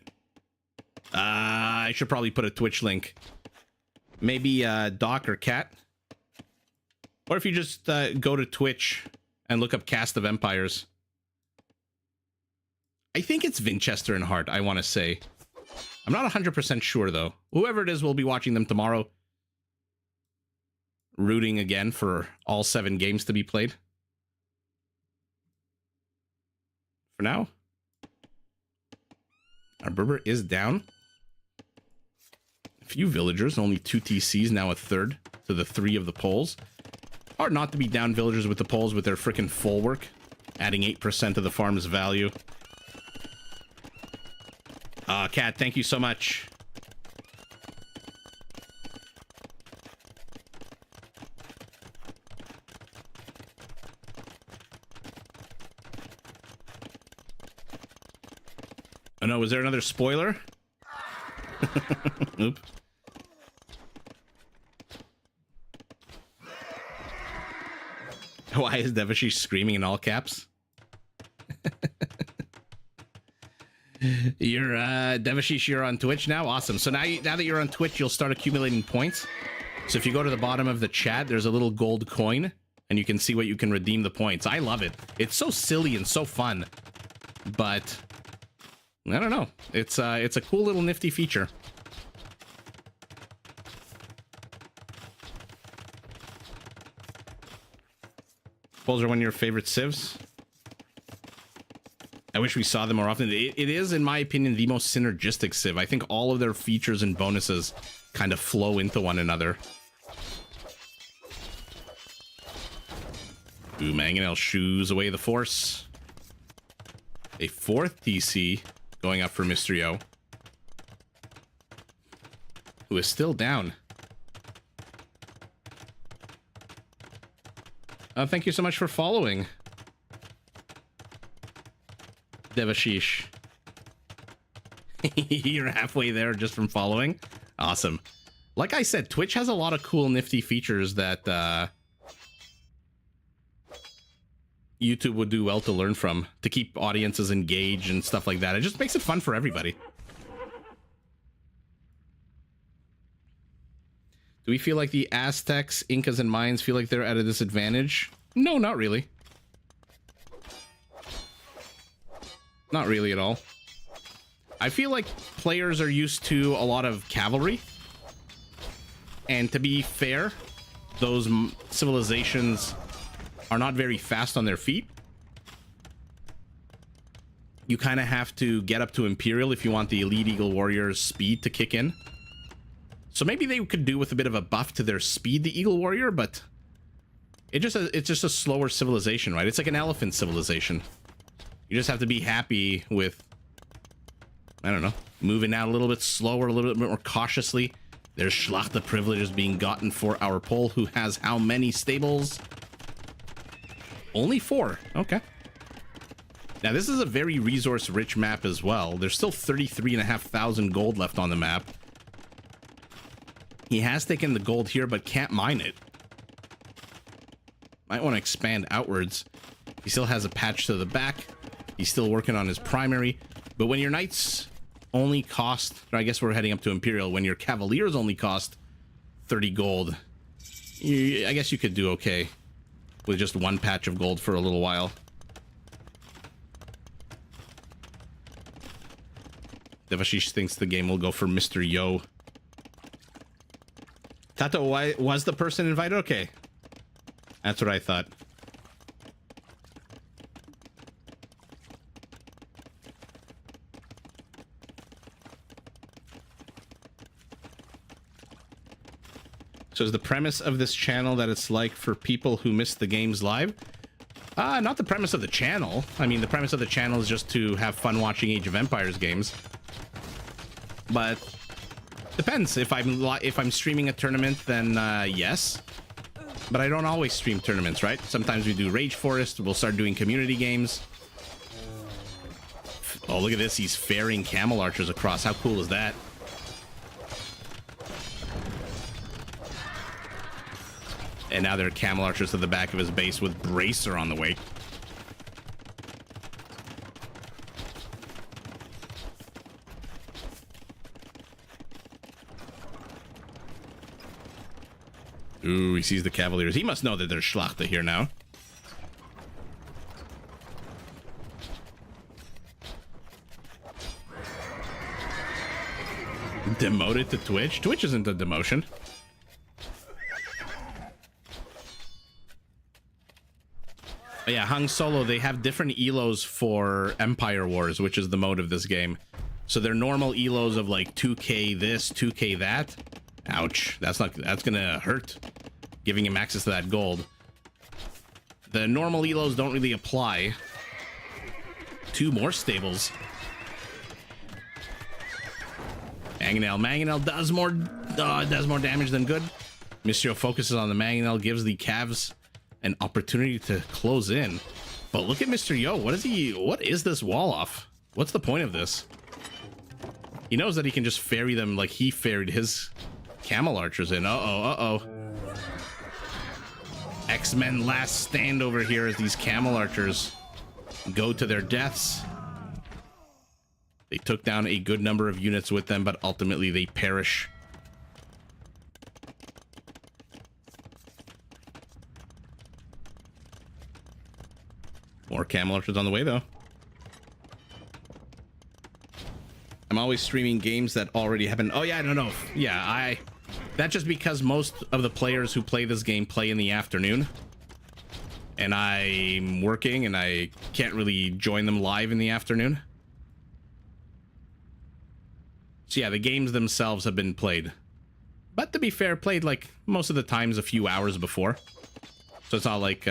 I should probably put a Twitch link. Maybe Doc or Cat. Or if you just go to Twitch and look up Cast of Empires. I think it's Winchester and Hart, I want to say. I'm not 100% sure, though. Whoever it is, we'll be watching them tomorrow. Rooting again for all 7 games to be played. For now, our Berber is down. A few villagers, only 2 TCs, now a third to the 3 of the Poles. Hard not to be down villagers with the Poles with their frickin' full work, adding 8% to the farm's value. Cat, thank you so much. Oh no, was there another spoiler? Oop. Why is Devashish screaming in all caps? You're Devashish, you're on Twitch now? Awesome. So now that you're on Twitch, you'll start accumulating points. So if you go to the bottom of the chat, there's a little gold coin, and you can see what you can redeem the points. I love it. It's so silly and so fun. But I don't know. It's a cool little nifty feature. Poles are one of your favorite civs. I wish we saw them more often. It is, in my opinion, the most synergistic civ. I think all of their features and bonuses kind of flow into one another. Ooh, Mangonel shoos away the force. A 4th TC going up for Mystrio, who is still down. Thank you so much for following, Devashish. You're halfway there just from following. Awesome. Like I said, Twitch has a lot of cool, nifty features that YouTube would do well to learn from to keep audiences engaged and stuff like that. It just makes it fun for everybody. Do we feel like the Aztecs, Incas, and Mayans feel like they're at a disadvantage? No, not really. Not really at all. I feel like players are used to a lot of cavalry. And to be fair, those civilizations are not very fast on their feet. You kind of have to get up to Imperial if you want the Elite Eagle Warrior's speed to kick in. So maybe they could do with a bit of a buff to their speed, the Eagle Warrior, but it's just a slower civilization, right? It's like an elephant civilization. You just have to be happy with, I don't know, moving out a little bit slower, a little bit more cautiously. There's Schlachter privileges being gotten for our Pole, who has how many stables? Only 4. Okay. Now, this is a very resource-rich map as well. There's still 33,500 gold left on the map. He has taken the gold here, but can't mine it. Might want to expand outwards. He still has a patch to the back. He's still working on his primary. But when your knights only cost, or I guess we're heading up to Imperial, when your cavaliers only cost 30 gold, I guess you could do okay with just 1 patch of gold for a little while. Devashish thinks the game will go for Mr. Yo. Tato, why was the person invited? Okay. That's what I thought. So is the premise of this channel that it's like for people who miss the games live? Not the premise of the channel. I mean, the premise of the channel is just to have fun watching Age of Empires games. But depends. If I'm streaming a tournament, then yes. But I don't always stream tournaments, right? Sometimes we do Rage Forest. We'll start doing community games. Oh, look at this. He's ferrying camel archers across. How cool is that? And now there are camel archers to the back of his base with Bracer on the way. Ooh, he sees the Cavaliers. He must know that there's Schlachter here now. Demoted to Twitch? Twitch isn't a demotion. But yeah, Hung Solo, they have different elos for Empire Wars, which is the mode of this game. So their normal elos of like 2k this, 2k that. Ouch. That's gonna hurt, giving him access to that gold. The normal elos don't really apply. 2 more stables. Mangonel does more damage than good. Mysterio focuses on the Mangonel, gives the Cavs an opportunity to close in. But look at Mysterio. What is this wall off? What's the point of this? He knows that he can just ferry them like he ferried his camel archers in. Uh-oh. X-Men last stand over here as these camel archers go to their deaths. They took down a good number of units with them, but ultimately they perish. More camel archers on the way, though. I'm always streaming games that already happen. Oh, yeah, I don't know. Yeah, that's just because most of the players who play this game play in the afternoon. And I'm working, and I can't really join them live in the afternoon. So yeah, the games themselves have been played. But to be fair, played like most of the times a few hours before. So it's not like,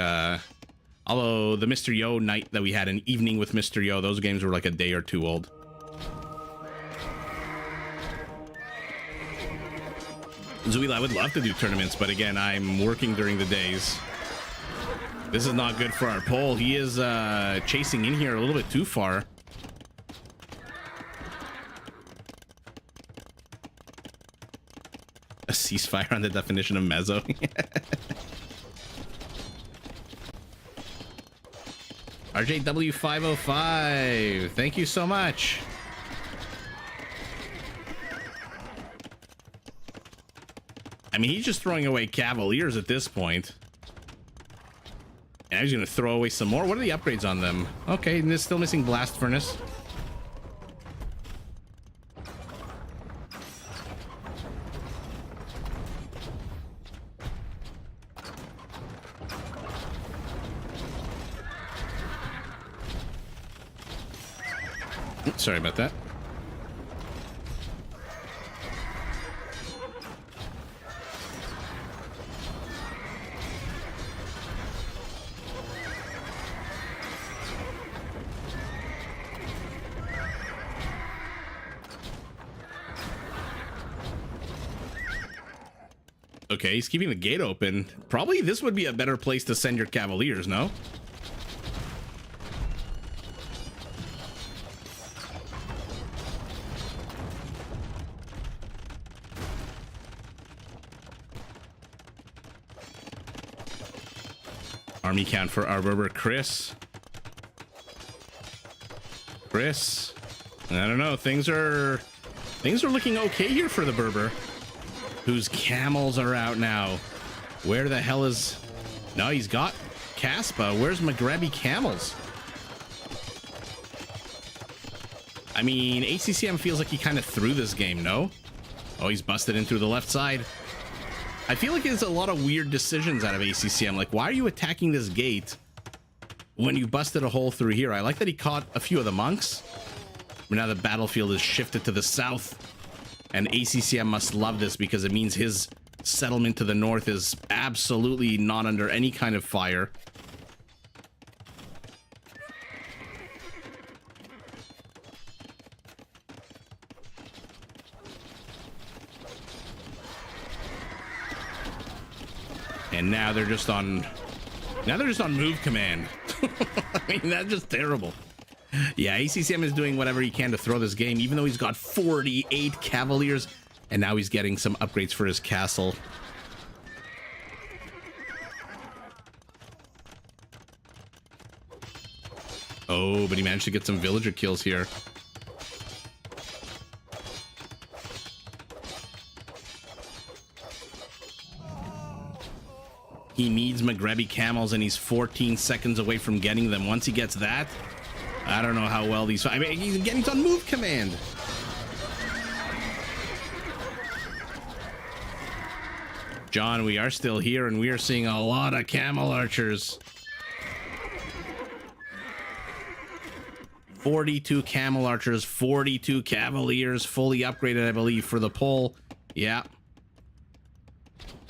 although the Mr. Yo night that we had, an evening with Mr. Yo, those games were like a day or 2 old. Zuila, I would love to do tournaments, but again, I'm working during the days. This is not good for our poll. He is chasing in here a little bit too far. A ceasefire on the definition of mezzo. RJW505, thank you so much. I mean, he's just throwing away Cavaliers at this point. And he's going to throw away some more. What are the upgrades on them? Okay, and they're still missing Blast Furnace. Sorry about that. Okay, he's keeping the gate open. Probably this would be a better place to send your Cavaliers, no? Army count for our Berber, Chris. I don't know. Things are looking okay here for the Berber, whose camels are out now. Where the hell is... No, he's got Caspa. Where's Maghrebi camels? I mean, ACCM feels like he kind of threw this game, no? Oh, he's busted in through the left side. I feel like there's a lot of weird decisions out of ACCM. Like, why are you attacking this gate when you busted a hole through here? I like that he caught a few of the monks. But now the battlefield is shifted to the south. And ACCM must love this because it means his settlement to the north is absolutely not under any kind of fire. And now they're just on move command. I mean, that's just terrible. Yeah, ACCM is doing whatever he can to throw this game, even though he's got 48 Cavaliers, and now he's getting some upgrades for his castle. Oh, but he managed to get some villager kills here. He needs Magrebi camels, and he's 14 seconds away from getting them. Once he gets that, I don't know how well these... I mean, he's on move command. John, we are still here, and we are seeing a lot of camel archers. 42 camel archers, 42 cavaliers, fully upgraded, I believe, for the pole. Yeah.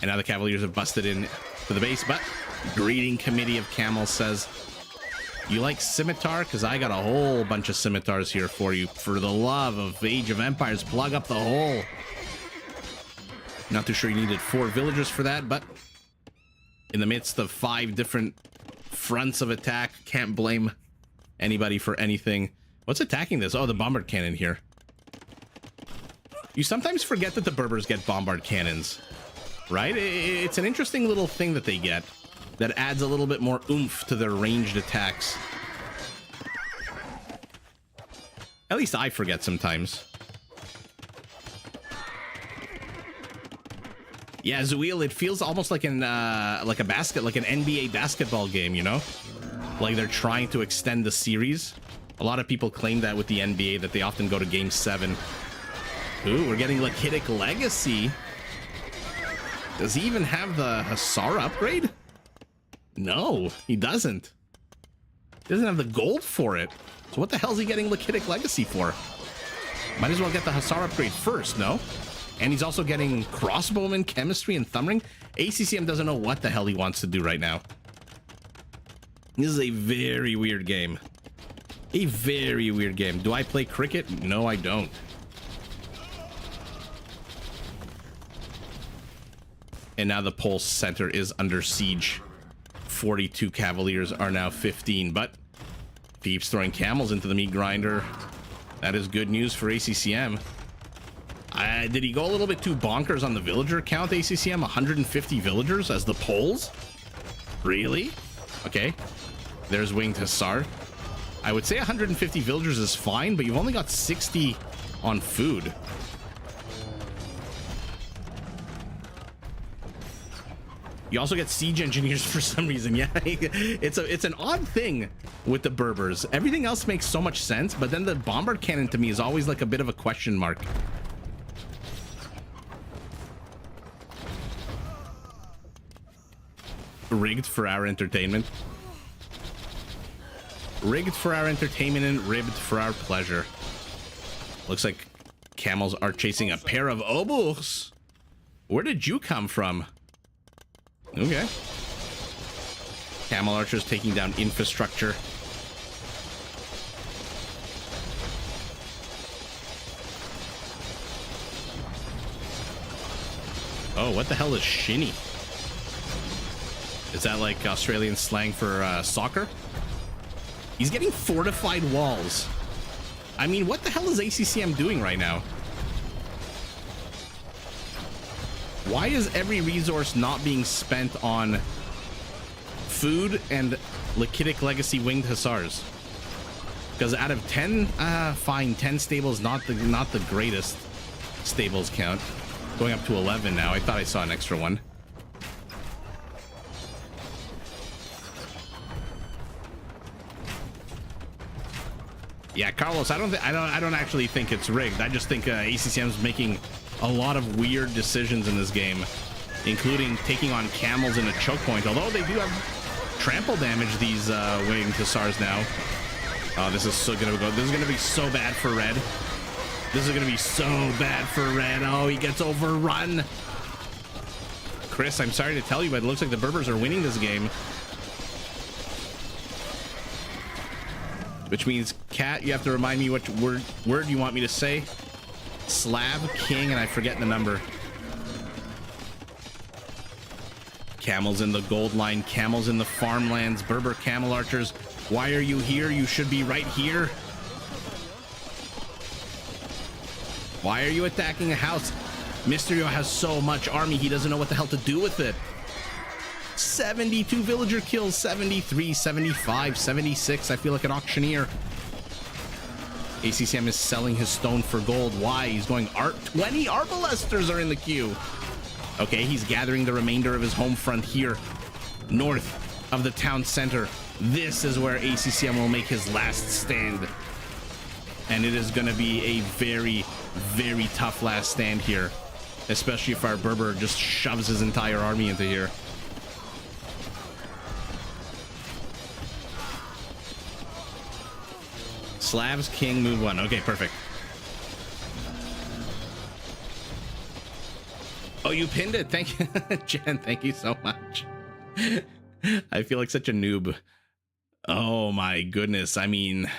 And now the cavaliers have busted in to the base, but greeting committee of camels says, you like scimitar? Because I got a whole bunch of scimitars here for you. For the love of Age of Empires, plug up the hole. Not too sure you needed 4 villagers for that, but in the midst of 5 different fronts of attack, can't blame anybody for anything. What's attacking this? Oh, the bombard cannon here. You sometimes forget that the Berbers get bombard cannons, right? It's an interesting little thing that they get that adds a little bit more oomph to their ranged attacks. At least I forget sometimes. Yeah, Zuil, it feels almost like an like an NBA basketball game, you know? Like they're trying to extend the series. A lot of people claim that with the NBA, that they often go to game 7. Ooh, we're getting Lakitic Legacy. Does he even have the Hussar upgrade? No, he doesn't. He doesn't have the gold for it. So what the hell is he getting Lakitic Legacy for? Might as well get the Hussar upgrade first, no? And he's also getting Crossbowman, Chemistry, and Thumbring. ACCM doesn't know what the hell he wants to do right now. This is a very weird game. A very weird game. Do I play cricket? No, I don't. And now the Pulse Center is under siege. 42 Cavaliers are now 15, but keeps throwing camels into the meat grinder. That is good news for ACCM. Did he go a little bit too bonkers on the villager count, ACCM? 150 villagers as the Poles? Really? Okay. There's Winged Hussar. I would say 150 villagers is fine, but you've only got 60 on food. You also get siege engineers for some reason. Yeah, it's an odd thing with the Berbers. Everything else makes so much sense, but then the bombard cannon to me is always like a bit of a question mark. Rigged for our entertainment. Rigged for our entertainment and ribbed for our pleasure. Looks like camels are chasing a pair of oboes. Where did you come from? Okay. Camel archers taking down infrastructure. Oh, what the hell is shinny? Is that like Australian slang for soccer? He's getting fortified walls. I mean, what the hell is ACCM doing right now? Why is every resource not being spent on food and Lakitic Legacy Winged Hussars? Because out of 10, fine, 10 stables, not the greatest stables count. Going up to 11 now. I thought I saw an extra one. Yeah, Carlos, I don't actually think it's rigged. I just think ACCM's making a lot of weird decisions in this game, including taking on camels in a choke point. Although they do have trample damage, these Winged Hussars now. Oh, this is so gonna go. This is gonna be so bad for red. This is gonna be so bad for red. Oh, he gets overrun. Chris, I'm sorry to tell you, but it looks like the Berbers are winning this game. Which means, Cat, you have to remind me what word you want me to say. Slab, king, and I forget the number. Camels in the gold line, camels in the farmlands, Berber camel archers. Why are you here? You should be right here. Why are you attacking a house? Mysterio has so much army, he doesn't know what the hell to do with it. 72 villager kills, 73, 75, 76. I feel like an auctioneer. ACCM is selling his stone for gold. Why? He's going 20 arbalesters are in the queue. Okay, he's gathering the remainder of his home front here, north of the town center. This is where ACCM will make his last stand. And it is going to be a very, very tough last stand here, especially if our Berber just shoves his entire army into here. Slavs, king, move one. Okay, perfect. Oh, you pinned it. Thank you, Jen. Thank you so much. I feel like such a noob. Oh my goodness. I mean,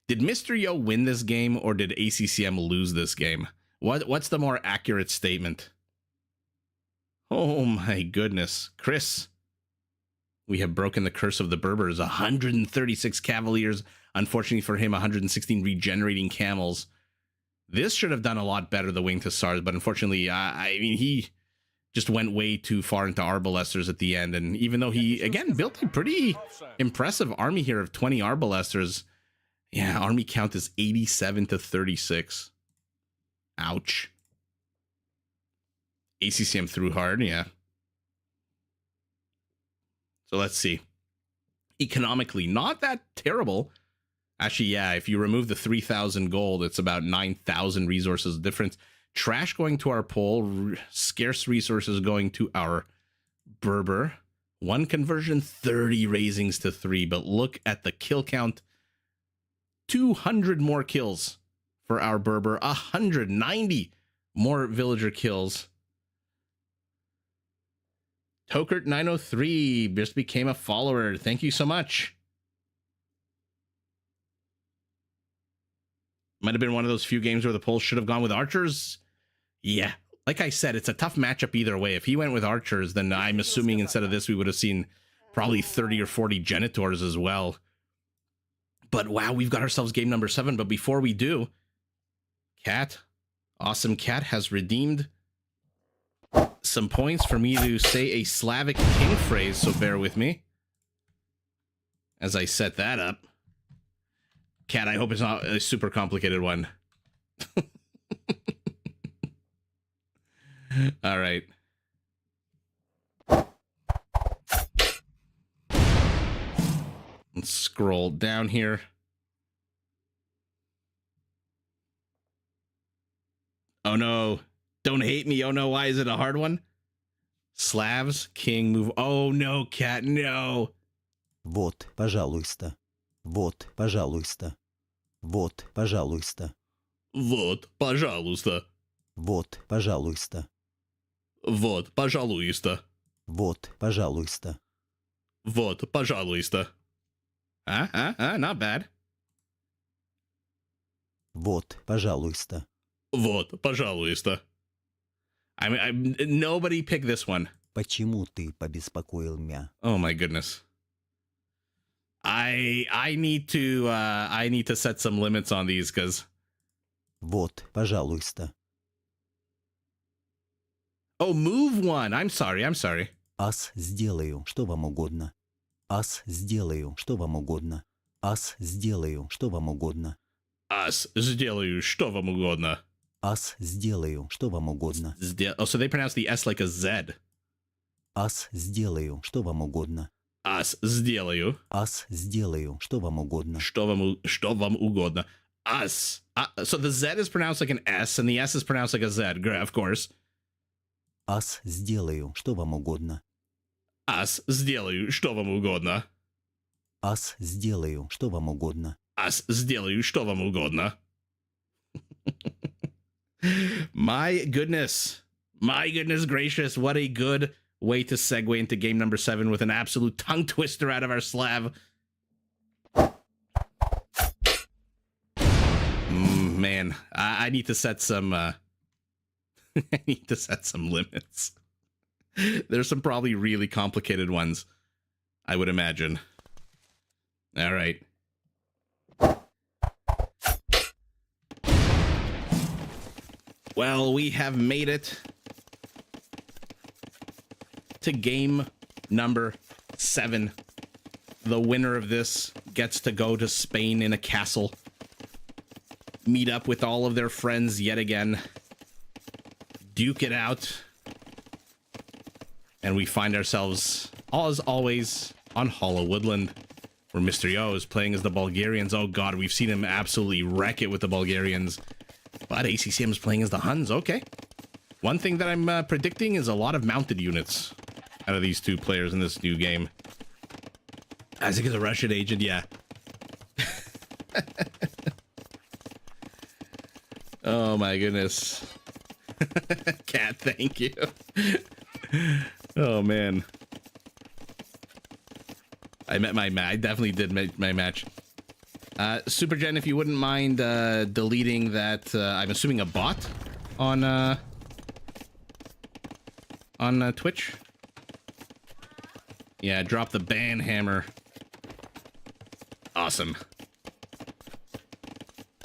did Mr. Yo win this game or did ACCM lose this game? What's the more accurate statement? Oh my goodness. Chris, we have broken the curse of the Berbers. 136 Cavaliers. Unfortunately for him, 116 regenerating camels. This should have done a lot better, the Winged Hussars, but unfortunately, I mean, he just went way too far into arbalesters at the end. And even though he, again, built a pretty impressive army here of 20 arbalesters, yeah, army count is 87 to 36. Ouch. ACCM threw hard, yeah. So let's see. Economically, not that terrible. Actually, yeah, if you remove the 3,000 gold, it's about 9,000 resources difference. Trash going to our pole, scarce resources going to our Berber. 1 conversion, 30 raisings to 3. But look at the kill count. 200 more kills for our Berber. 190 more villager kills. Tokert 903 just became a follower. Thank you so much. Might have been one of those few games where the polls should have gone with archers. Yeah, like I said, it's a tough matchup either way. If he went with archers, then I'm assuming instead of this, we would have seen probably 30 or 40 genitors as well. But wow, we've got ourselves game number 7. But before we do, Cat, awesome Cat has redeemed some points for me to say a Slavic king phrase. So bear with me as I set that up. Cat, I hope it's not a super complicated one. All right. Let's scroll down here. Oh no. Don't hate me. Oh no, why is it a hard one? Slavs, king, move. Oh no, Cat, no. Вот, пожалуйста. Вот, пожалуйста. Вот, пожалуйста. Вот, пожалуйста. Вот, пожалуйста. Вот, пожалуйста. Вот, пожалуйста. Вот, пожалуйста. Not bad. Вот, пожалуйста. Вот, пожалуйста. I mean, nobody picked this one. Почему ты побеспокоил меня? Oh my goodness. I need to set some limits on these because. Вот, пожалуйста. Oh, move one. I'm sorry. Ас сделаю, что вам угодно. Ас сделаю, что вам угодно. Ас сделаю, что вам угодно. Ас сделаю, что вам угодно. Ас сделаю, что вам угодно. Oh, so they pronounce the S like a Z. Ас сделаю, что вам угодно. Ас сделаю. Ас сделаю, что вам угодно. Что вам угодно. Us. So the Z is pronounced like an S and the S is pronounced like a Z, of course. Ас сделаю, что вам угодно. Ас сделаю, что вам угодно. Ас сделаю, что вам угодно. Ас сделаю, что вам угодно. My goodness gracious, what a good way to segue into game number 7 with an absolute tongue twister out of our Slav. Man, I need to set some I need to set some limits. There's some probably really complicated ones, I would imagine. All right. Well, we have made it to game number 7. The winner of this gets to go to Spain in a castle, meet up with all of their friends yet again, duke it out, and we find ourselves, as always, on Hollow Woodland, where Mr. Yo is playing as the Bulgarians. Oh god, we've seen him absolutely wreck it with the Bulgarians, but ACCM is playing as the Huns. Okay. One thing that I'm predicting is a lot of mounted units out of these two players in this new game. Isaac is a Russian agent, yeah. Oh my goodness. Cat, thank you. Oh man. I definitely did make my match. Super Jen, if you wouldn't mind deleting that, I'm assuming a bot on Twitch. Yeah, drop the ban hammer. Awesome.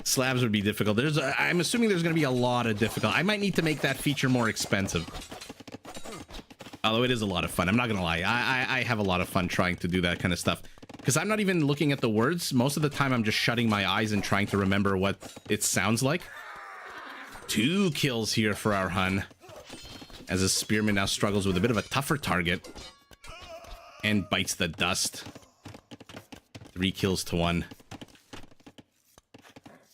Slabs would be difficult. I'm assuming there's going to be a lot of difficult. I might need to make that feature more expensive. Although it is a lot of fun. I'm not going to lie. I have a lot of fun trying to do that kind of stuff. Because I'm not even looking at the words. Most of the time, I'm just shutting my eyes and trying to remember what it sounds like. 2 kills here for our Hun. As a spearman now struggles with a bit of a tougher target. And bites the dust. 3 kills to 1.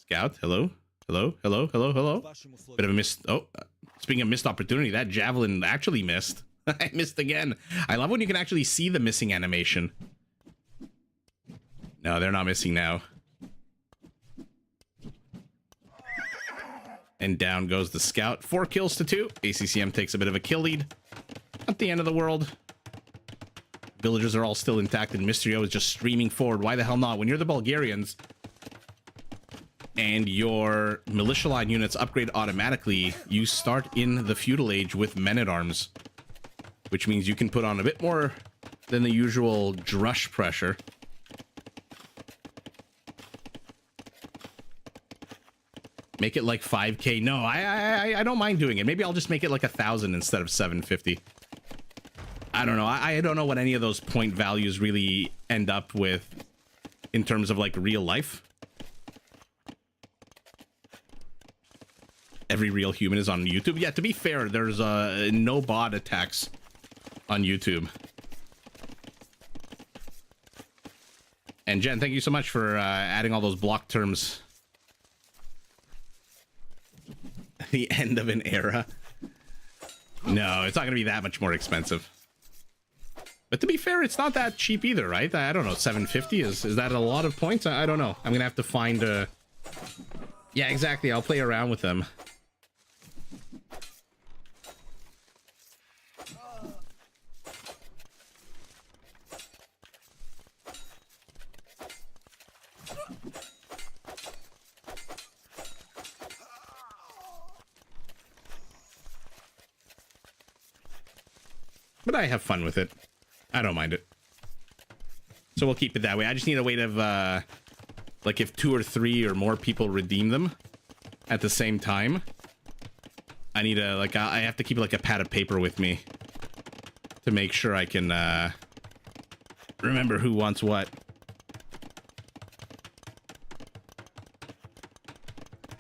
Scout, hello? Hello? Hello? Hello? Hello? Bit of a missed... Oh, speaking of missed opportunity, that javelin actually missed. I missed again. I love when you can actually see the missing animation. No, they're not missing now. And down goes the scout. 4 kills to 2. ACCM takes a bit of a kill lead. Not the end of the world. Villagers are all still intact, and Mysterio is just streaming forward. Why the hell not? When you're the Bulgarians and your militia line units upgrade automatically, you start in the feudal age with men-at-arms, which means you can put on a bit more than the usual drush pressure. Make it like 5k. No, I don't mind doing it. Maybe I'll just make it like 1,000 instead of 750. I don't know. I don't know what any of those point values really end up with in terms of like real life. Every real human is on YouTube. Yeah, to be fair, there's no bot attacks on YouTube. And Jen, thank you so much for adding all those block terms. The end of an era. No, it's not going to be that much more expensive. But to be fair, it's not that cheap either, right? I don't know, 750 is that a lot of points? I don't know. I'm gonna have to find a... Yeah, exactly. I'll play around with them. But I have fun with it. I don't mind it. So we'll keep it that way. I just need a way of, like, if 2 or 3 or more people redeem them at the same time, I need a, like, I have to keep, like, a pad of paper with me to make sure I can, remember who wants what.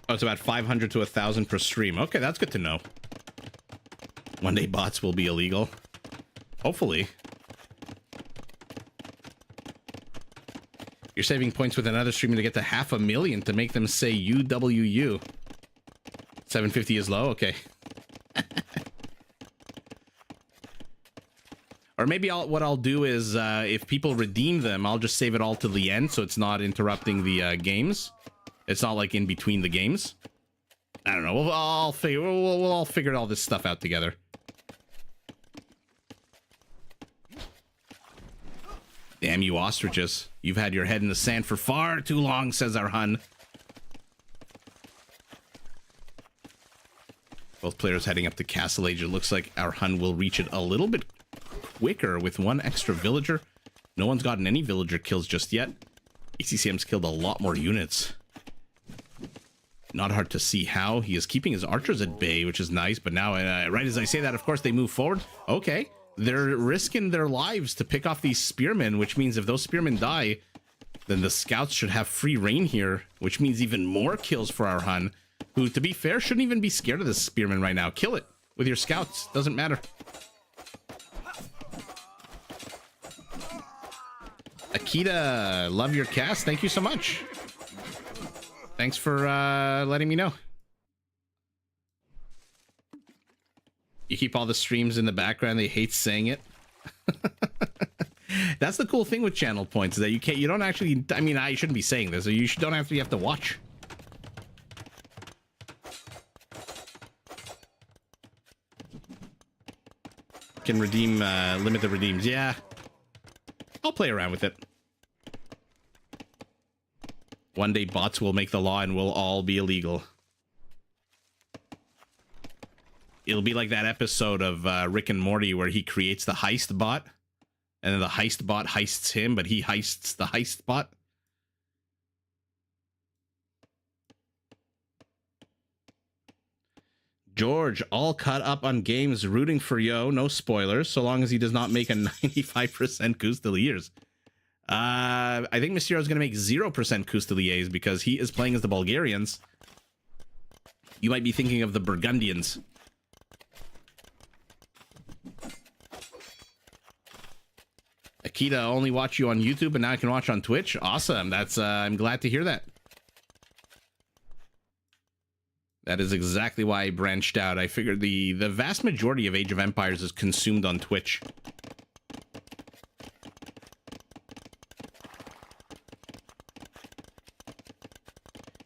Oh, it's about 500 to 1,000 per stream. Okay, that's good to know. One day bots will be illegal. Hopefully. You're saving points with another streamer to get to 500,000 to make them say UWU. 750 is low? Okay. Or maybe what I'll do is, if people redeem them, I'll just save it all to the end so it's not interrupting the games. It's not like in between the games. I don't know. We'll all figure all this stuff out together. Damn you ostriches. You've had your head in the sand for far too long, says our Hun. Both players heading up to Castle Age. It looks like our Hun will reach it a little bit quicker with one extra villager. No one's gotten any villager kills just yet. ACCM's killed a lot more units. Not hard to see how. He is keeping his archers at bay, which is nice. But now, right as I say that, of course, they move forward. Okay. They're risking their lives to pick off these spearmen, which means if those spearmen die, then the scouts should have free reign here, which means even more kills for our Hun, who, to be fair, shouldn't even be scared of this spearman right now. Kill it with your scouts. Doesn't matter. Akita, love your cast. Thank you so much. Thanks for letting me know. You keep all the streams in the background. They hate saying it. That's the cool thing with channel points, is that you don't actually, I mean, I shouldn't be saying this, so you don't actually have to watch. Can redeem, limit the redeems. Yeah. I'll play around with it. One day bots will make the law and we'll all be illegal. It'll be like that episode of Rick and Morty where he creates the heist bot, and then the heist bot heists him, but he heists the heist bot. George, all caught up on games, rooting for Yo. No spoilers, so long as he does not make a 95% Custeliers. I think Mysterio is going to make 0% Custeliers because he is playing as the Bulgarians. You might be thinking of the Burgundians. Akita, only watch you on YouTube, and now I can watch on Twitch. Awesome. That's I'm glad to hear that. That is exactly why I branched out. I figured the vast majority of Age of Empires is consumed on Twitch.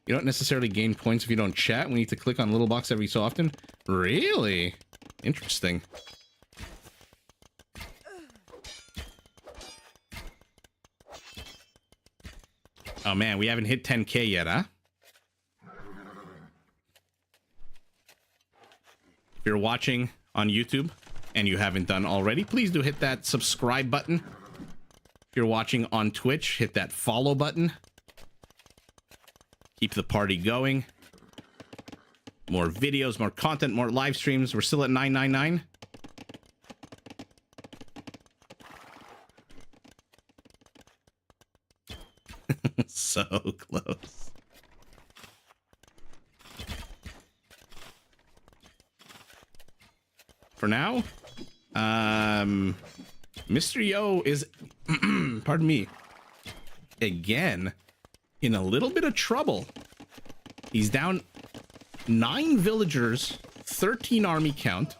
You don't necessarily gain points if you don't chat. We need to click on little box every so often. Really? Interesting. Oh man, we haven't hit 10K yet, huh? If you're watching on YouTube and you haven't done already, please do hit that subscribe button. If you're watching on Twitch, hit that follow button. Keep the party going. More videos, more content, more live streams. We're still at 999. So close. For now, Mr. Yo is, pardon me, again, in a little bit of trouble. He's down 9 villagers, 13 army count.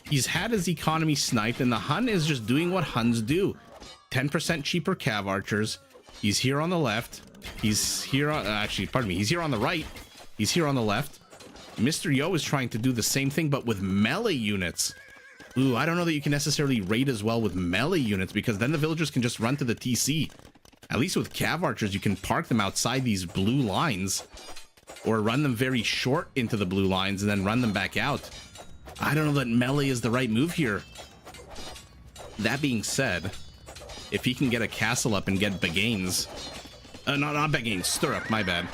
He's had his economy sniped, and the Hun is just doing what Huns do. 10% cheaper cav archers. He's here on the left. He's here on, actually, pardon me, he's here on the right. He's here on the left. Mr. Yo is trying to do the same thing, but with melee units. Ooh, I don't know that you can necessarily raid as well with melee units, because then the villagers can just run to the TC. At least with cav archers, you can park them outside these blue lines, or run them very short into the blue lines and then run them back out. I don't know that melee is the right move here. That being said, if he can get a castle up and get Bagains, not Bagains, Stirrup, my bad.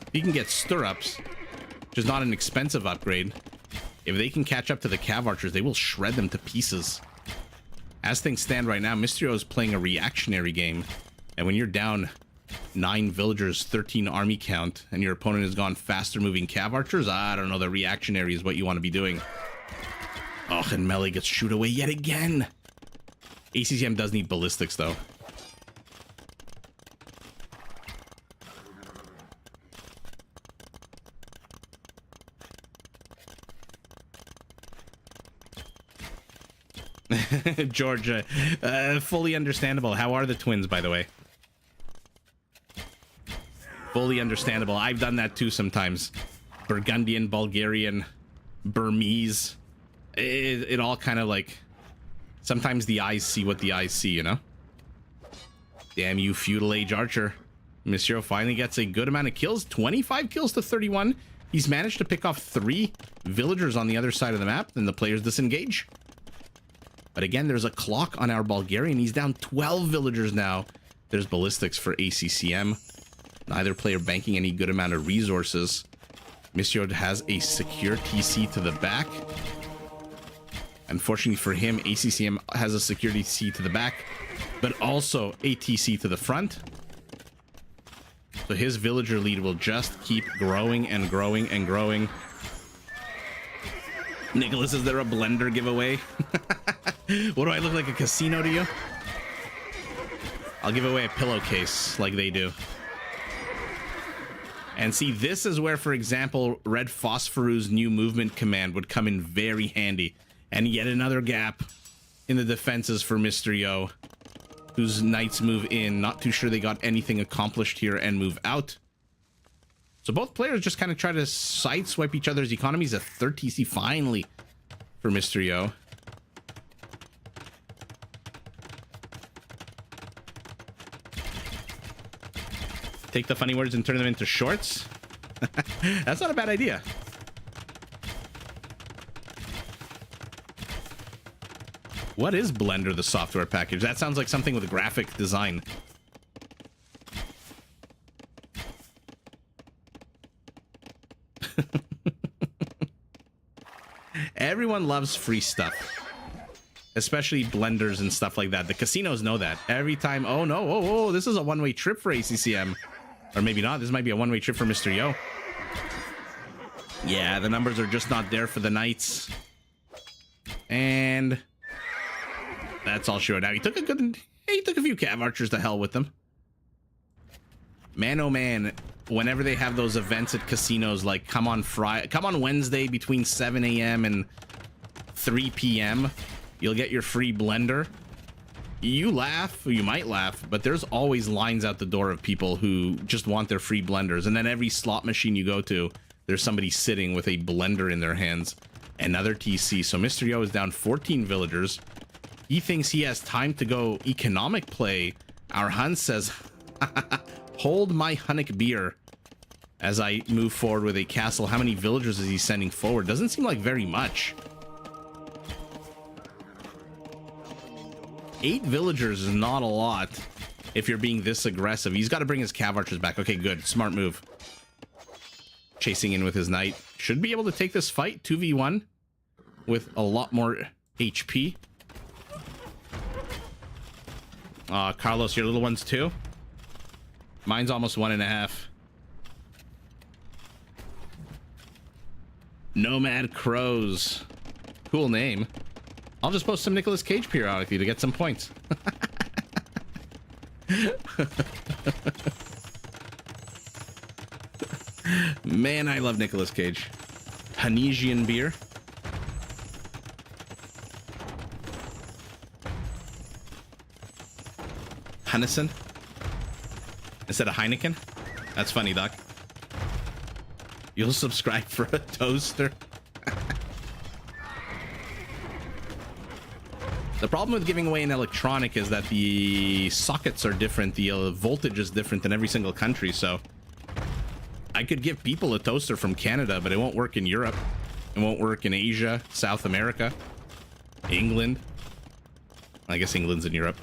If he can get Stirrups, which is not an expensive upgrade, if they can catch up to the cav archers, they will shred them to pieces. As things stand right now, Mysterio is playing a reactionary game, and when you're down 9 villagers, 13 army count, and your opponent has gone faster moving cav archers, I don't know, the reactionary is what you want to be doing. Oh, and melee gets shoot away yet again. ACCM does need ballistics, though. Georgia, fully understandable. How are the twins, by the way? Fully understandable. I've done that too sometimes. Burgundian, Bulgarian, Burmese. It all kind of like... Sometimes the eyes see what the eyes see, you know? Damn you, feudal age archer. Monsieur finally gets a good amount of kills. 25 kills to 31. He's managed to pick off 3 villagers on the other side of the map, and the players disengage. But again, there's a clock on our Bulgarian. He's down 12 villagers now. There's ballistics for ACCM. Neither player banking any good amount of resources. Mistrio has a secure TC to the back. Unfortunately for him, ACCM has a secure TC to the back, but also a TC to the front. So his villager lead will just keep growing and growing and growing. Nicholas, is there a blender giveaway? What do I look like, a casino to you? I'll give away a pillowcase like they do. And see, this is where, for example, Red Phosphoru's new movement command would come in very handy. And yet another gap in the defenses for Mistrio, whose knights move in. Not too sure they got anything accomplished here and move out. So both players just kind of try to sideswipe each other's economies. A 3rd TC finally for Mistrio. Take the funny words and turn them into shorts. That's not a bad idea. What is Blender, the software package? That sounds like something with graphic design. Everyone loves free stuff, especially blenders and stuff like that. The casinos know that. Every time, oh no, oh, this is a one-way trip for ACCM. Or maybe not. This might be a one-way trip for Mr. Yo. Yeah, the numbers are just not there for the Knights. And that's all sure. Now he took a few Cav Archers to hell with them. Man, oh man, whenever they have those events at casinos, like come on Wednesday between 7 a.m. and 3 p.m., you'll get your free blender. You laugh, you might laugh, but there's always lines out the door of people who just want their free blenders. And then every slot machine you go to, there's somebody sitting with a blender in their hands. Another TC. So Mr. Yo is down 14 villagers. He thinks he has time to go economic play. Our Hun says, hold my Hunnic beer as I move forward with a castle. How many villagers is he sending forward? Doesn't seem like very much. 8 villagers is not a lot if you're being this aggressive. He's got to bring his Cav Archers back. Okay, good. Smart move. Chasing in with his knight. Should be able to take this fight 2v1 with a lot more HP. Carlos, your little ones too? Mine's almost 1.5. Nomad Crows. Cool name. I'll just post some Nicolas Cage periodically to get some points. Man, I love Nicolas Cage. Hanesian beer. Hennessy instead of Heineken. That's funny, Doc. You'll subscribe for a toaster. The problem with giving away an electronic is that the sockets are different. The voltage is different in every single country. So I could give people a toaster from Canada, but it won't work in Europe. It won't work in Asia, South America, England. I guess England's in Europe.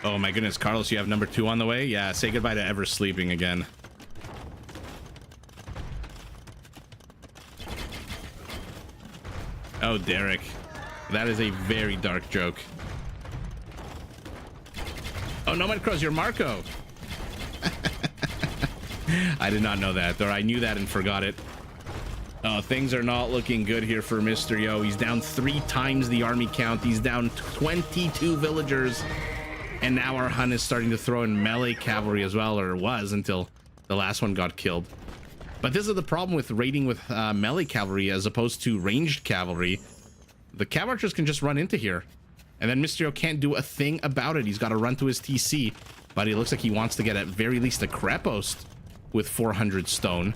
Oh my goodness, Carlos, you have number 2 on the way? Yeah, say goodbye to ever sleeping again. Oh, Derek. That is a very dark joke. Oh, Nomad Crows, you're Marco. I did not know that, or I knew that and forgot it. Oh, things are not looking good here for Mr. Yo. He's down 3 times the army count. He's down 22 villagers. And now our Hun is starting to throw in melee cavalry as well, or was until the last one got killed. But this is the problem with raiding with melee cavalry as opposed to ranged cavalry. The Cav Archers can just run into here. And then Mysterio can't do a thing about it. He's got to run to his TC. But it looks like he wants to get at very least a Krepost with 400 stone.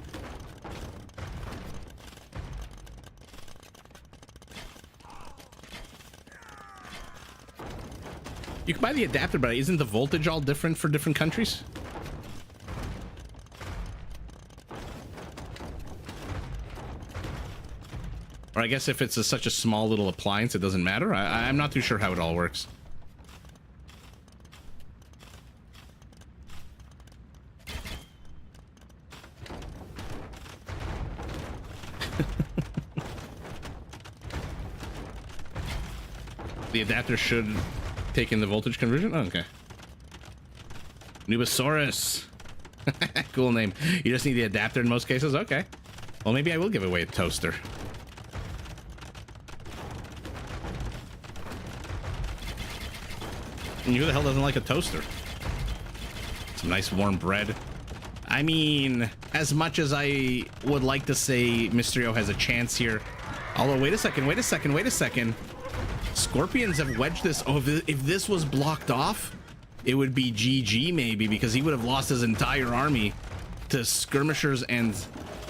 You can buy the adapter, but isn't the voltage all different for different countries? Or I guess if it's such a small little appliance, it doesn't matter. I'm not too sure how it all works. The adapter should take in the voltage conversion? Oh, okay. Nubosaurus. Cool name. You just need the adapter in most cases? Okay. Well, maybe I will give away a toaster. And who the hell doesn't like a toaster? Some nice warm bread. I mean, as much as I would like to say Mysterio has a chance here. Although, wait a second. Scorpions have wedged this. Oh, if this was blocked off, it would be GG maybe, because he would have lost his entire army to skirmishers and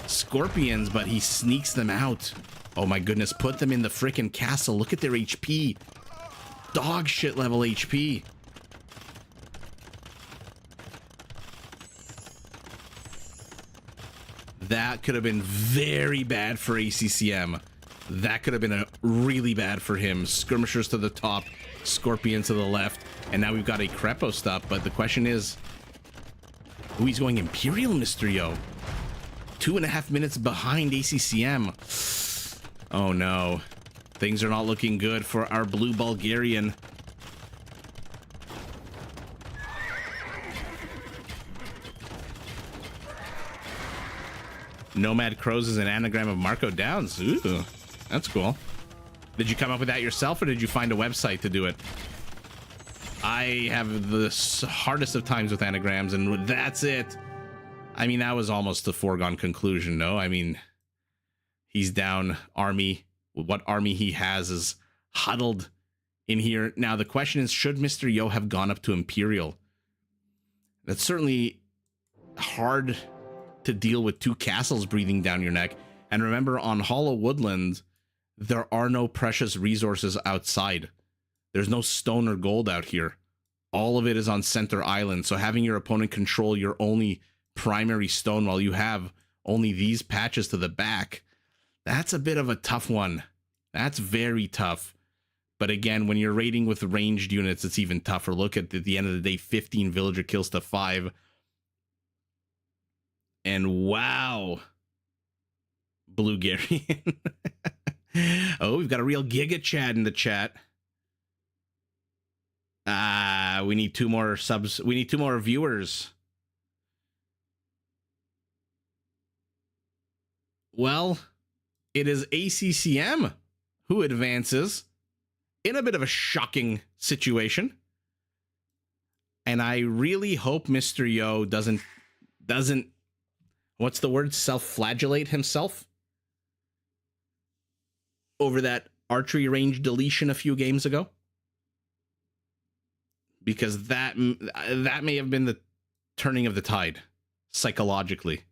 scorpions, but he sneaks them out. Oh my goodness, put them in the freaking castle. Look at their HP. Dog shit level HP. That could have been very bad for ACCM. That could have been a really bad for him. Skirmishers to the top, Scorpion to the left, and now we've got a Crepo stop. But the question is, who he's going Imperial Mysterio? 2.5 minutes behind ACCM. Oh no, things are not looking good for our blue Bulgarian. Nomad Crows is an anagram of Marco Downs. Ooh. That's cool. Did you come up with that yourself, or did you find a website to do it? I have the hardest of times with anagrams, and that's it. I mean, that was almost a foregone conclusion, no? I mean, he's down army. What army he has is huddled in here. Now, the question is, should Mr. Yo have gone up to Imperial? That's certainly hard to deal with 2 castles breathing down your neck. And remember, on Hollow Woodland, there are no precious resources outside. There's no stone or gold out here. All of it is on Center Island. So having your opponent control your only primary stone while you have only these patches to the back, that's a bit of a tough one. That's very tough. But again, when you're raiding with ranged units, it's even tougher. Look at the end of the day, 15 villager kills to 5. And wow. Bulgarian. Oh, we've got a real Giga Chad in the chat. We need 2 more subs. We need 2 more viewers. Well, it is ACCM who advances in a bit of a shocking situation. And I really hope Mr. Yo doesn't, what's the word? Self-flagellate himself over that archery range deletion a few games ago, because that may have been the turning of the tide psychologically.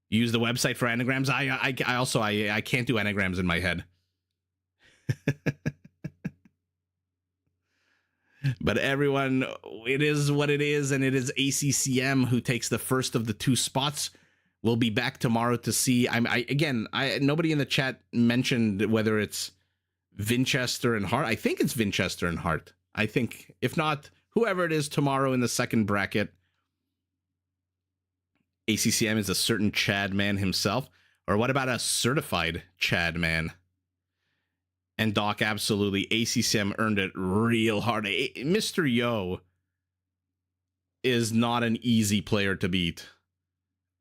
Use the website for anagrams. I also can't do anagrams in my head. But everyone, it is what it is, and it is ACCM who takes the first of the 2 spots. We'll be back tomorrow to see. Nobody in the chat mentioned whether it's Winchester and Hart. I think it's Winchester and Hart. I think, if not, whoever it is tomorrow in the second bracket, ACCM is a certain Chad man himself. Or what about a certified Chad man? And Doc, absolutely, ACCM earned it real hard. Mr. Yo is not an easy player to beat.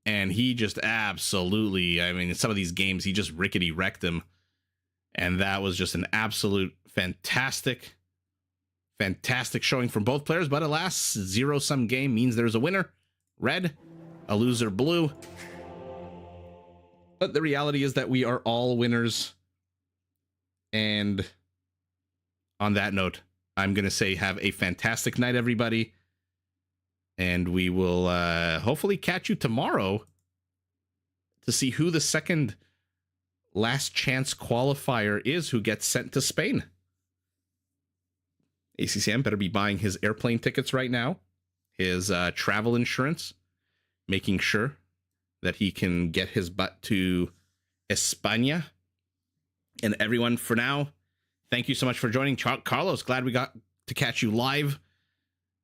And he just absolutely, I mean, in some of these games, he just rickety wrecked him. And that was just an absolute fantastic showing from both players. But alas, 0-sum game means there's a winner, red, a loser, blue. But the reality is that we are all winners. And on that note, I'm going to say have a fantastic night, everybody. And we will hopefully catch you tomorrow to see who the second last chance qualifier is who gets sent to Spain. ACCM better be buying his airplane tickets right now, his travel insurance, making sure that he can get his butt to España. And everyone, for now, thank you so much for joining. Carlos, glad we got to catch you live.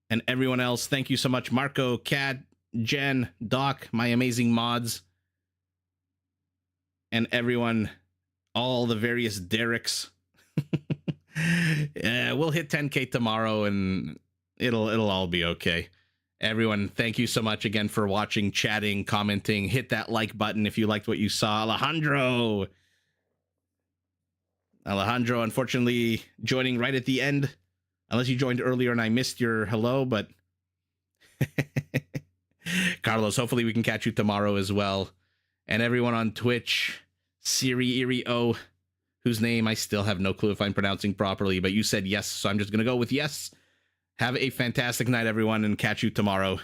And everyone else, thank you so much. Marco, Kat, Jen, Doc, my amazing mods. And everyone, all the various Derricks. We'll hit 10K tomorrow and it'll all be okay. Everyone, thank you so much again for watching, chatting, commenting. Hit that like button if you liked what you saw. Alejandro, unfortunately, joining right at the end. Unless you joined earlier and I missed your hello, but Carlos, hopefully we can catch you tomorrow as well. And everyone on Twitch, Siri Iri O, whose name I still have no clue if I'm pronouncing properly, but you said yes, so I'm just going to go with yes. Have a fantastic night, everyone, and catch you tomorrow.